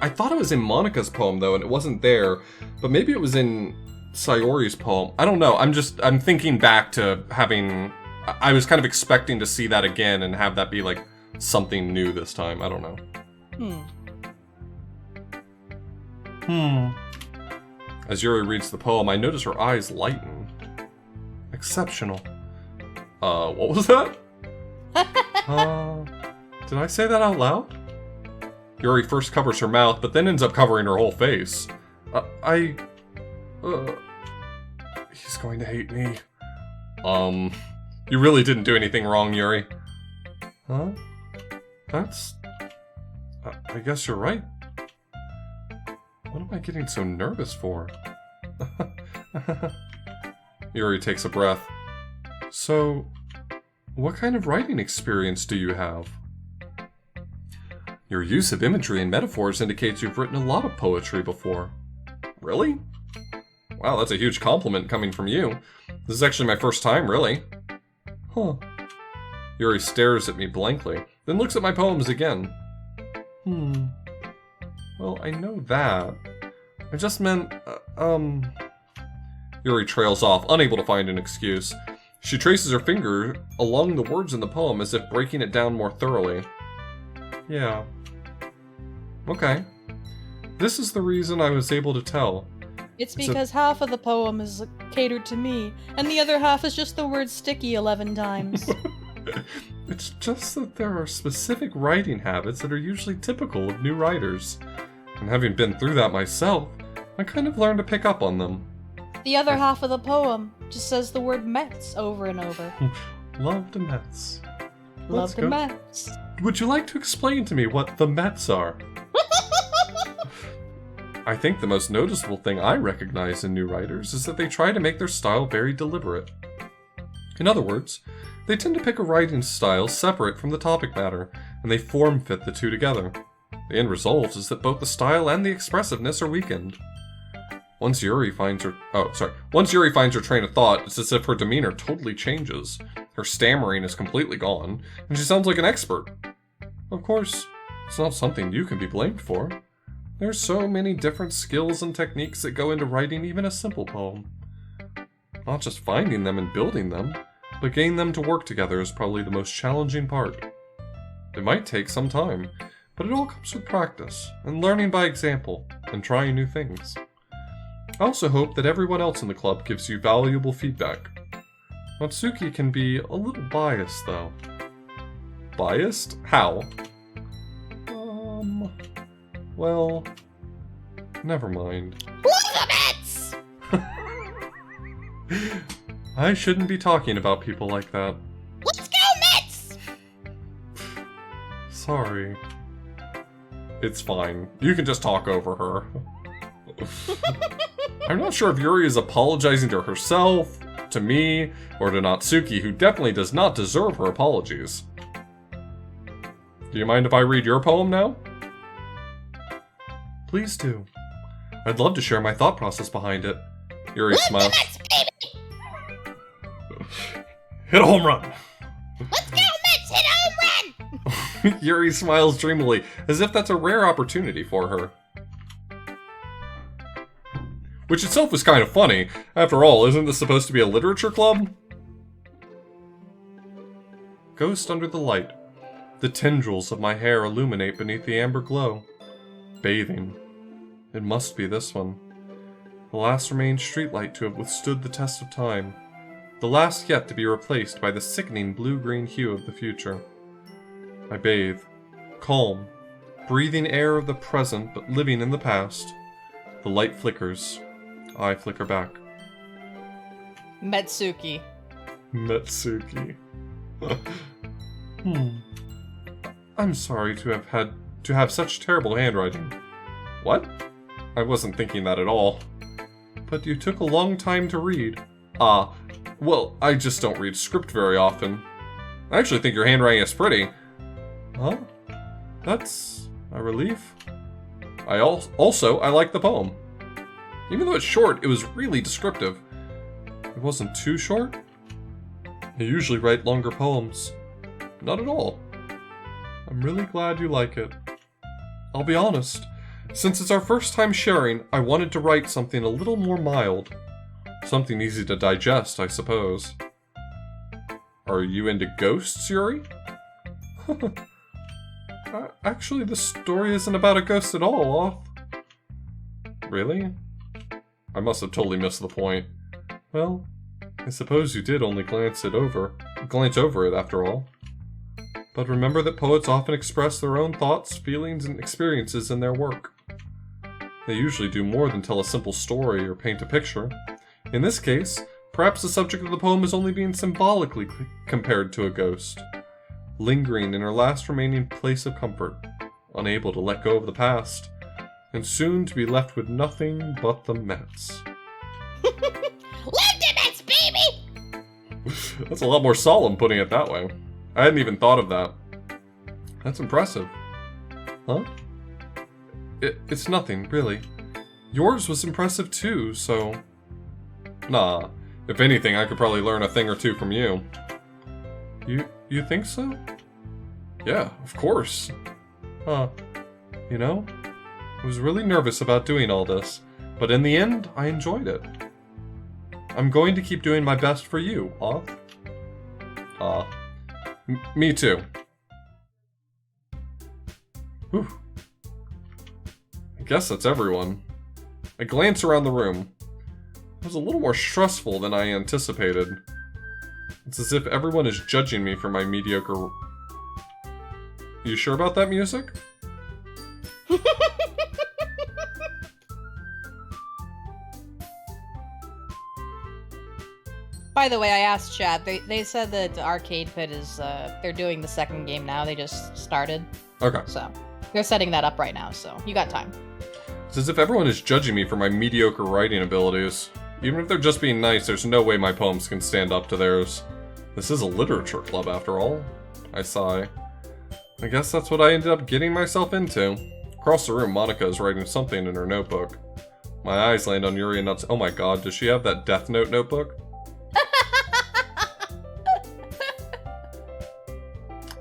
I thought it was in Monica's poem though, and it wasn't there. But maybe it was in Sayori's poem. I don't know. I'm thinking back to having, I was kind of expecting to see that again and have that be like something new this time. I don't know. As Yuri reads the poem, I notice her eyes lighten. Exceptional. What was that? Did I say that out loud? Yuri first covers her mouth, but then ends up covering her whole face. He's going to hate me. You really didn't do anything wrong, Yuri. Huh? I guess you're right. What am I getting so nervous for? Yuri takes a breath. So, what kind of writing experience do you have? Your use of imagery and metaphors indicates you've written a lot of poetry before. Really? Wow, that's a huge compliment coming from you. This is actually my first time, really. Huh. Yuri stares at me blankly, then looks at my poems again. Well, I know that. I just meant, Yuri trails off, unable to find an excuse. She traces her finger along the words in the poem as if breaking it down more thoroughly. Yeah. Okay. This is the reason I was able to tell. It's because half of the poem is catered to me, and the other half is just the word sticky 11 times. It's just that there are specific writing habits that are usually typical of new writers. And having been through that myself, I kind of learned to pick up on them. The other half of the poem just says the word Mets over and over. Love the Mets. Love the Mets. Would you like to explain to me what the Mets are? I think the most noticeable thing I recognize in new writers is that they try to make their style very deliberate. In other words, they tend to pick a writing style separate from the topic matter, and they form-fit the two together. The end result is that both the style and the expressiveness are weakened. Once Yuri finds her train of thought, it's as if her demeanor totally changes. Her stammering is completely gone, and she sounds like an expert. Of course, it's not something you can be blamed for. There's so many different skills and techniques that go into writing even a simple poem. Not just finding them and building them, but getting them to work together is probably the most challenging part. It might take some time, but it all comes with practice, and learning by example, and trying new things. I also hope that everyone else in the club gives you valuable feedback. Natsuki can be a little biased, though. Biased? How? Well, never mind. Love the Mets! I shouldn't be talking about people like that. Let's go, Mets! Sorry. It's fine. You can just talk over her. I'm not sure if Yuri is apologizing to herself, to me, or to Natsuki, who definitely does not deserve her apologies. Do you mind if I read your poem now? Please do. I'd love to share my thought process behind it. Yuri smiles. Mets, baby! Hit a home run! Let's go, Mets! Hit a home run! Yuri smiles dreamily, as if that's a rare opportunity for her. Which itself is kind of funny. After all, isn't this supposed to be a literature club? Ghost under the light. The tendrils of my hair illuminate beneath the amber glow. Bathing. It must be this one. The last remaining streetlight to have withstood the test of time. The last yet to be replaced by the sickening blue-green hue of the future. I bathe. Calm. Breathing air of the present but living in the past. The light flickers. I flicker back. Metsuki. Metsuki. I'm sorry to have such terrible handwriting. What? I wasn't thinking that at all. But you took a long time to read. Well, I just don't read script very often. I actually think your handwriting is pretty. Huh? That's a relief. I like the poem. Even though it's short, it was really descriptive. It wasn't too short. I usually write longer poems. Not at all. I'm really glad you like it. I'll be honest. Since it's our first time sharing, I wanted to write something a little more mild. Something easy to digest, I suppose. Are you into ghosts, Yuri? Actually, the story isn't about a ghost at all, Oth. Really? I must have totally missed the point. Well, I suppose you did only glance over it after all. But remember that poets often express their own thoughts, feelings, and experiences in their work. They usually do more than tell a simple story or paint a picture. In this case, perhaps the subject of the poem is only being symbolically compared to a ghost, lingering in her last remaining place of comfort, unable to let go of the past, and soon to be left with nothing but the Mets. Love the Mets, baby! That's a lot more solemn putting it that way. I hadn't even thought of that. That's impressive. Huh? It's nothing, really. Yours was impressive too, so... Nah. If anything, I could probably learn a thing or two from you. You think so? Yeah, of course. You know, I was really nervous about doing all this, but in the end, I enjoyed it. I'm going to keep doing my best for you, Oth. Me too. Whew. I guess that's everyone. I glance around the room. It was a little more stressful than I anticipated. It's as if everyone is judging me for my mediocre... You sure about that music? By the way, I asked chat. They said that Arcade Pit is, they're doing the second game now. They just started. Okay. So, they're setting that up right now, so you got time. It's as if everyone is judging me for my mediocre writing abilities. Even if they're just being nice, there's no way my poems can stand up to theirs. This is a literature club, after all. I sigh. I guess that's what I ended up getting myself into. Across the room, Monica is writing something in her notebook. My eyes land on Yuri and Nuts. Oh my god, does she have that Death Note notebook?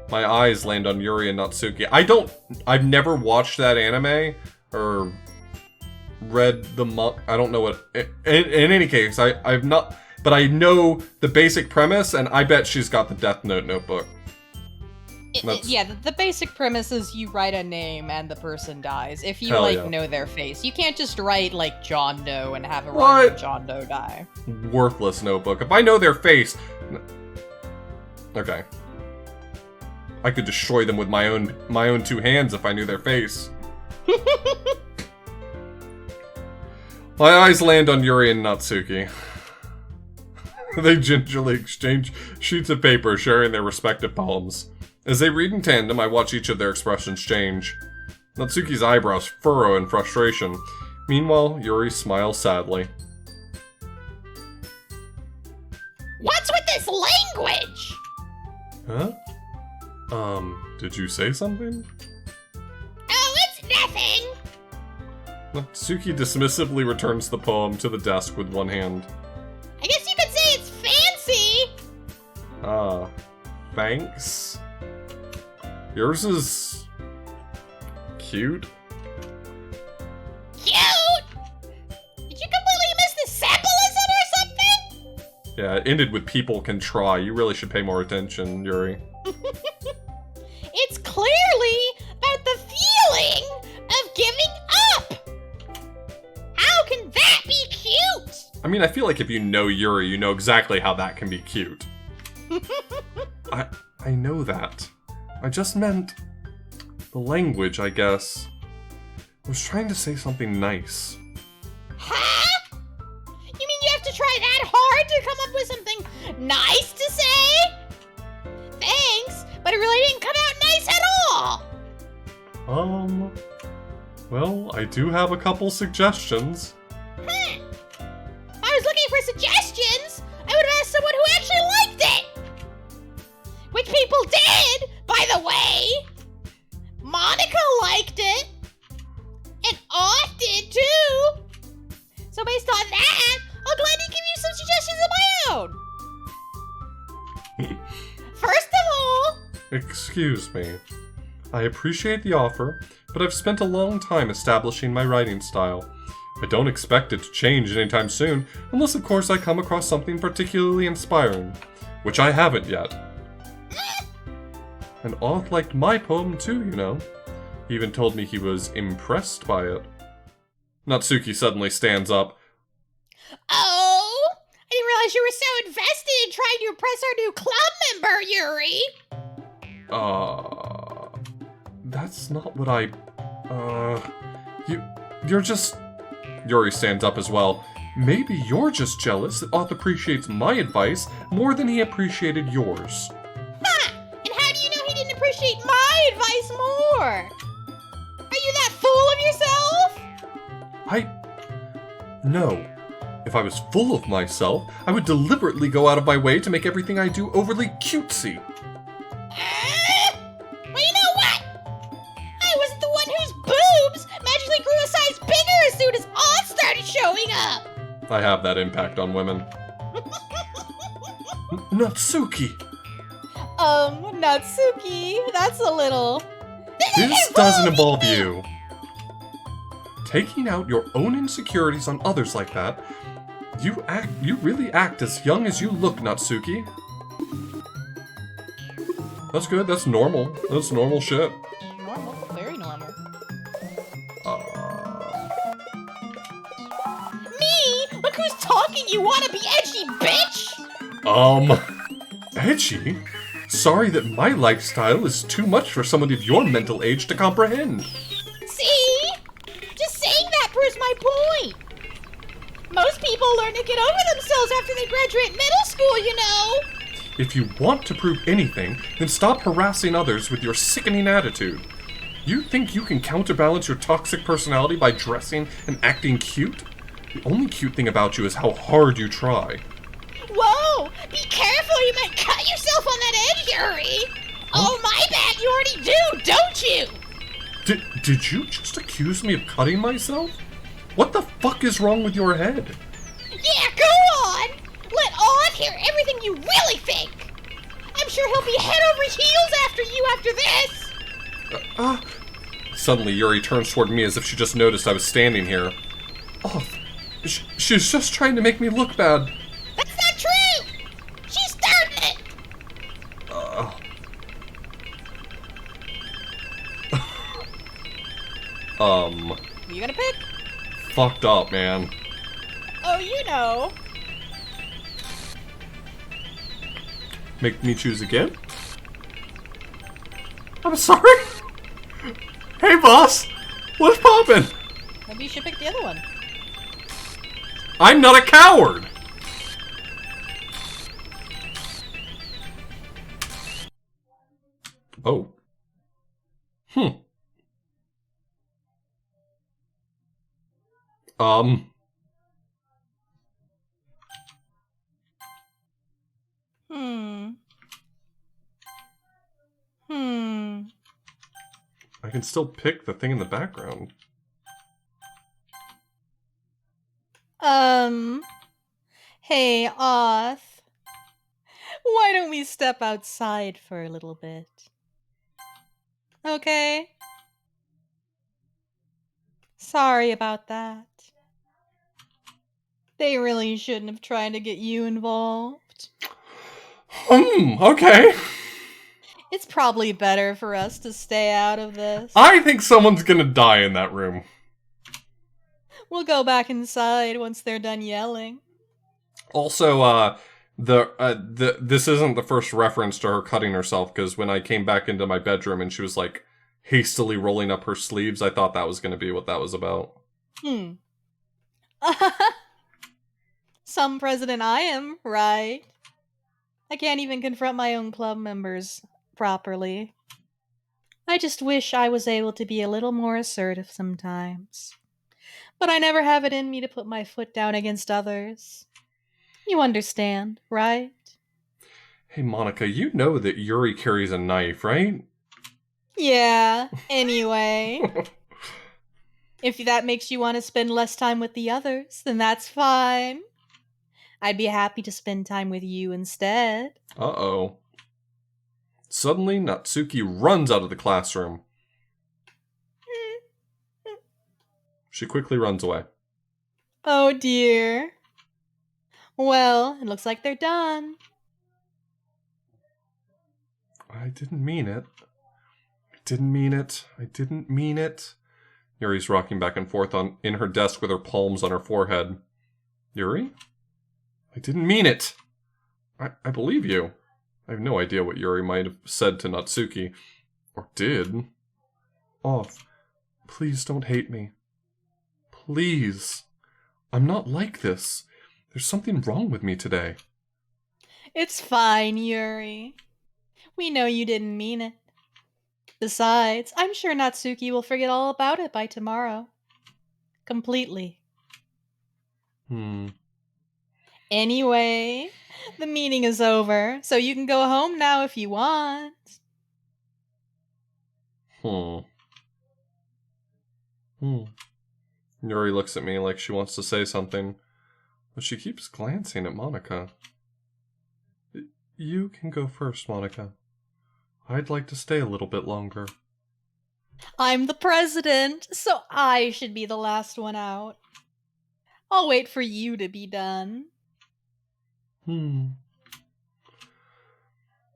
My eyes land on Yuri and Natsuki. I've never watched that anime, or read the I don't know what, in any case, I've not, but I know the basic premise, and I bet she's got the Death Note notebook. Yeah, the basic premise is you write a name and the person dies. If you, know their face. You can't just write, John Doe and have a random John Doe die. Worthless notebook. If I know their face... Okay. I could destroy them with my own two hands if I knew their face. My eyes land on Yuri and Natsuki. They gingerly exchange sheets of paper, sharing their respective poems. As they read in tandem, I watch each of their expressions change. Natsuki's eyebrows furrow in frustration. Meanwhile, Yuri smiles sadly. What's with this language? Huh? Did you say something? Oh, it's nothing. Natsuki dismissively returns the poem to the desk with one hand. I guess you could say it's fancy. Thanks. Yours is... cute? Cute? Did you completely miss the symbolism or something? Yeah, it ended with people can try. You really should pay more attention, Yuri. It's clearly about the feeling of giving up. How can that be cute? I mean, I feel like if you know Yuri, you know exactly how that can be cute. I know that. I just meant... the language, I guess. I was trying to say something nice. Huh? You mean you have to try that hard to come up with something nice to say? Thanks, but it really didn't come out nice at all. Well, I do have a couple suggestions. If I was looking for suggestions, I would have asked someone who actually liked it. Which people did, by the way. Monica liked it. And Off did too. So based on that, I'll gladly give you some suggestions of my own. First of all... Excuse me. I appreciate the offer, but I've spent a long time establishing my writing style. I don't expect it to change anytime soon, unless of course I come across something particularly inspiring, which I haven't yet. And Oth liked my poem too, you know. He even told me he was impressed by it. Natsuki suddenly stands up. Oh, I didn't realize you were so invested in trying to impress our new club member, Yuri. That's not what you're just... Yuri stands up as well. Maybe you're just jealous that Oth appreciates my advice more than he appreciated yours. Ha! And how do you know he didn't appreciate my advice more? Are you that full of yourself? No. If I was full of myself, I would deliberately go out of my way to make everything I do overly cutesy. Well, you know what? I was the one whose boobs magically grew a size bigger as soon as Oz started showing up. I have that impact on women. Natsuki! Natsuki, that's a little... This doesn't involve you. Taking out your own insecurities on others like that, you really act as young as you look, Natsuki. That's good, that's normal. That's normal shit. Normal, very normal. Me? Look who's talking, you wanna be edgy, bitch! Edgy? Sorry that my lifestyle is too much for someone of your mental age to comprehend. See? Just saying that proves my point. Most people learn to get over themselves after they graduate middle school, you know. If you want to prove anything, then stop harassing others with your sickening attitude. You think you can counterbalance your toxic personality by dressing and acting cute? The only cute thing about you is how hard you try. Whoa! Be careful, you might cut yourself on that edge, Yuri! Oh, my bad, you already do, don't you? Did you just accuse me of cutting myself? What the fuck is wrong with your head? Yeah, go on! Let Odd hear everything you really think! I'm sure he'll be head over heels after you after this! Suddenly, Yuri turns toward me as if she just noticed I was standing here. Oh, she's just trying to make me look bad. That's not true! She started it! You gonna pick? Fucked up, man. Oh, you know. Make me choose again? I'm sorry? Hey, boss! What's poppin'? Maybe you should pick the other one. I'm not a coward! Oh. Hmm. Hmm. Hmm. I can still pick the thing in the background. Hey, Oth. Why don't we step outside for a little bit? Okay? Sorry about that. They really shouldn't have tried to get you involved. Okay. It's probably better for us to stay out of this. I think someone's gonna die in that room. We'll go back inside once they're done yelling. Also, this isn't the first reference to her cutting herself, because when I came back into my bedroom and she was like hastily rolling up her sleeves, I thought that was gonna be what that was about. Some president I am, right? I can't even confront my own club members properly. I just wish I was able to be a little more assertive sometimes. But I never have it in me to put my foot down against others. You understand, right? Hey, Monica, you know that Yuri carries a knife, right? Yeah, anyway. If that makes you want to spend less time with the others, then that's fine. I'd be happy to spend time with you instead. Uh-oh. Suddenly, Natsuki runs out of the classroom. She quickly runs away. Oh dear. Well, it looks like they're done. I didn't mean it. I didn't mean it. I didn't mean it. Yuri's rocking back and forth in her desk with her palms on her forehead. Yuri? I didn't mean it. I believe you. I have no idea what Yuri might have said to Natsuki. Or did. Off. Please don't hate me. Please. I'm not like this. There's something wrong with me today. It's fine, Yuri. We know you didn't mean it. Besides, I'm sure Natsuki will forget all about it by tomorrow. Completely. Anyway, the meeting is over, so you can go home now if you want. Yuri looks at me like she wants to say something, but she keeps glancing at Monica. You can go first, Monica. I'd like to stay a little bit longer. I'm the president, so I should be the last one out. I'll wait for you to be done.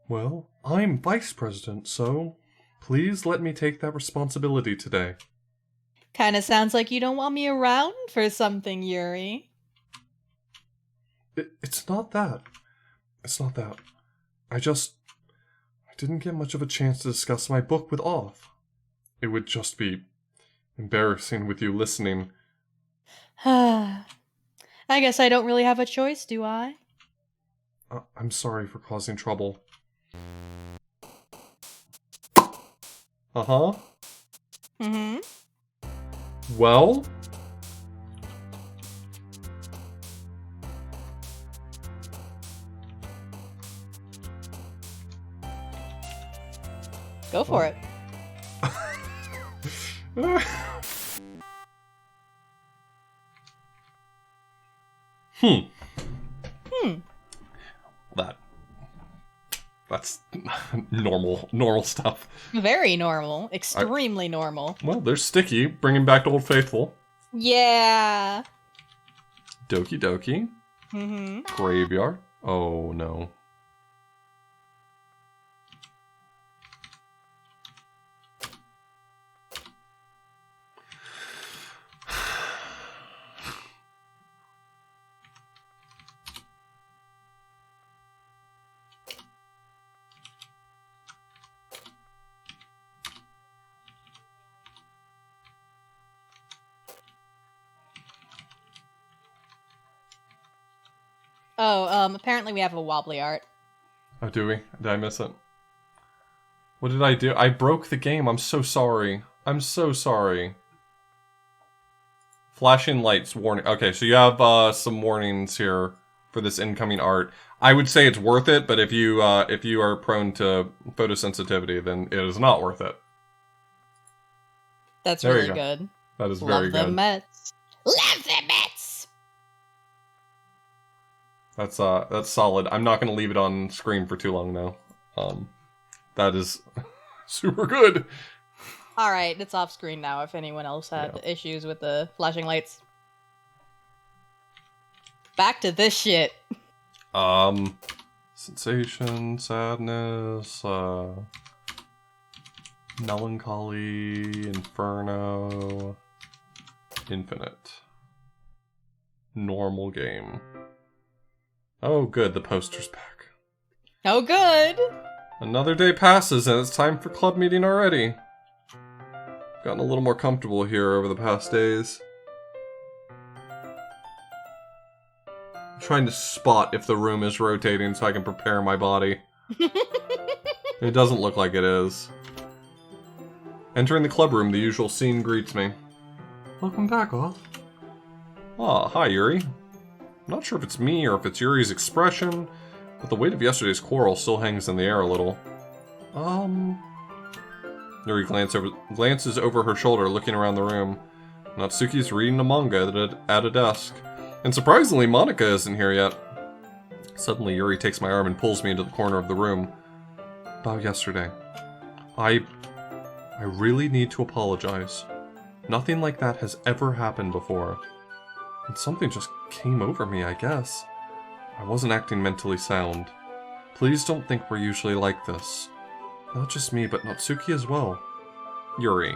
Well, I'm vice president, so please let me take that responsibility today. Kinda sounds like you don't want me around for something, Yuri. It's not that. It's not that. I didn't get much of a chance to discuss my book with Off. It would just be embarrassing with you listening. I guess I don't really have a choice, do I? I'm sorry for causing trouble. Uh-huh. Well? Go for it. That's normal stuff. Very normal. Extremely normal. Well, there's Sticky, bringing back to Old Faithful. Yeah. Doki Doki. Graveyard. Oh, no. Oh, apparently we have a wobbly art. Oh, do we? Did I miss it? What did I do? I broke the game. I'm so sorry. I'm so sorry. Flashing lights warning. Okay, so you have some warnings here for this incoming art. I would say it's worth it, but if you are prone to photosensitivity, then it is not worth it. That's There you really go. good. That is Love very the good. Mets. Love the Mets! That's solid. I'm not going to leave it on screen for too long though. That is super good. Alright, it's off screen now if anyone else had issues with the flashing lights. Back to this shit. Sensation, sadness, melancholy, inferno, infinite, normal game. Oh good, the poster's back. Oh, good! Another day passes and it's time for club meeting already. Gotten a little more comfortable here over the past days. I'm trying to spot if the room is rotating so I can prepare my body. It doesn't look like it is. Entering the club room, the usual scene greets me. Welcome back, all. Ah, hi Yuri. I'm not sure if it's me or if it's Yuri's expression, but the weight of yesterday's quarrel still hangs in the air a little. Yuri glances over her shoulder, looking around the room. Natsuki's reading a manga at a desk. And surprisingly, Monika isn't here yet. Suddenly, Yuri takes my arm and pulls me into the corner of the room. About yesterday. I really need to apologize. Nothing like that has ever happened before. And something just came over me, I guess. I wasn't acting mentally sound. Please don't think we're usually like this. Not just me, but Natsuki as well. Yuri,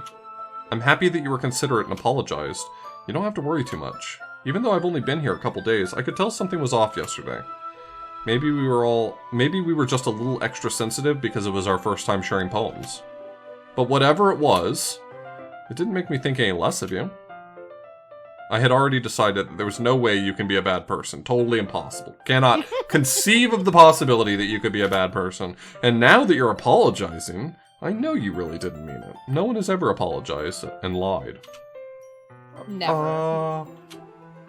I'm happy that you were considerate and apologized. You don't have to worry too much. Even though I've only been here a couple days, I could tell something was off yesterday. Maybe we were just a little extra sensitive because it was our first time sharing poems. But whatever it was, it didn't make me think any less of you. I had already decided that there was no way you can be a bad person. Totally impossible. Cannot conceive of the possibility that you could be a bad person. And now that you're apologizing, I know you really didn't mean it. No one has ever apologized and lied. Never.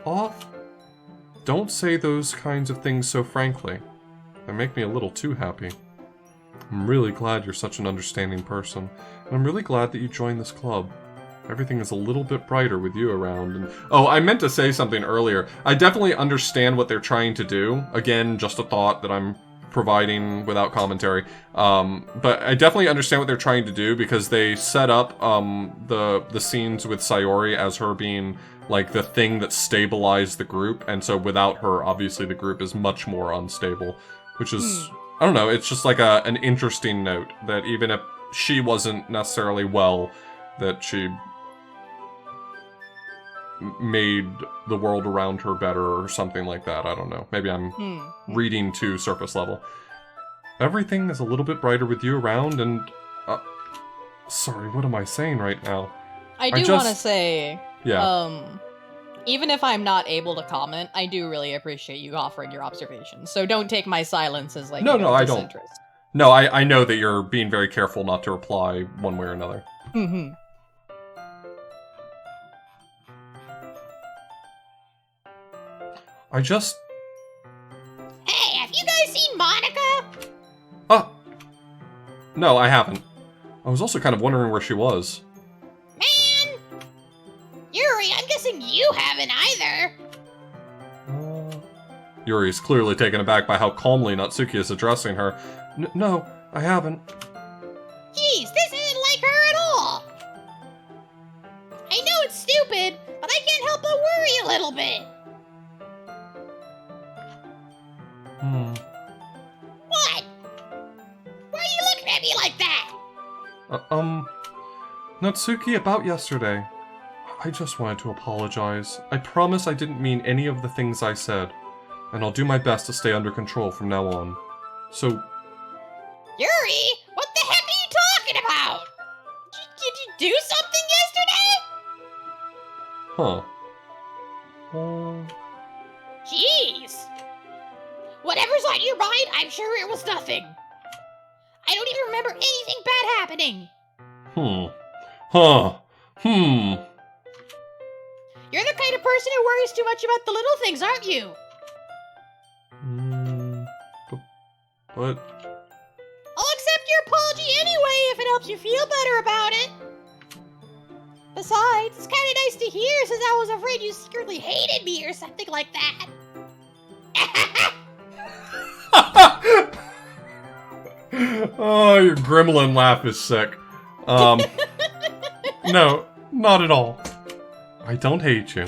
Off? Don't say those kinds of things so frankly. They make me a little too happy. I'm really glad you're such an understanding person. And I'm really glad that you joined this club. Everything is a little bit brighter with you around. And oh, I meant to say something earlier. I definitely understand what they're trying to do. Again, just a thought that I'm providing without commentary. But I definitely understand what they're trying to do because they set up the scenes with Sayori as her being like the thing that stabilized the group. And so without her, obviously the group is much more unstable. Which is, I don't know, it's just like an interesting note that even if she wasn't necessarily well, that she made the world around her better or something like that. I don't know. Maybe I'm reading to surface level. Everything is a little bit brighter with you around and... sorry, what am I saying right now? I do want to say, even if I'm not able to comment, I do really appreciate you offering your observations. So don't take my silence as like, no, I don't. disinterest. No, I know that you're being very careful not to reply one way or another. Mm-hmm. I just... Hey, have you guys seen Monika? No, I haven't. I was also kind of wondering where she was. Man! Yuri, I'm guessing you haven't either. Yuri is clearly taken aback by how calmly Natsuki is addressing her. No, I haven't. Jeez, this isn't like her at all. I know it's stupid, but I can't help but worry a little bit. What? Why are you looking at me like that? Natsuki, about yesterday. I just wanted to apologize. I promise I didn't mean any of the things I said. And I'll do my best to stay under control from now on. So... Yuri, what the heck are you talking about? Did you do something yesterday? Huh. Jeez. Whatever's on your mind, I'm sure it was nothing. I don't even remember anything bad happening. You're the kind of person who worries too much about the little things, aren't you? But... I'll accept your apology anyway if it helps you feel better about it. Besides, it's kind of nice to hear since I was afraid you secretly hated me or something like that. Oh, your gremlin laugh is sick. No, not at all. I don't hate you.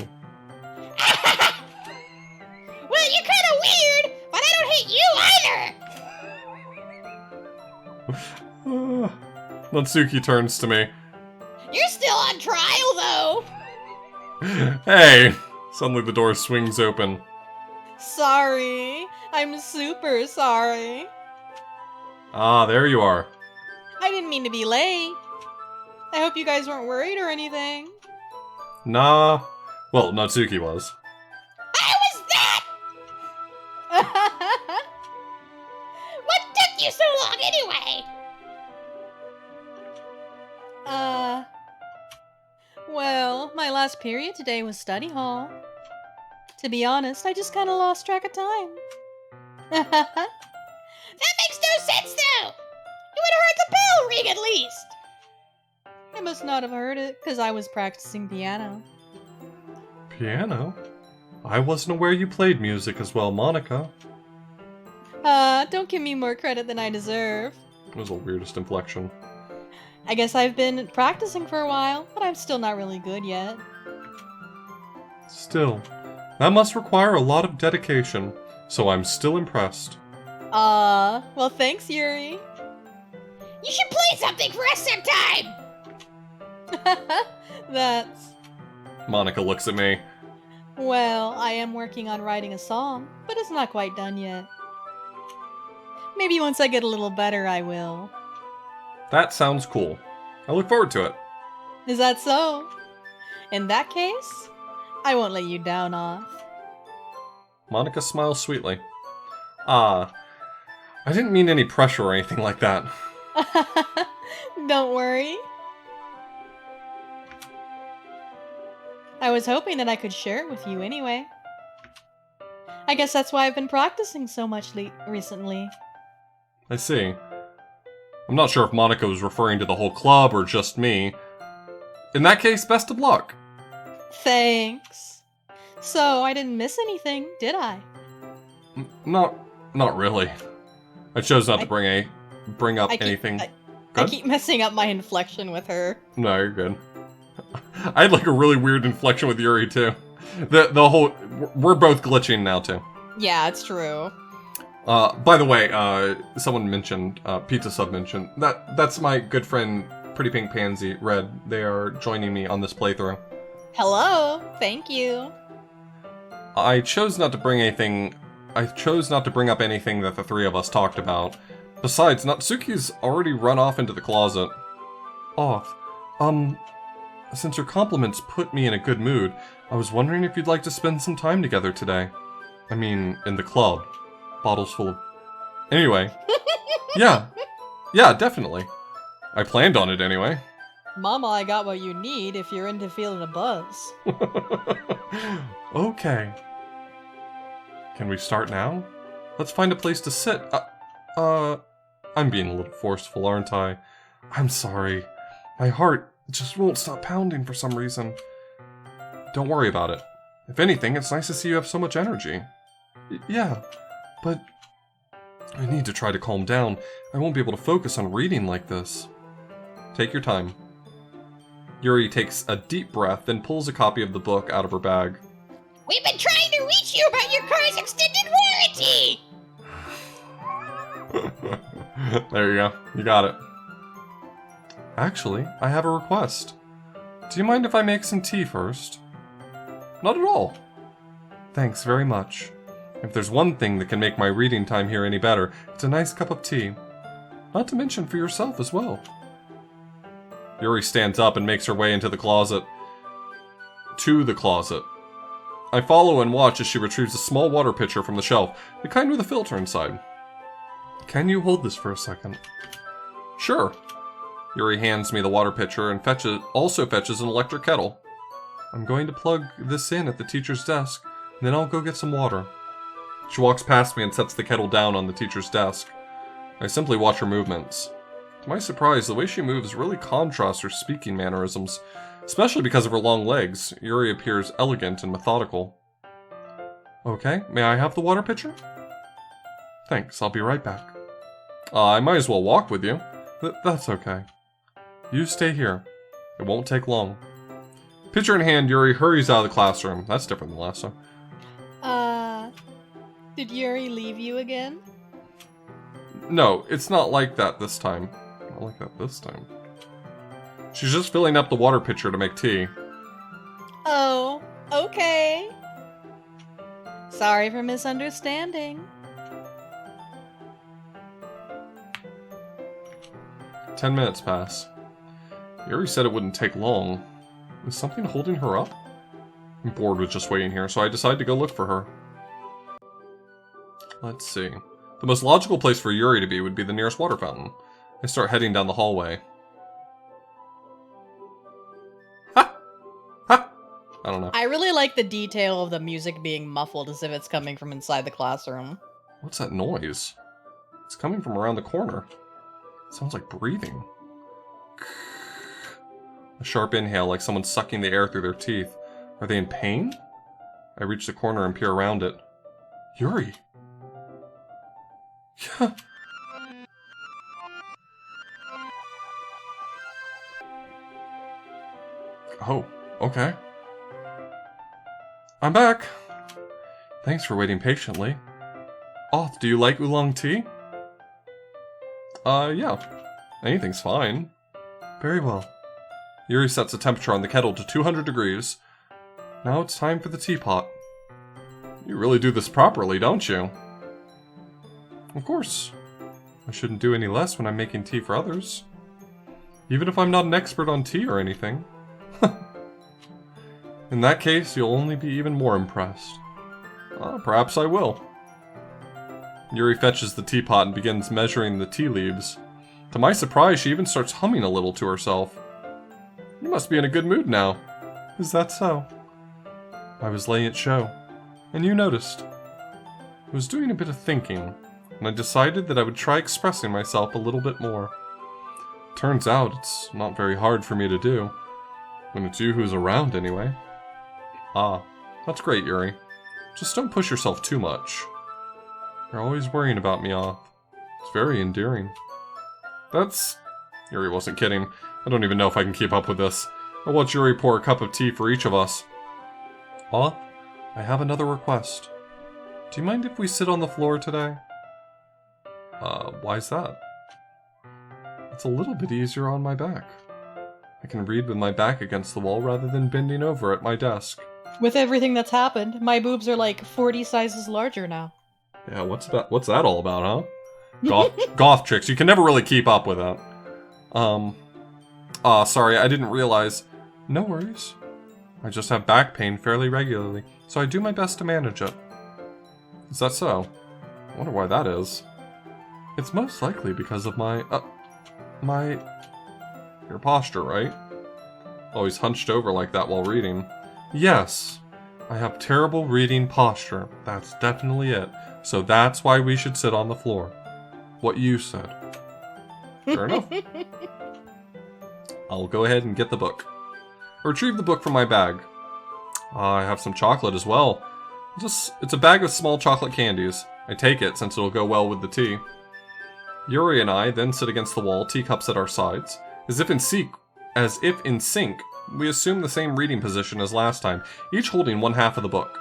Well, you're kind of weird, but I don't hate you either. Natsuki turns to me. You're still on trial, though. Hey! Suddenly the door swings open. Sorry. I'm super sorry. Ah, there you are. I didn't mean to be late. I hope you guys weren't worried or anything. Nah. Well, Natsuki was. I was that! What took you so long anyway? Well, my last period today was study hall. To be honest, I just kind of lost track of time. That makes no sense, though! You would have heard the bell ring at least! I must not have heard it, because I was practicing piano. Piano? I wasn't aware you played music as well, Monica. Don't give me more credit than I deserve. It was the weirdest inflection. I guess I've been practicing for a while, but I'm still not really good yet. Still, that must require a lot of dedication, so I'm still impressed. Well thanks, Yuri. You should play something for us sometime! That's... Monica looks at me. Well, I am working on writing a song, but it's not quite done yet. Maybe once I get a little better, I will. That sounds cool. I look forward to it. Is that so? In that case, I won't let you down off. Monica smiles sweetly. I didn't mean any pressure or anything like that. Don't worry. I was hoping that I could share it with you anyway. I guess that's why I've been practicing so much recently. I see. I'm not sure if Monica was referring to the whole club or just me. In that case, best of luck. Thanks. So, I didn't miss anything, did I? Not really. I chose not to bring up anything. I keep messing up my inflection with her. No, you're good. I had like a really weird inflection with Yuri too. The whole we're both glitching now too. Yeah, it's true. By the way, someone mentioned Pizza Sub mentioned that's my good friend Pretty Pink Pansy Red. They are joining me on this playthrough. Hello, thank you. I chose not to bring up anything that the three of us talked about. Besides, Natsuki's already run off into the closet. Since your compliments put me in a good mood, I was wondering if you'd like to spend some time together today. I mean, in the club. Bottles full of... Anyway. Yeah, definitely. I planned on it anyway. Mama, I got what you need if you're into feeling a buzz. Okay. Can we start now? Let's find a place to sit. I'm being a little forceful, aren't I? I'm sorry. My heart just won't stop pounding for some reason. Don't worry about it. If anything, it's nice to see you have so much energy. Yeah, but I need to try to calm down. I won't be able to focus on reading like this. Take your time. Yuri takes a deep breath, then pulls a copy of the book out of her bag. We've been trying to reach you about your car's extended warranty! There you go. You got it. Actually, I have a request. Do you mind if I make some tea first? Not at all. Thanks very much. If there's one thing that can make my reading time here any better, it's a nice cup of tea. Not to mention for yourself as well. Yuri stands up and makes her way into the closet. To the closet. I follow and watch as she retrieves a small water pitcher from the shelf, the kind with a filter inside. Can you hold this for a second? Sure. Yuri hands me the water pitcher and also fetches an electric kettle. I'm going to plug this in at the teacher's desk, and then I'll go get some water. She walks past me and sets the kettle down on the teacher's desk. I simply watch her movements. To my surprise, the way she moves really contrasts her speaking mannerisms, especially because of her long legs. Yuri appears elegant and methodical. Okay, may I have the water pitcher? Thanks, I'll be right back. I might as well walk with you. That's okay. You stay here. It won't take long. Pitcher in hand, Yuri hurries out of the classroom. That's different than last time. Did Yuri leave you again? No, it's not like that this time. Not like that this time. She's just filling up the water pitcher to make tea. Oh, okay. Sorry for misunderstanding. 10 minutes pass. Yuri said it wouldn't take long. Is something holding her up? I'm bored with just waiting here, so I decide to go look for her. Let's see. The most logical place for Yuri to be would be the nearest water fountain. I start heading down the hallway. Ha! Ha! I don't know. I really like the detail of the music being muffled as if it's coming from inside the classroom. What's that noise? It's coming from around the corner. It sounds like breathing. A sharp inhale, like someone sucking the air through their teeth. Are they in pain? I reach the corner and peer around it. Yuri! Yeah. Oh, okay. I'm back. Thanks for waiting patiently. Oth, do you like oolong tea? Yeah. Anything's fine. Very well. Yuri sets the temperature on the kettle to 200 degrees. Now it's time for the teapot. You really do this properly, don't you? Of course. I shouldn't do any less when I'm making tea for others. Even if I'm not an expert on tea or anything. In that case, you'll only be even more impressed. Perhaps I will. Yuri fetches the teapot and begins measuring the tea leaves. To my surprise, she even starts humming a little to herself. You must be in a good mood now. Is that so? I was letting it show, and you noticed. I was doing a bit of thinking, and I decided that I would try expressing myself a little bit more. Turns out it's not very hard for me to do. When it's you who's around, anyway. Ah, that's great, Yuri. Just don't push yourself too much. You're always worrying about me, Oth. It's very endearing. That's... Yuri wasn't kidding. I don't even know if I can keep up with this. I'll watch Yuri pour a cup of tea for each of us. Oth, I have another request. Do you mind if we sit on the floor today? Why's that? It's a little bit easier on my back. I can read with my back against the wall rather than bending over at my desk. With everything that's happened, my boobs are like 40 sizes larger now. Yeah, what's that all about, huh? Goth tricks, you can never really keep up with that. Sorry, I didn't realize. No worries. I just have back pain fairly regularly, so I do my best to manage it. Is that so? I wonder why that is. It's most likely because of your posture, right? Always hunched over like that while reading. Yes, I have terrible reading posture. That's definitely it. So that's why we should sit on the floor. What you said. Fair enough. I'll go ahead and get the book. I retrieve the book from my bag. I have some chocolate as well. It's a bag of small chocolate candies. I take it since it'll go well with the tea. Yuri and I then sit against the wall, teacups at our sides. As if in sync, we assume the same reading position as last time, each holding one half of the book.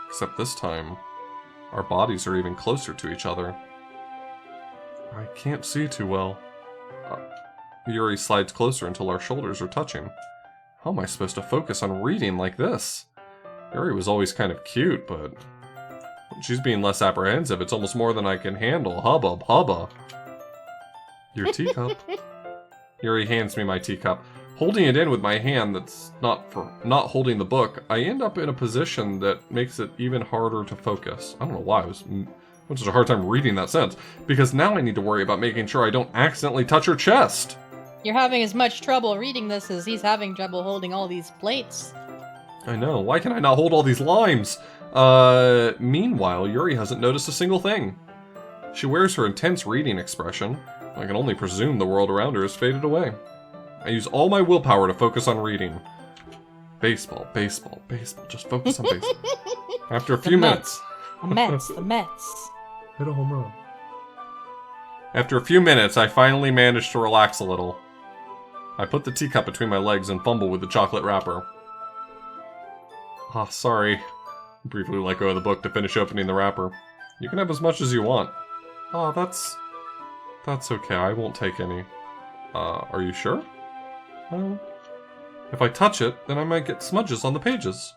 Except this time, our bodies are even closer to each other. I can't see too well. Yuri slides closer until our shoulders are touching. How am I supposed to focus on reading like this? Yuri was always kind of cute, but when she's being less apprehensive, it's almost more than I can handle. Hubbub, hubba. Your teacup. Yuri hands me my teacup. Holding it in with my hand that's not holding the book, I end up in a position that makes it even harder to focus. I don't know why. I was I'm just a hard time reading that sentence, because now I need to worry about making sure I don't accidentally touch her chest. You're having as much trouble reading this as he's having trouble holding all these plates. I know, why can I not hold all these limes? Meanwhile, Yuri hasn't noticed a single thing. She wears her intense reading expression. I can only presume the world around her has faded away. I use all my willpower to focus on reading. Baseball, baseball, baseball. Just focus on baseball. After a few minutes... The Mets. Hit a home run. After a few minutes, I finally managed to relax a little. I put the teacup between my legs and fumble with the chocolate wrapper. Ah, sorry. Briefly let go of the book to finish opening the wrapper. You can have as much as you want. Oh, that's okay. I won't take any. Are you sure? Well, if I touch it, then I might get smudges on the pages.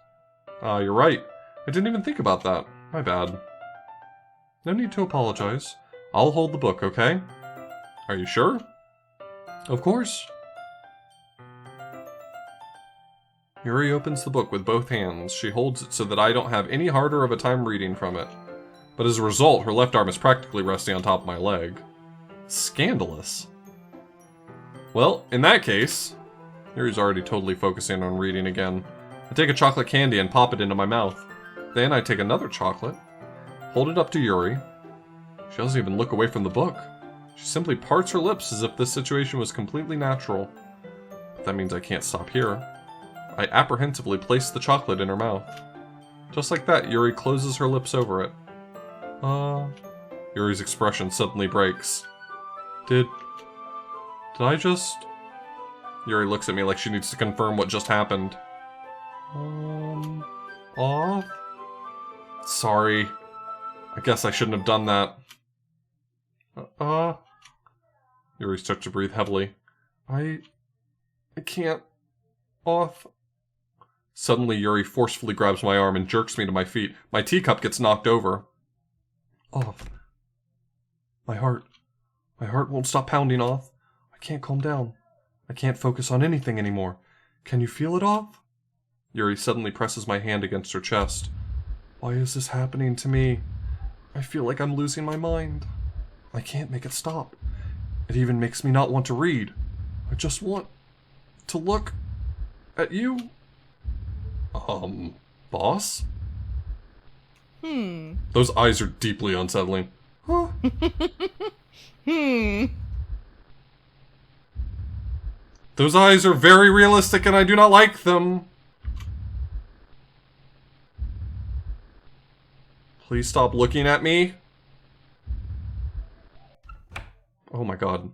You're right. I didn't even think about that. My bad. No need to apologize. I'll hold the book, okay? Are you sure? Of course. Yuri opens the book with both hands. She holds it so that I don't have any harder of a time reading from it. But as a result, her left arm is practically resting on top of my leg. Scandalous. Well, in that case... Yuri's already totally focusing on reading again. I take a chocolate candy and pop it into my mouth. Then I take another chocolate, hold it up to Yuri. She doesn't even look away from the book. She simply parts her lips as if this situation was completely natural. But that means I can't stop here. I apprehensively place the chocolate in her mouth. Just like that, Yuri closes her lips over it. Yuri's expression suddenly breaks. Did I just... Yuri looks at me like she needs to confirm what just happened. Off? Sorry. I guess I shouldn't have done that. Yuri starts to breathe heavily. I can't... Off. Suddenly, Yuri forcefully grabs my arm and jerks me to my feet. My teacup gets knocked over. Off. My heart won't stop pounding, Off. I can't calm down. I can't focus on anything anymore. Can you feel it, Off? Yuri suddenly presses my hand against her chest. Why is this happening to me? I feel like I'm losing my mind. I can't make it stop. It even makes me not want to read. I just want to look at you. Boss? Those eyes are deeply unsettling. Huh? Those eyes are very realistic and I do not like them. Please stop looking at me. Oh my god.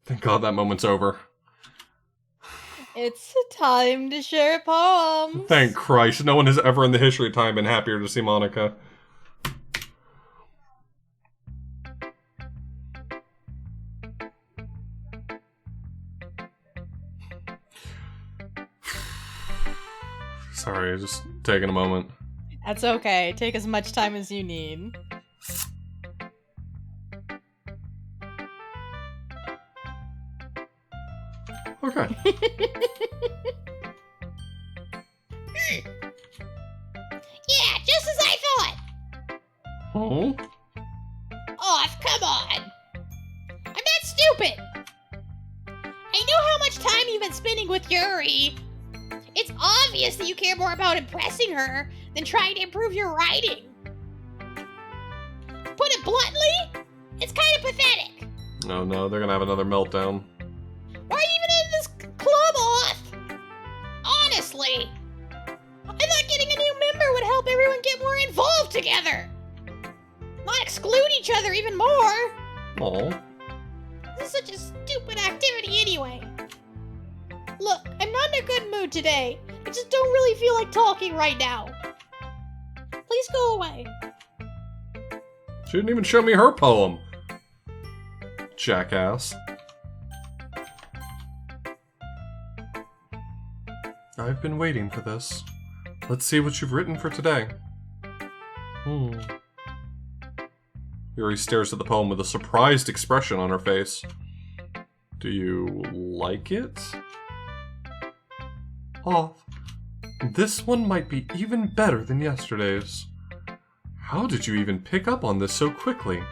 Thank god that moment's over. It's time to share poems. Thank Christ. No one has ever in the history of time been happier to see Monica. Sorry, just taking a moment. That's okay. Take as much time as you need. Okay. Yeah, just as I thought. Oh? Off, come on. I'm not stupid. I know how much time you've been spending with Yuri. It's obvious that you care more about impressing her than trying to improve your writing. Put it bluntly, it's kind of pathetic. Oh no, they're gonna have another meltdown. Why are you even in this club, Off? Honestly. I thought getting a new member would help everyone get more involved together. Not exclude each other even more. Aw. This is such a stupid activity anyway. Look, I'm not in a good mood today. I just don't really feel like talking right now. Please go away. She didn't even show me her poem. Jackass. I've been waiting for this. Let's see what you've written for today. Yuri stares at the poem with a surprised expression on her face. Do you like it? Off. This one might be even better than yesterday's. How did you even pick up on this so quickly?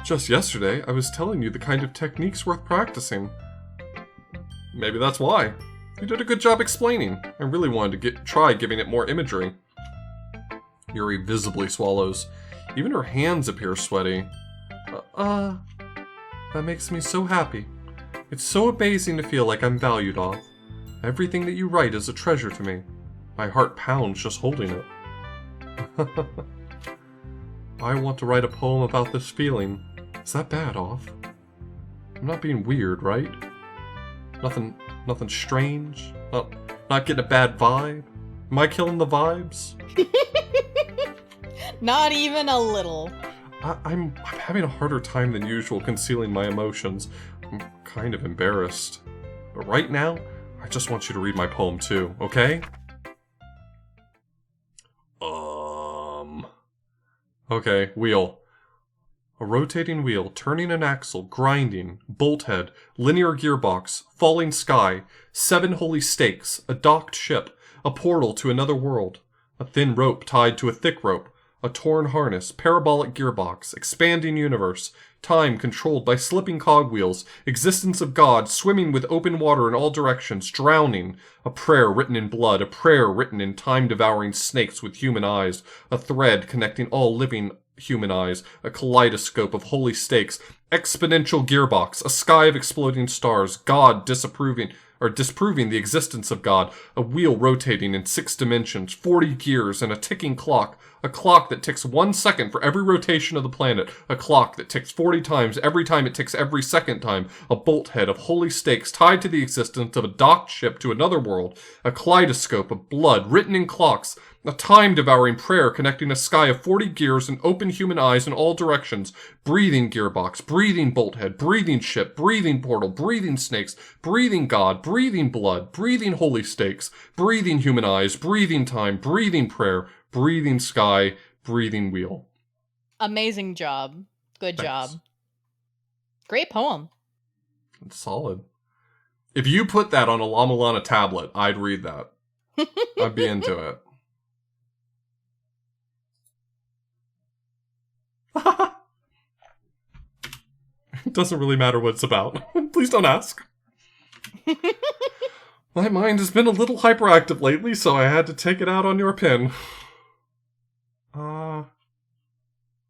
Just yesterday, I was telling you the kind of techniques worth practicing. Maybe that's why. You did a good job explaining. I really wanted to try giving it more imagery. Yuri visibly swallows. Even her hands appear sweaty. That makes me so happy. It's so amazing to feel like I'm valued off. Everything that you write is a treasure to me. My heart pounds just holding it. I want to write a poem about this feeling. Is that bad, Off? I'm not being weird, right? Nothing strange? Not getting a bad vibe? Am I killing the vibes? Not even a little. I'm having a harder time than usual concealing my emotions. I'm kind of embarrassed. But right now, I just want you to read my poem too, okay? Okay, wheel. A rotating wheel, turning an axle, grinding, bolt head, linear gearbox, falling sky, 7 holy stakes, a docked ship, a portal to another world, a thin rope tied to a thick rope, a torn harness, parabolic gearbox, expanding universe, time controlled by slipping cogwheels, existence of God, swimming with open water in all directions, drowning, a prayer written in blood, a prayer written in time-devouring snakes with human eyes, a thread connecting all living human eyes, a kaleidoscope of holy stakes, exponential gearbox, a sky of exploding stars, God disproving the existence of God, a wheel rotating in 6 dimensions, 40 gears, and a ticking clock, a clock that ticks 1 second for every rotation of the planet, a clock that ticks 40 times every time it ticks every second time, a bolt head of holy stakes tied to the existence of a docked ship to another world, a kaleidoscope of blood written in clocks, a time-devouring prayer connecting a sky of 40 gears and open human eyes in all directions, breathing gearbox, breathing bolt head, breathing ship, breathing portal, breathing snakes, breathing God, breathing blood, breathing holy stakes, breathing human eyes, breathing time, breathing prayer, breathing sky, breathing wheel. Amazing job. Good Thanks. job. Great poem. It's solid. If you put that on a Lama Lana tablet, I'd read that. I'd be into it. It doesn't really matter what it's about. Please don't ask. My mind has been a little hyperactive lately, so I had to take it out on your pen.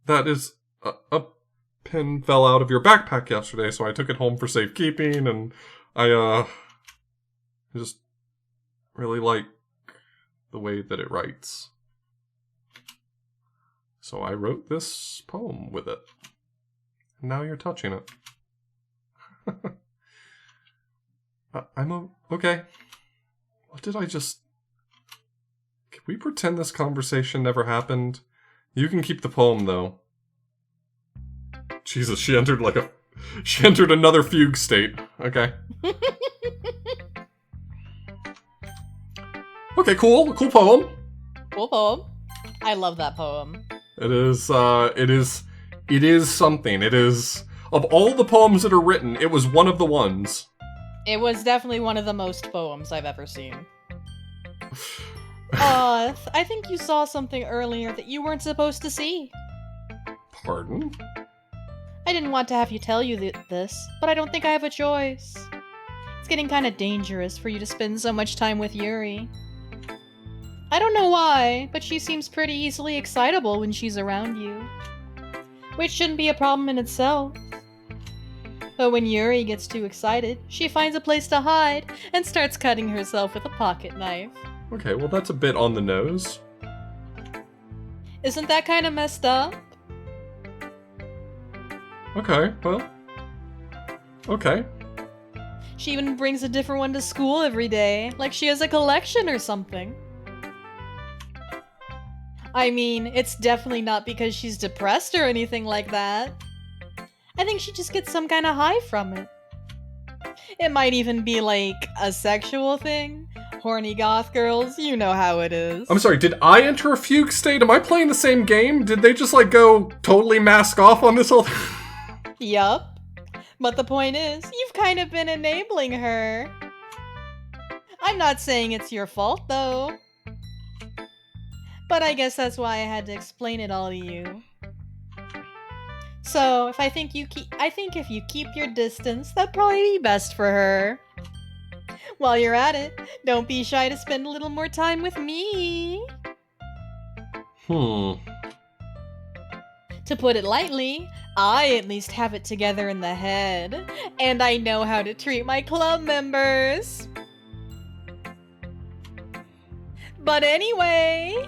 That is... A pen fell out of your backpack yesterday, so I took it home for safekeeping, and I just really like the way that it writes. So I wrote this poem with it. And now you're touching it. Okay. What did I just... Can we pretend this conversation never happened? You can keep the poem, though. Jesus, she entered another fugue state. Okay. Okay, cool. Cool poem. Cool poem. I love that poem. It is something. It is, of all the poems that are written, it was one of the ones. It was definitely one of the most poems I've ever seen. I think you saw something earlier that you weren't supposed to see. Pardon? I didn't want to have you tell you this, but I don't think I have a choice. It's getting kind of dangerous for you to spend so much time with Yuri. I don't know why, but she seems pretty easily excitable when she's around you. Which shouldn't be a problem in itself. But when Yuri gets too excited, she finds a place to hide and starts cutting herself with a pocket knife. Okay, well that's a bit on the nose. Isn't that kind of messed up? Okay, well... Okay. She even brings a different one to school every day, like she has a collection or something. I mean, it's definitely not because she's depressed or anything like that. I think she just gets some kind of high from it. It might even be like a sexual thing. Horny goth girls, you know how it is. I'm sorry, did I enter a fugue state? Am I playing the same game? Did they just go totally mask off on this whole thing? Yup. But the point is, you've kind of been enabling her. I'm not saying it's your fault, though. But I guess that's why I had to explain it all to you. So, I think if you keep your distance, that'd probably be best for her. While you're at it, don't be shy to spend a little more time with me. To put it lightly, I at least have it together in the head, and I know how to treat my club members. But anyway,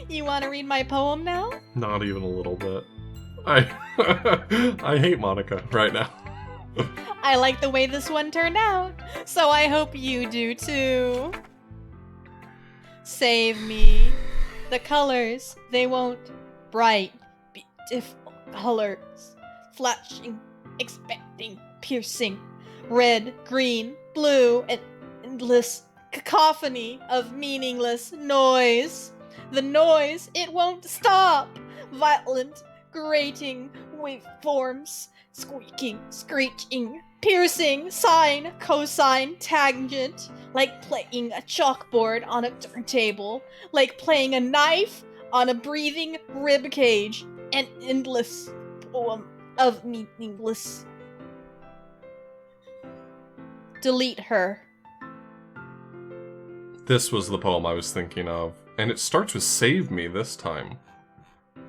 you want to read my poem now? Not even a little bit. I hate Monica right now. I like the way this one turned out, so I hope you do too. Save me. The colors, they won't bright, beautiful colors. Flashing, expecting, piercing. Red, green, blue, and endless cacophony of meaningless noise. The noise, it won't stop. Violent, grating waveforms. Squeaking, screeching, piercing, sine, cosine, tangent, like playing a chalkboard on a turntable, like playing a knife on a breathing rib cage, an endless poem of meaningless. Delete her. This was the poem I was thinking of, and it starts with save me this time,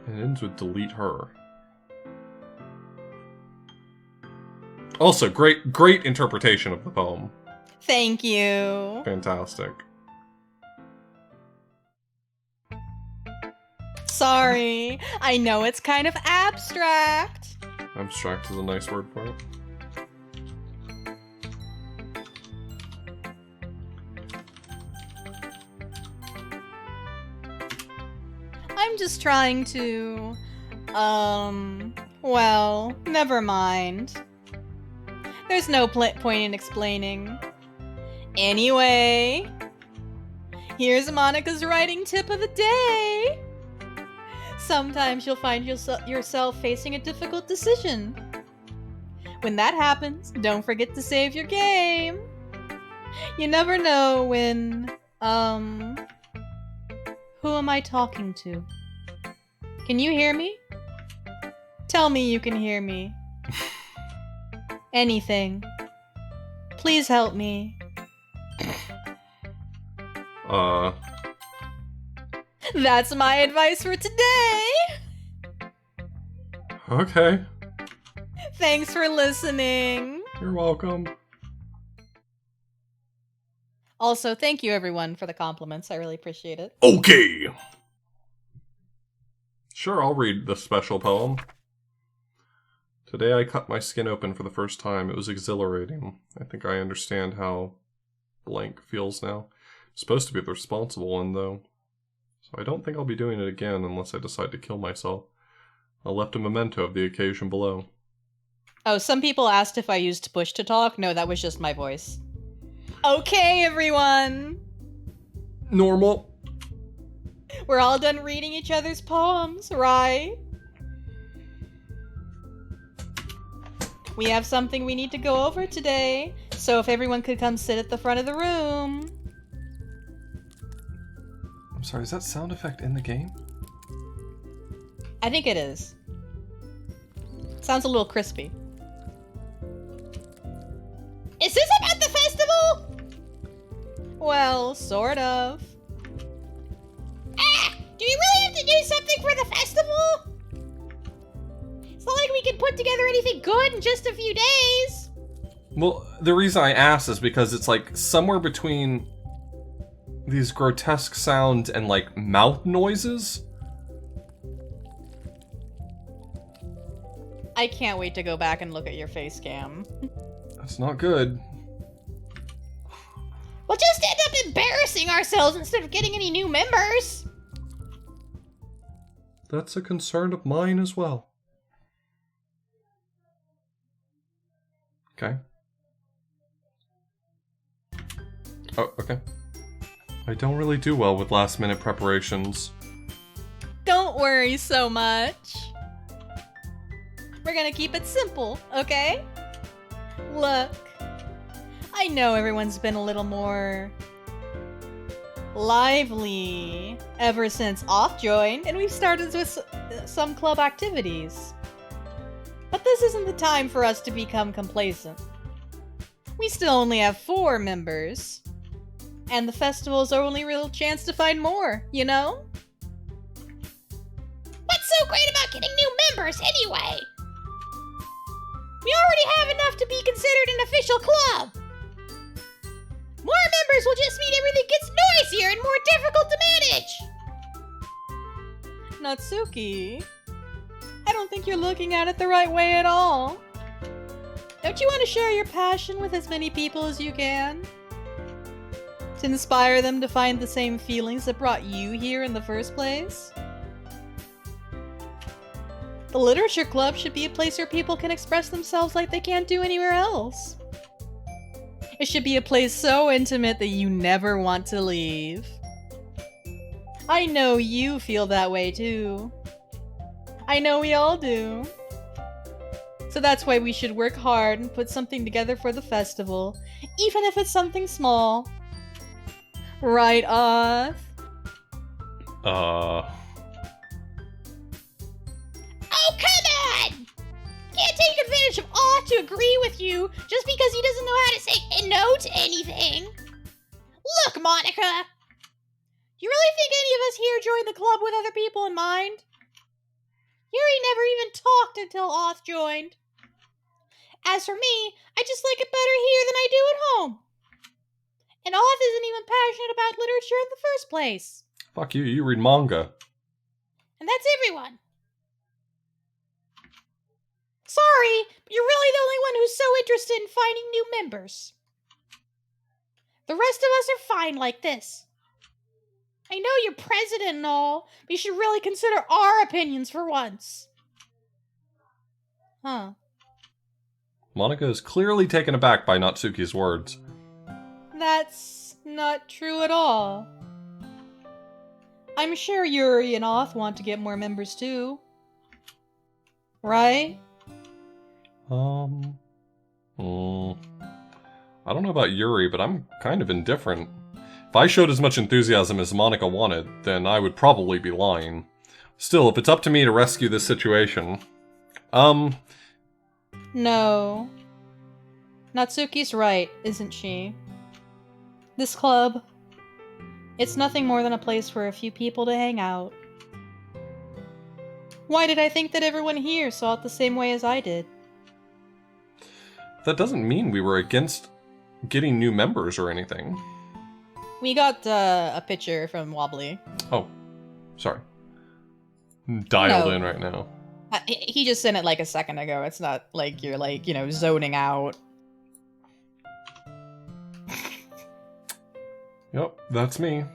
and it ends with delete her. Also, great interpretation of the poem. Thank you. Fantastic. Sorry, I know it's kind of abstract. Abstract is a nice word for it. I'm just trying to, well, never mind. There's no point in explaining. Anyway, here's Monica's writing tip of the day. Sometimes you'll find yourself facing a difficult decision. When that happens, don't forget to save your game. You never know when, who am I talking to? Can you hear me? Tell me you can hear me. Anything. Please help me. That's my advice for today. Okay. Thanks for listening. You're welcome. Also, thank you everyone for the compliments. I really appreciate it. Okay. Sure, I'll read the special poem. Today I cut my skin open for the first time. It was exhilarating. I think I understand how blank feels now. I'm supposed to be the responsible one, though. So I don't think I'll be doing it again unless I decide to kill myself. I left a memento of the occasion below. Oh, some people asked if I used push to talk. No, that was just my voice. Okay, everyone. Normal. We're all done reading each other's poems, right? We have something we need to go over today, so if everyone could come sit at the front of the room. I'm sorry, is that sound effect in the game? I think it is. Sounds a little crispy. Is this about the festival? Well, sort of. Ah! Do we really have to do something for the festival? It's not like we can put together anything good in just a few days. Well, the reason I asked is because it's like somewhere between these grotesque sounds and like mouth noises. I can't wait to go back and look at your face cam. That's not good. We'll just end up embarrassing ourselves instead of getting any new members. That's a concern of mine as well. Okay. Oh, okay. I don't really do well with last-minute preparations. Don't worry so much. We're gonna keep it simple, okay? Look, I know everyone's been a little more lively ever since Off joined, and we've started with some club activities. But this isn't the time for us to become complacent. We still only have 4 members, and the festival's our only real chance to find more, you know? What's so great about getting new members, anyway? We already have enough to be considered an official club. More members will just mean everything gets noisier and more difficult to manage. Natsuki, I don't think you're looking at it the right way at all. Don't you want to share your passion with as many people as you can? To inspire them to find the same feelings that brought you here in the first place? The Literature Club should be a place where people can express themselves like they can't do anywhere else. It should be a place so intimate that you never want to leave. I know you feel that way too. I know we all do. So that's why we should work hard and put something together for the festival, even if it's something small. Right, Oth? Oh, come on! Can't take advantage of Aw to agree with you just because he doesn't know how to say no to anything. Look, Monica! Do you really think any of us here joined the club with other people in mind? Yuri never even talked until Oth joined. As for me, I just like it better here than I do at home. And Oth isn't even passionate about literature in the first place. Fuck you, you read manga. And that's everyone. Sorry, but you're really the only one who's so interested in finding new members. The rest of us are fine like this. I know you're president and all, but you should really consider our opinions for once. Huh. Monica is clearly taken aback by Natsuki's words. That's not true at all. I'm sure Yuri and Oth want to get more members too. Right? I don't know about Yuri, but I'm kind of indifferent. If I showed as much enthusiasm as Monica wanted, then I would probably be lying. Still, if it's up to me to rescue this situation... No. Natsuki's right, isn't she? This club, it's nothing more than a place for a few people to hang out. Why did I think that everyone here saw it the same way as I did? That doesn't mean we were against getting new members or anything. We got a picture from Wobbly. Oh, sorry. Dialed No. in right now. He just sent it like a second ago. It's not like you're like, zoning out. Yep, that's me.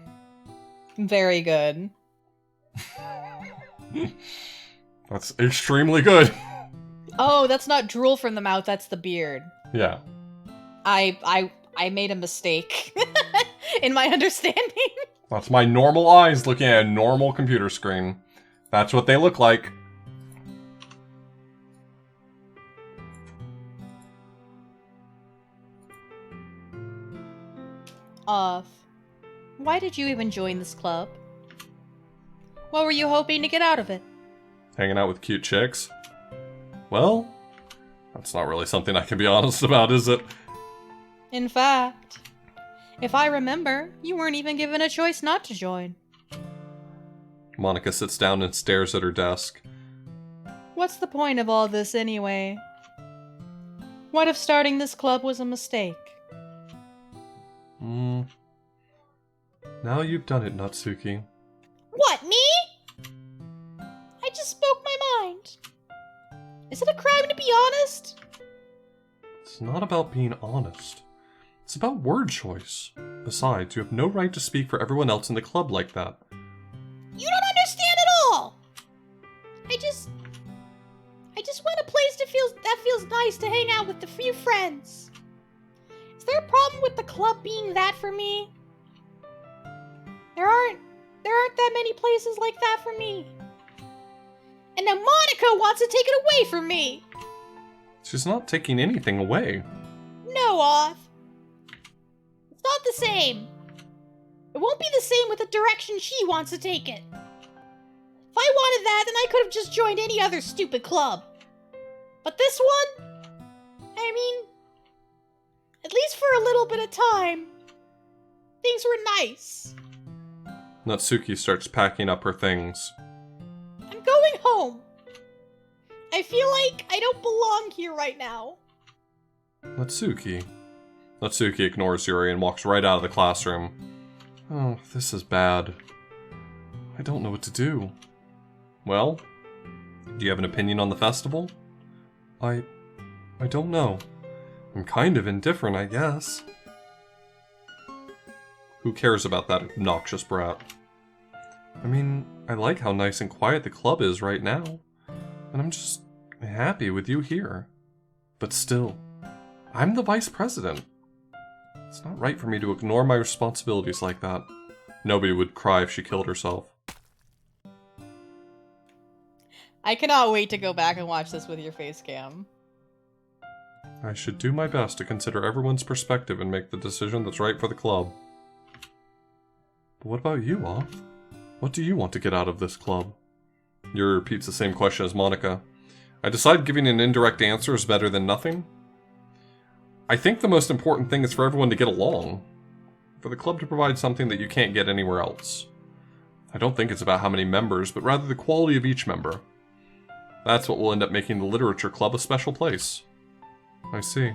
Very good. That's extremely good. Oh, that's not drool from the mouth, that's the beard. Yeah. I made a mistake in my understanding. That's my normal eyes looking at a normal computer screen. That's what they look like. Off. Why did you even join this club? What were you hoping to get out of it? Hanging out with cute chicks? Well, that's not really something I can be honest about, is it? In fact, if I remember, you weren't even given a choice not to join. Monica sits down and stares at her desk. What's the point of all this anyway? What if starting this club was a mistake? Now you've done it, Natsuki. What, me? I just spoke my mind. Is it a crime to be honest? It's not about being honest. It's about word choice. Besides, you have no right to speak for everyone else in the club like that. You don't understand at all. I just want a place that feels nice to hang out with a few friends. Is there a problem with the club being that for me? There aren't that many places like that for me. And now Monica wants to take it away from me. She's not taking anything away. No, Oth. It's not the same. It won't be the same with the direction she wants to take it. If I wanted that, then I could have just joined any other stupid club. But this one? I mean, at least for a little bit of time, things were nice. Natsuki starts packing up her things. I'm going home. I feel like I don't belong here right now. Natsuki. Natsuki ignores Yuri and walks right out of the classroom. Oh, this is bad. I don't know what to do. Well, do you have an opinion on the festival? I don't know. I'm kind of indifferent, I guess. Who cares about that obnoxious brat? I mean, I like how nice and quiet the club is right now, and I'm just happy with you here. But still, I'm the vice president. It's not right for me to ignore my responsibilities like that. Nobody would cry if she killed herself. I cannot wait to go back and watch this with your face cam. I should do my best to consider everyone's perspective and make the decision that's right for the club. But what about you, Off? What do you want to get out of this club? Yuri repeats the same question as Monica. I decide giving an indirect answer is better than nothing. I think the most important thing is for everyone to get along. For the club to provide something that you can't get anywhere else. I don't think it's about how many members, but rather the quality of each member. That's what will end up making the Literature Club a special place. I see.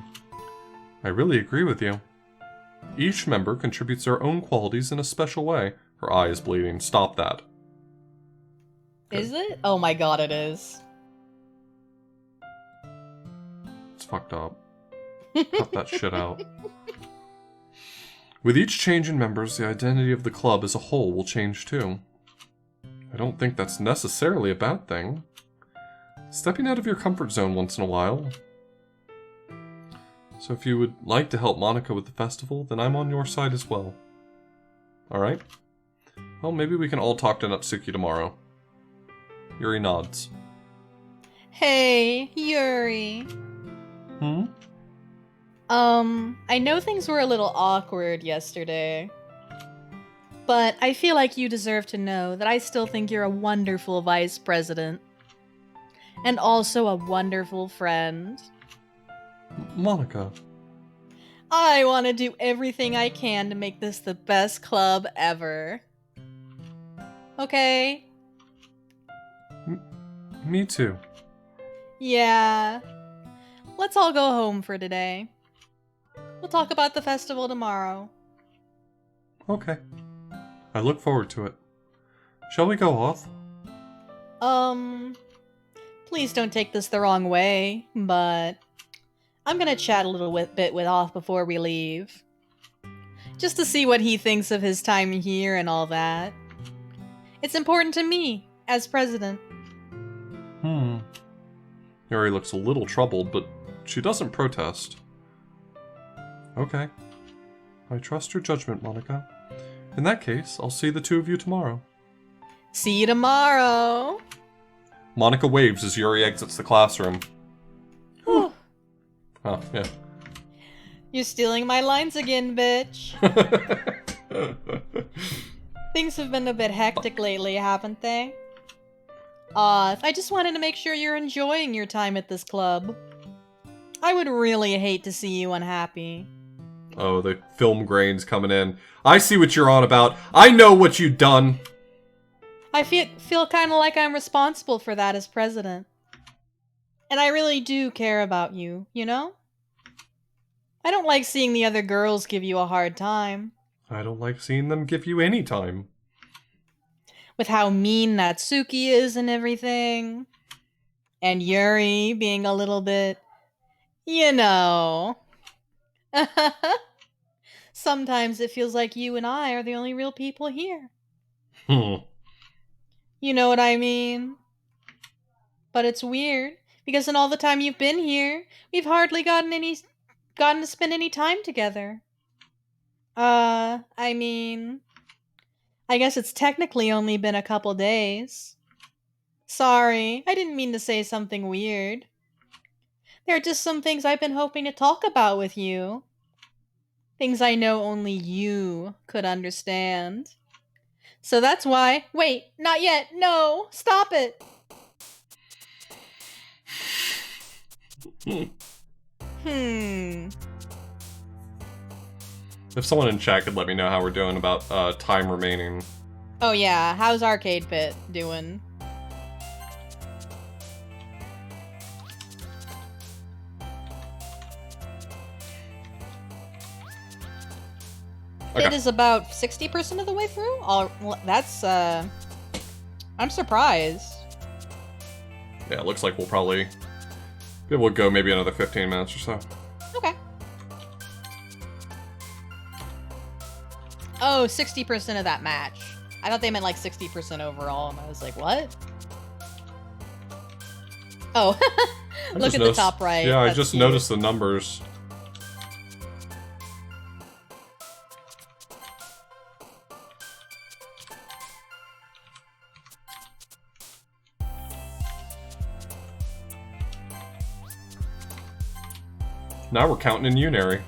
I really agree with you. Each member contributes their own qualities in a special way. Her eye is bleeding. Stop that. Is it? Oh my god, it is. It's fucked up. Cut that shit out. With each change in members, the identity of the club as a whole will change too. I don't think that's necessarily a bad thing. Stepping out of your comfort zone once in a while. So if you would like to help Monica with the festival, then I'm on your side as well. Alright? Well, maybe we can all talk to Natsuki tomorrow. Yuri nods. Hey, Yuri. I know things were a little awkward yesterday, but I feel like you deserve to know that I still think you're a wonderful vice president. And also a wonderful friend. Monica. I want to do everything I can to make this the best club ever. Okay? Me too. Yeah. Let's all go home for today. We'll talk about the festival tomorrow. Okay. I look forward to it. Shall we go off? Please don't take this the wrong way, but I'm gonna chat a little bit with Off before we leave. Just to see what he thinks of his time here and all that. It's important to me, as president. Yuri looks a little troubled, but she doesn't protest. Okay. I trust your judgment, Monica. In that case, I'll see the two of you tomorrow. See you tomorrow! Monica waves as Yuri exits the classroom. Whew. Oh, yeah. You're stealing my lines again, bitch. Things have been a bit hectic lately, haven't they? I just wanted to make sure you're enjoying your time at this club. I would really hate to see you unhappy. Oh, the film grain's coming in. I see what you're on about. I know what you've done. I feel kind of like I'm responsible for that as president. And I really do care about you, you know? I don't like seeing the other girls give you a hard time. I don't like seeing them give you any time. With how mean Natsuki is and everything. And Yuri being a little bit, you know. Sometimes it feels like you and I are the only real people here. You know what I mean? But it's weird, because in all the time you've been here, we've hardly gotten to spend any time together. I mean, I guess it's technically only been a couple days. Sorry, I didn't mean to say something weird. There are just some things I've been hoping to talk about with you. Things I know only you could understand. So that's why. Wait, not yet. No, stop it. Hmm. If someone in chat could let me know how we're doing about time remaining. Oh yeah, how's Arcade Pit doing? Okay. It is about 60% of the way through? That's, I'm surprised. Yeah, it looks like we'll probably be able to go maybe another 15 minutes or so. Okay. Oh, 60% of that match. I thought they meant like 60% overall, and I was like, what? Oh, look at the top right. Yeah, I That's just cute. noticed the numbers. Now we're counting in unary.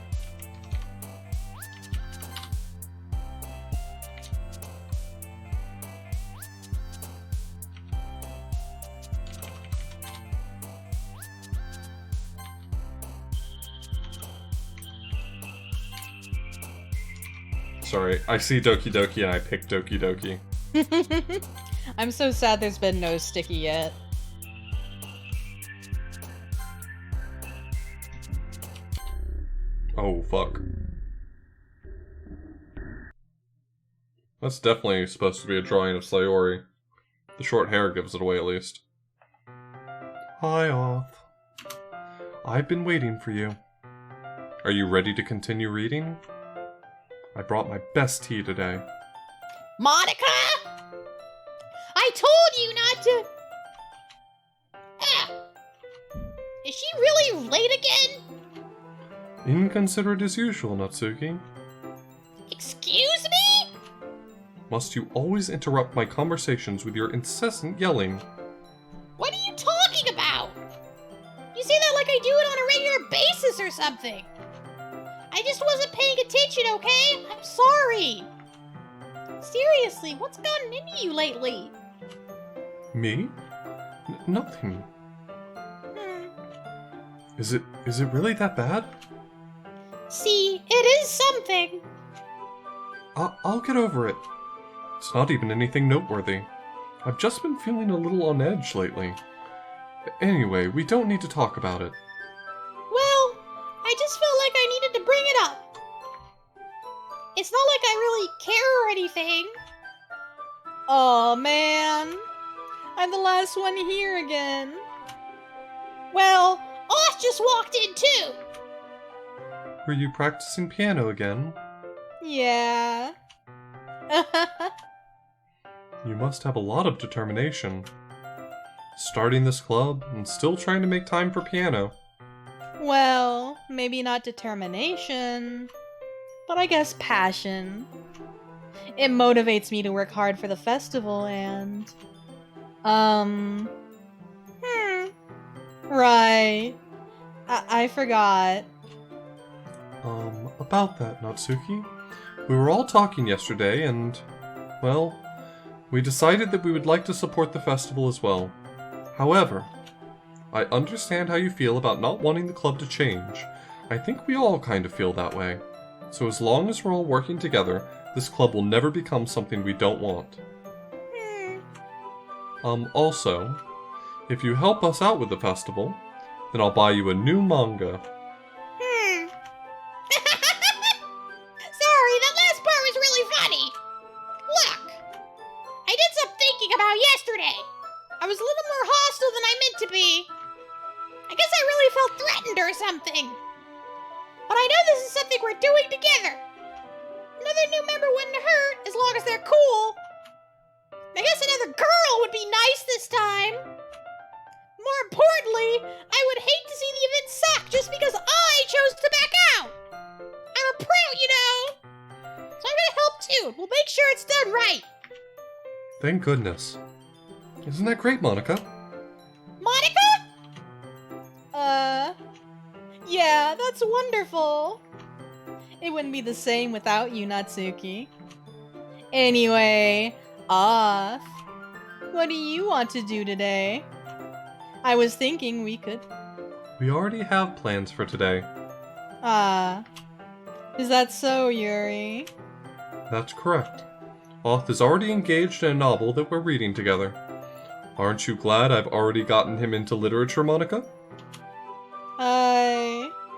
Sorry, I see Doki Doki and I pick Doki Doki. I'm so sad there's been no sticky yet. Oh, fuck. That's definitely supposed to be a drawing of Sayori. The short hair gives it away at least. Hi, Off. I've been waiting for you. Are you ready to continue reading? I brought my best tea today. Monica? I told you not to. Ah. Is she really late again? Inconsiderate as usual, Natsuki. Excuse me? Must you always interrupt my conversations with your incessant yelling? What are you talking about? You say that like I do it on a regular basis or something. I just wasn't paying attention, okay? I'm sorry. Seriously, what's gotten into you lately? Me? Nothing. Hmm. Is it really that bad? See, it is something. I'll get over it. It's not even anything noteworthy. I've just been feeling a little on edge lately. Anyway, we don't need to talk about it. Well, I just felt like I needed to bring it up. It's not like I really care or anything. Oh man, I'm the last one here again. Well, Oz just walked in too. Were you practicing piano again? Yeah. You must have a lot of determination. Starting this club and still trying to make time for piano. Well, maybe not determination, but I guess passion. It motivates me to work hard for the festival and... Right. I forgot. About that, Natsuki. We were all talking yesterday and, well, we decided that we would like to support the festival as well. However, I understand how you feel about not wanting the club to change. I think we all kind of feel that way. So as long as we're all working together, this club will never become something we don't want. Also, if you help us out with the festival, then I'll buy you a new manga. Sorry, that last part was really funny. Look, I did some thinking about yesterday. I was a little more hostile than I meant to be. I guess I really felt threatened or something. But I know this is something we're doing together. Another new member wouldn't hurt as long as they're cool. I guess another girl would be nice this time. More importantly, I would hate to see the event suck just because I chose to back out. I'm a pro, you know. So I'm gonna help too. We'll make sure it's done right. Thank goodness. Isn't that great, Monica? Monica? Yeah, that's wonderful. It wouldn't be the same without you, Natsuki. Anyway, off. What do you want to do today? I was thinking we could... We already have plans for today. Ah. Is that so, Yuri? That's correct. Oth is already engaged in a novel that we're reading together. Aren't you glad I've already gotten him into literature, Monica?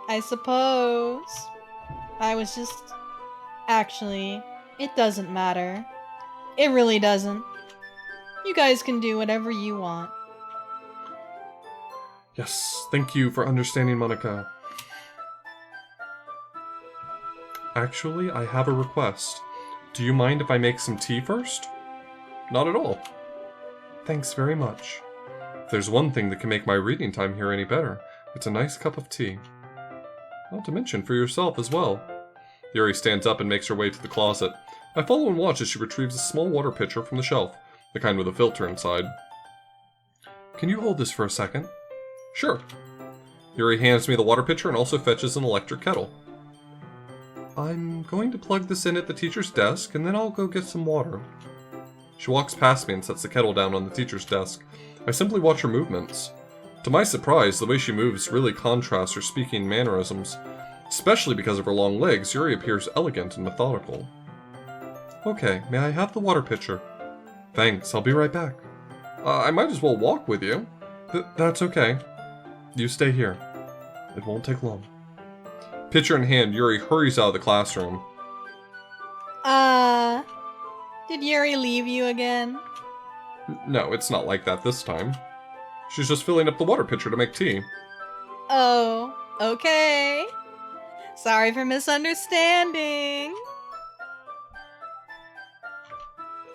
I suppose. I was just... Actually, it doesn't matter. It really doesn't. You guys can do whatever you want. Yes, thank you for understanding, Monica. Actually, I have a request. Do you mind if I make some tea first? Not at all. Thanks very much. If there's one thing that can make my reading time here any better, it's a nice cup of tea. Not to mention for yourself as well. Yuri stands up and makes her way to the closet. I follow and watch as she retrieves a small water pitcher from the shelf, the kind with a filter inside. Can you hold this for a second? Sure. Yuri hands me the water pitcher and also fetches an electric kettle. I'm going to plug this in at the teacher's desk, and then I'll go get some water. She walks past me and sets the kettle down on the teacher's desk. I simply watch her movements. To my surprise, the way she moves really contrasts her speaking mannerisms. Especially because of her long legs, Yuri appears elegant and methodical. Okay, may I have the water pitcher? Thanks, I'll be right back. I might as well walk with you. That's okay. You stay here. It won't take long. Pitcher in hand, Yuri hurries out of the classroom. Did Yuri leave you again? No, it's not like that this time. She's just filling up the water pitcher to make tea. Oh, okay. Sorry for misunderstanding.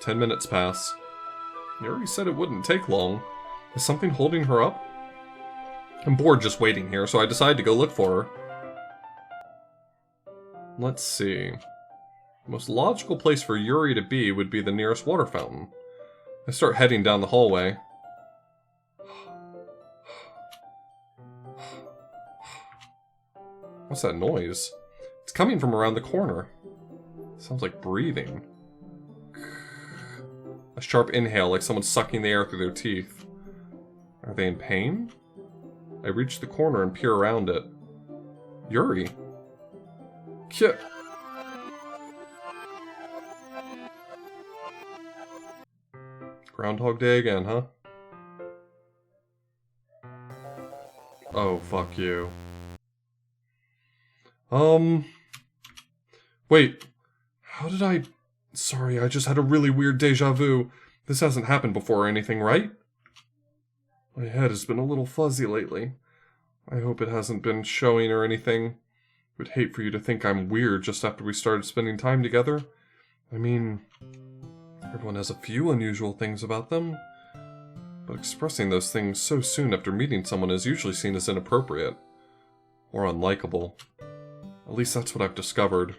10 minutes pass. Yuri said it wouldn't take long. Is something holding her up? I'm bored just waiting here, so I decide to go look for her. Let's see. The most logical place for Yuri to be would be the nearest water fountain. I start heading down the hallway. What's that noise? It's coming from around the corner. It sounds like breathing. A sharp inhale, like someone sucking the air through their teeth. Are they in pain? I reach the corner and peer around it. Yuri. Kit. Groundhog Day again, huh? Oh, fuck you. Wait. How did I... Sorry, I just had a really weird deja vu. This hasn't happened before or anything, right? My head has been a little fuzzy lately. I hope it hasn't been showing or anything. Would hate for you to think I'm weird just after we started spending time together. I mean, everyone has a few unusual things about them. But expressing those things so soon after meeting someone is usually seen as inappropriate. Or unlikable. At least that's what I've discovered.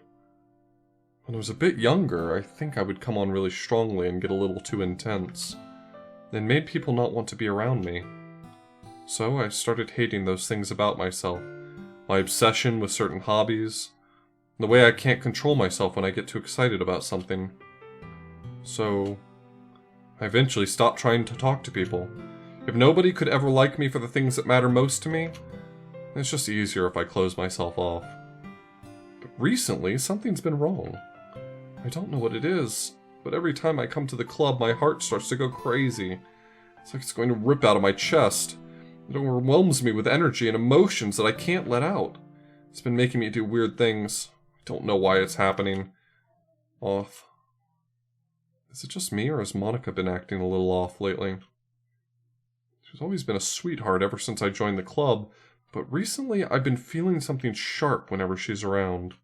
When I was a bit younger, I think I would come on really strongly and get a little too intense. It made people not want to be around me. So I started hating those things about myself. My obsession with certain hobbies. The way I can't control myself when I get too excited about something. So I eventually stopped trying to talk to people. If nobody could ever like me for the things that matter most to me, it's just easier if I close myself off. But recently, something's been wrong. I don't know what it is, but every time I come to the club, my heart starts to go crazy. It's like it's going to rip out of my chest. It overwhelms me with energy and emotions that I can't let out. It's been making me do weird things. I don't know why it's happening. Off. Is it just me, or has Monica been acting a little off lately? She's always been a sweetheart ever since I joined the club, but recently I've been feeling something sharp whenever she's around.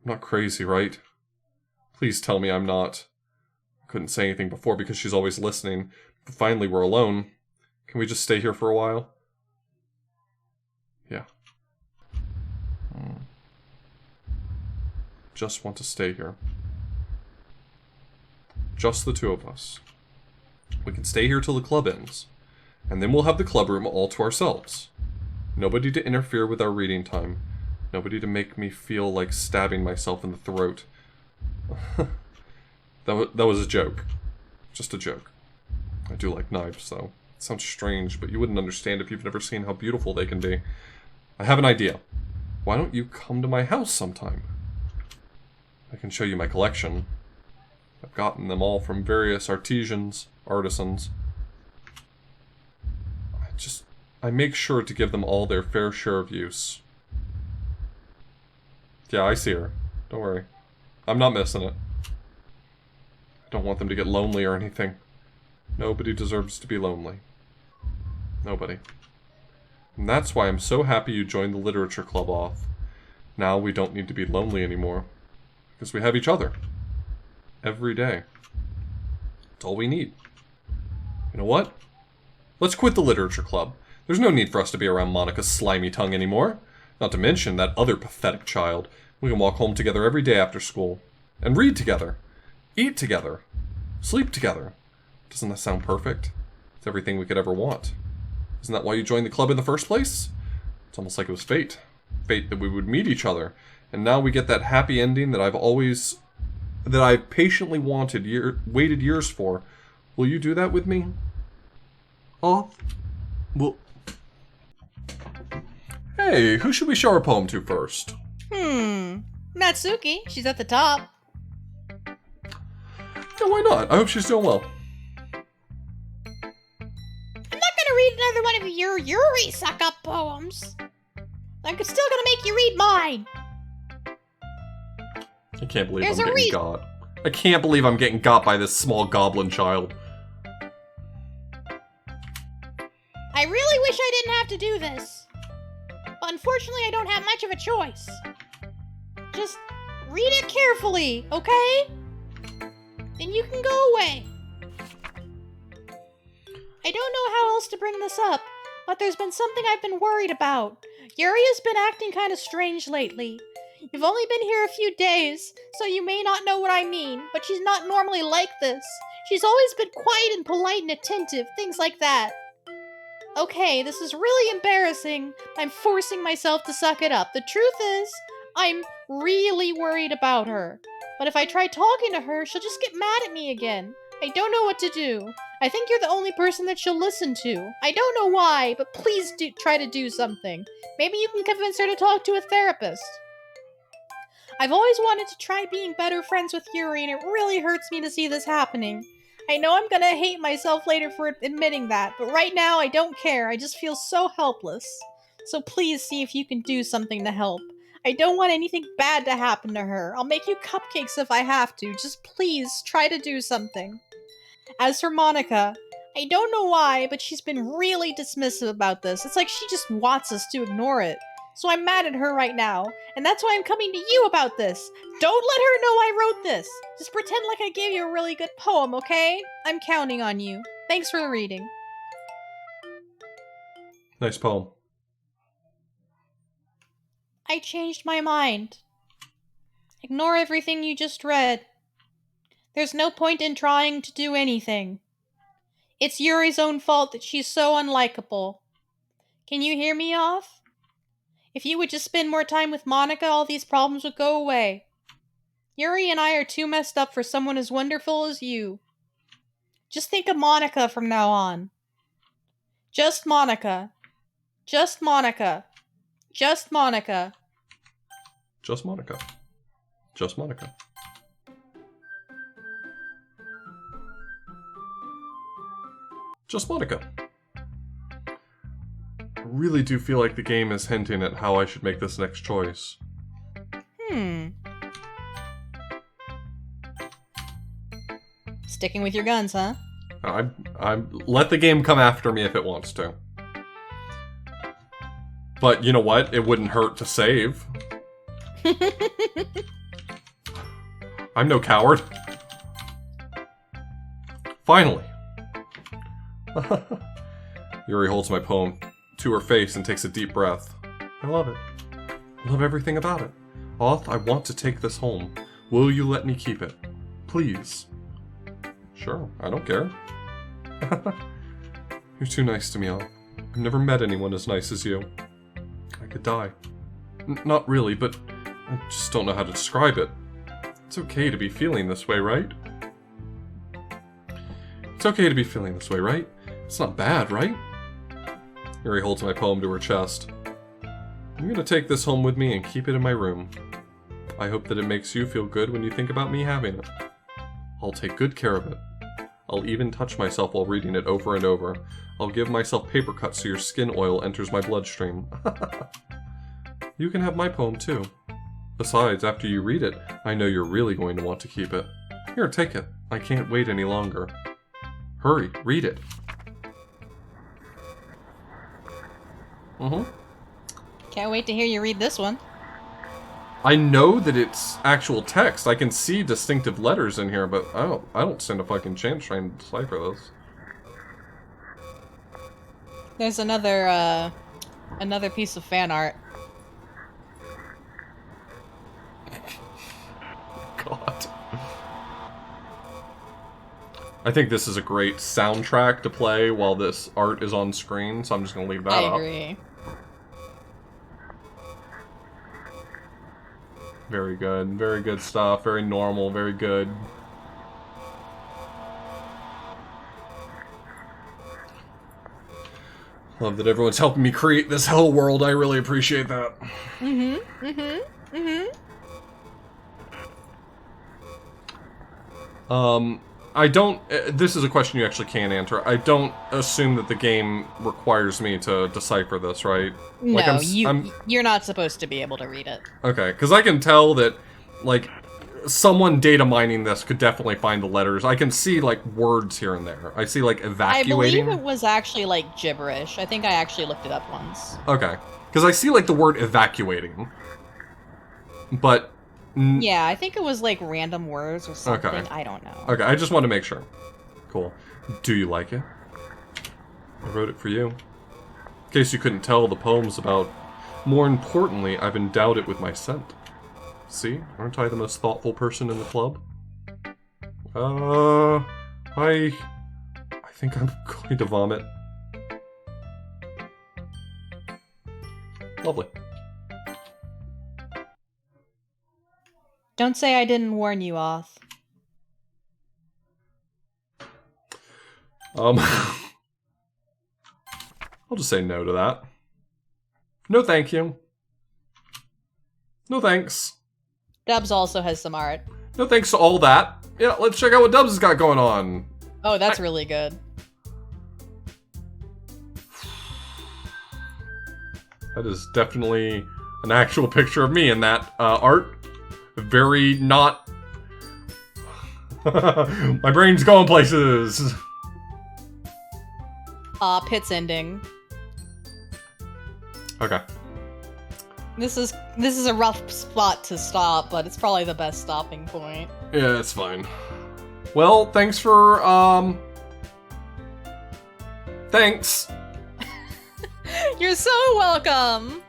I'm not crazy, right? Please tell me I'm not. I couldn't say anything before because she's always listening, but finally we're alone. Can we just stay here for a while? Yeah. Just want to stay here. Just the two of us. We can stay here till the club ends, and then we'll have the club room all to ourselves. Nobody to interfere with our reading time. Nobody to make me feel like stabbing myself in the throat. That was a joke. Just a joke. I do like knives, though. It sounds strange, but you wouldn't understand if you've never seen how beautiful they can be. I have an idea. Why don't you come to my house sometime? I can show you my collection. I've gotten them all from various artisans. I make sure to give them all their fair share of use. Yeah, I see her. Don't worry. I'm not missing it. I don't want them to get lonely or anything. Nobody deserves to be lonely. Nobody. And that's why I'm so happy you joined the literature club off. Now we don't need to be lonely anymore. Because we have each other. Every day. That's all we need. You know what? Let's quit the literature club. There's no need for us to be around Monica's slimy tongue anymore. Not to mention that other pathetic child. We can walk home together every day after school. And read together. Eat together. Sleep together. Doesn't that sound perfect? It's everything we could ever want. Isn't that why you joined the club in the first place? It's almost like it was fate. Fate that we would meet each other. And now we get that happy ending that I've patiently waited years for. Will you do that with me? Oh? Well... Hey, who should we show our poem to first? Natsuki. She's at the top. Yeah, why not? I hope she's doing well. I'm not gonna read another one of your Yuri suck-up poems. I'm still gonna make you read mine. I can't believe There's I'm getting got. I can't believe I'm getting got by this small goblin child. I really wish I didn't have to do this. But unfortunately, I don't have much of a choice. Just read it carefully, okay? Then you can go away. I don't know how else to bring this up, but there's been something I've been worried about. Yuri has been acting kind of strange lately. You've only been here a few days, so you may not know what I mean, but she's not normally like this. She's always been quiet and polite and attentive, things like that. Okay, this is really embarrassing. I'm forcing myself to suck it up. The truth is, I'm really worried about her. But if I try talking to her, she'll just get mad at me again. I don't know what to do. I think you're the only person that she'll listen to. I don't know why, but please do try to do something. Maybe you can convince her to talk to a therapist. I've always wanted to try being better friends with Yuri, and it really hurts me to see this happening. I know I'm gonna hate myself later for admitting that, but right now I don't care. I just feel so helpless. So please see if you can do something to help. I don't want anything bad to happen to her. I'll make you cupcakes if I have to. Just please try to do something. As for Monica, I don't know why, but she's been really dismissive about this. It's like she just wants us to ignore it. So I'm mad at her right now, and that's why I'm coming to you about this. Don't let her know I wrote this. Just pretend like I gave you a really good poem, okay? I'm counting on you. Thanks for the reading. Nice poem. I changed my mind. Ignore everything you just read. There's no point in trying to do anything. It's Yuri's own fault that she's so unlikable. Can you hear me off? If you would just spend more time with Monica, all these problems would go away. Yuri and I are too messed up for someone as wonderful as you. Just think of Monica from now on. Just Monica. Just Monica. Just Monica. Just Monica. Just Monica. Just Monica. I really do feel like the game is hinting at how I should make this next choice. Sticking with your guns, huh? I let the game come after me if it wants to. But you know what? It wouldn't hurt to save. I'm no coward. Finally. Yuri holds my poem to her face and takes a deep breath. I love it. I love everything about it. Auth, I want to take this home. Will you let me keep it? Please. Sure, I don't care. You're too nice to me, Auth. I've never met anyone as nice as you. I could die. Not really, but I just don't know how to describe it. It's okay to be feeling this way, right? It's okay to be feeling this way, right? It's not bad, right? Yuri holds my poem to her chest. I'm gonna take this home with me and keep it in my room. I hope that it makes you feel good when you think about me having it. I'll take good care of it. I'll even touch myself while reading it over and over. I'll give myself paper cuts so your skin oil enters my bloodstream. You can have my poem too. Besides, after you read it, I know you're really going to want to keep it. Here, take it. I can't wait any longer. Hurry, read it. Can't wait to hear you read this one. I know that it's actual text. I can see distinctive letters in here, but I don't stand a fucking chance trying to decipher this. There's another piece of fan art. God. I think this is a great soundtrack to play while this art is on screen, so I'm just gonna leave that up. I agree. Very good stuff, very normal, very good. Love that everyone's helping me create this hell world, I really appreciate that. I don't, this is a question you actually can answer. I don't assume that the game requires me to decipher this, right? No, like you're not supposed to be able to read it. Okay, because I can tell that, like, someone data mining this could definitely find the letters. I can see, like, words here and there. I see, like, evacuating. I believe it was actually, like, gibberish. I think I actually looked it up once. Okay. Because I see, like, the word evacuating. But... yeah, I think it was, like, random words or something. Okay. I don't know. Okay, I just want to make sure. Cool. Do you like it? I wrote it for you. In case you couldn't tell, the poem's about... More importantly, I've endowed it with my scent. See? Aren't I the most thoughtful person in the club? I think I'm going to vomit. Lovely. Don't say I didn't warn you, Oth. I'll just say no to that. No thank you. No thanks. Dubs also has some art. No thanks to all that. Yeah, let's check out what Dubs has got going on. Oh, that's really good. That is definitely an actual picture of me in that art. Very not... My brain's going places. Pit's ending. Okay. This is a rough spot to stop, but it's probably the best stopping point. Yeah, it's fine. Well, thanks for, thanks. You're so welcome!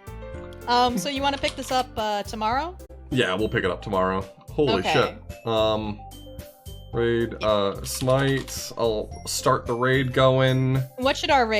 So you want to pick this up, tomorrow? Yeah, we'll pick it up tomorrow. Holy shit. Raid, smite. I'll start the raid going. What should our raid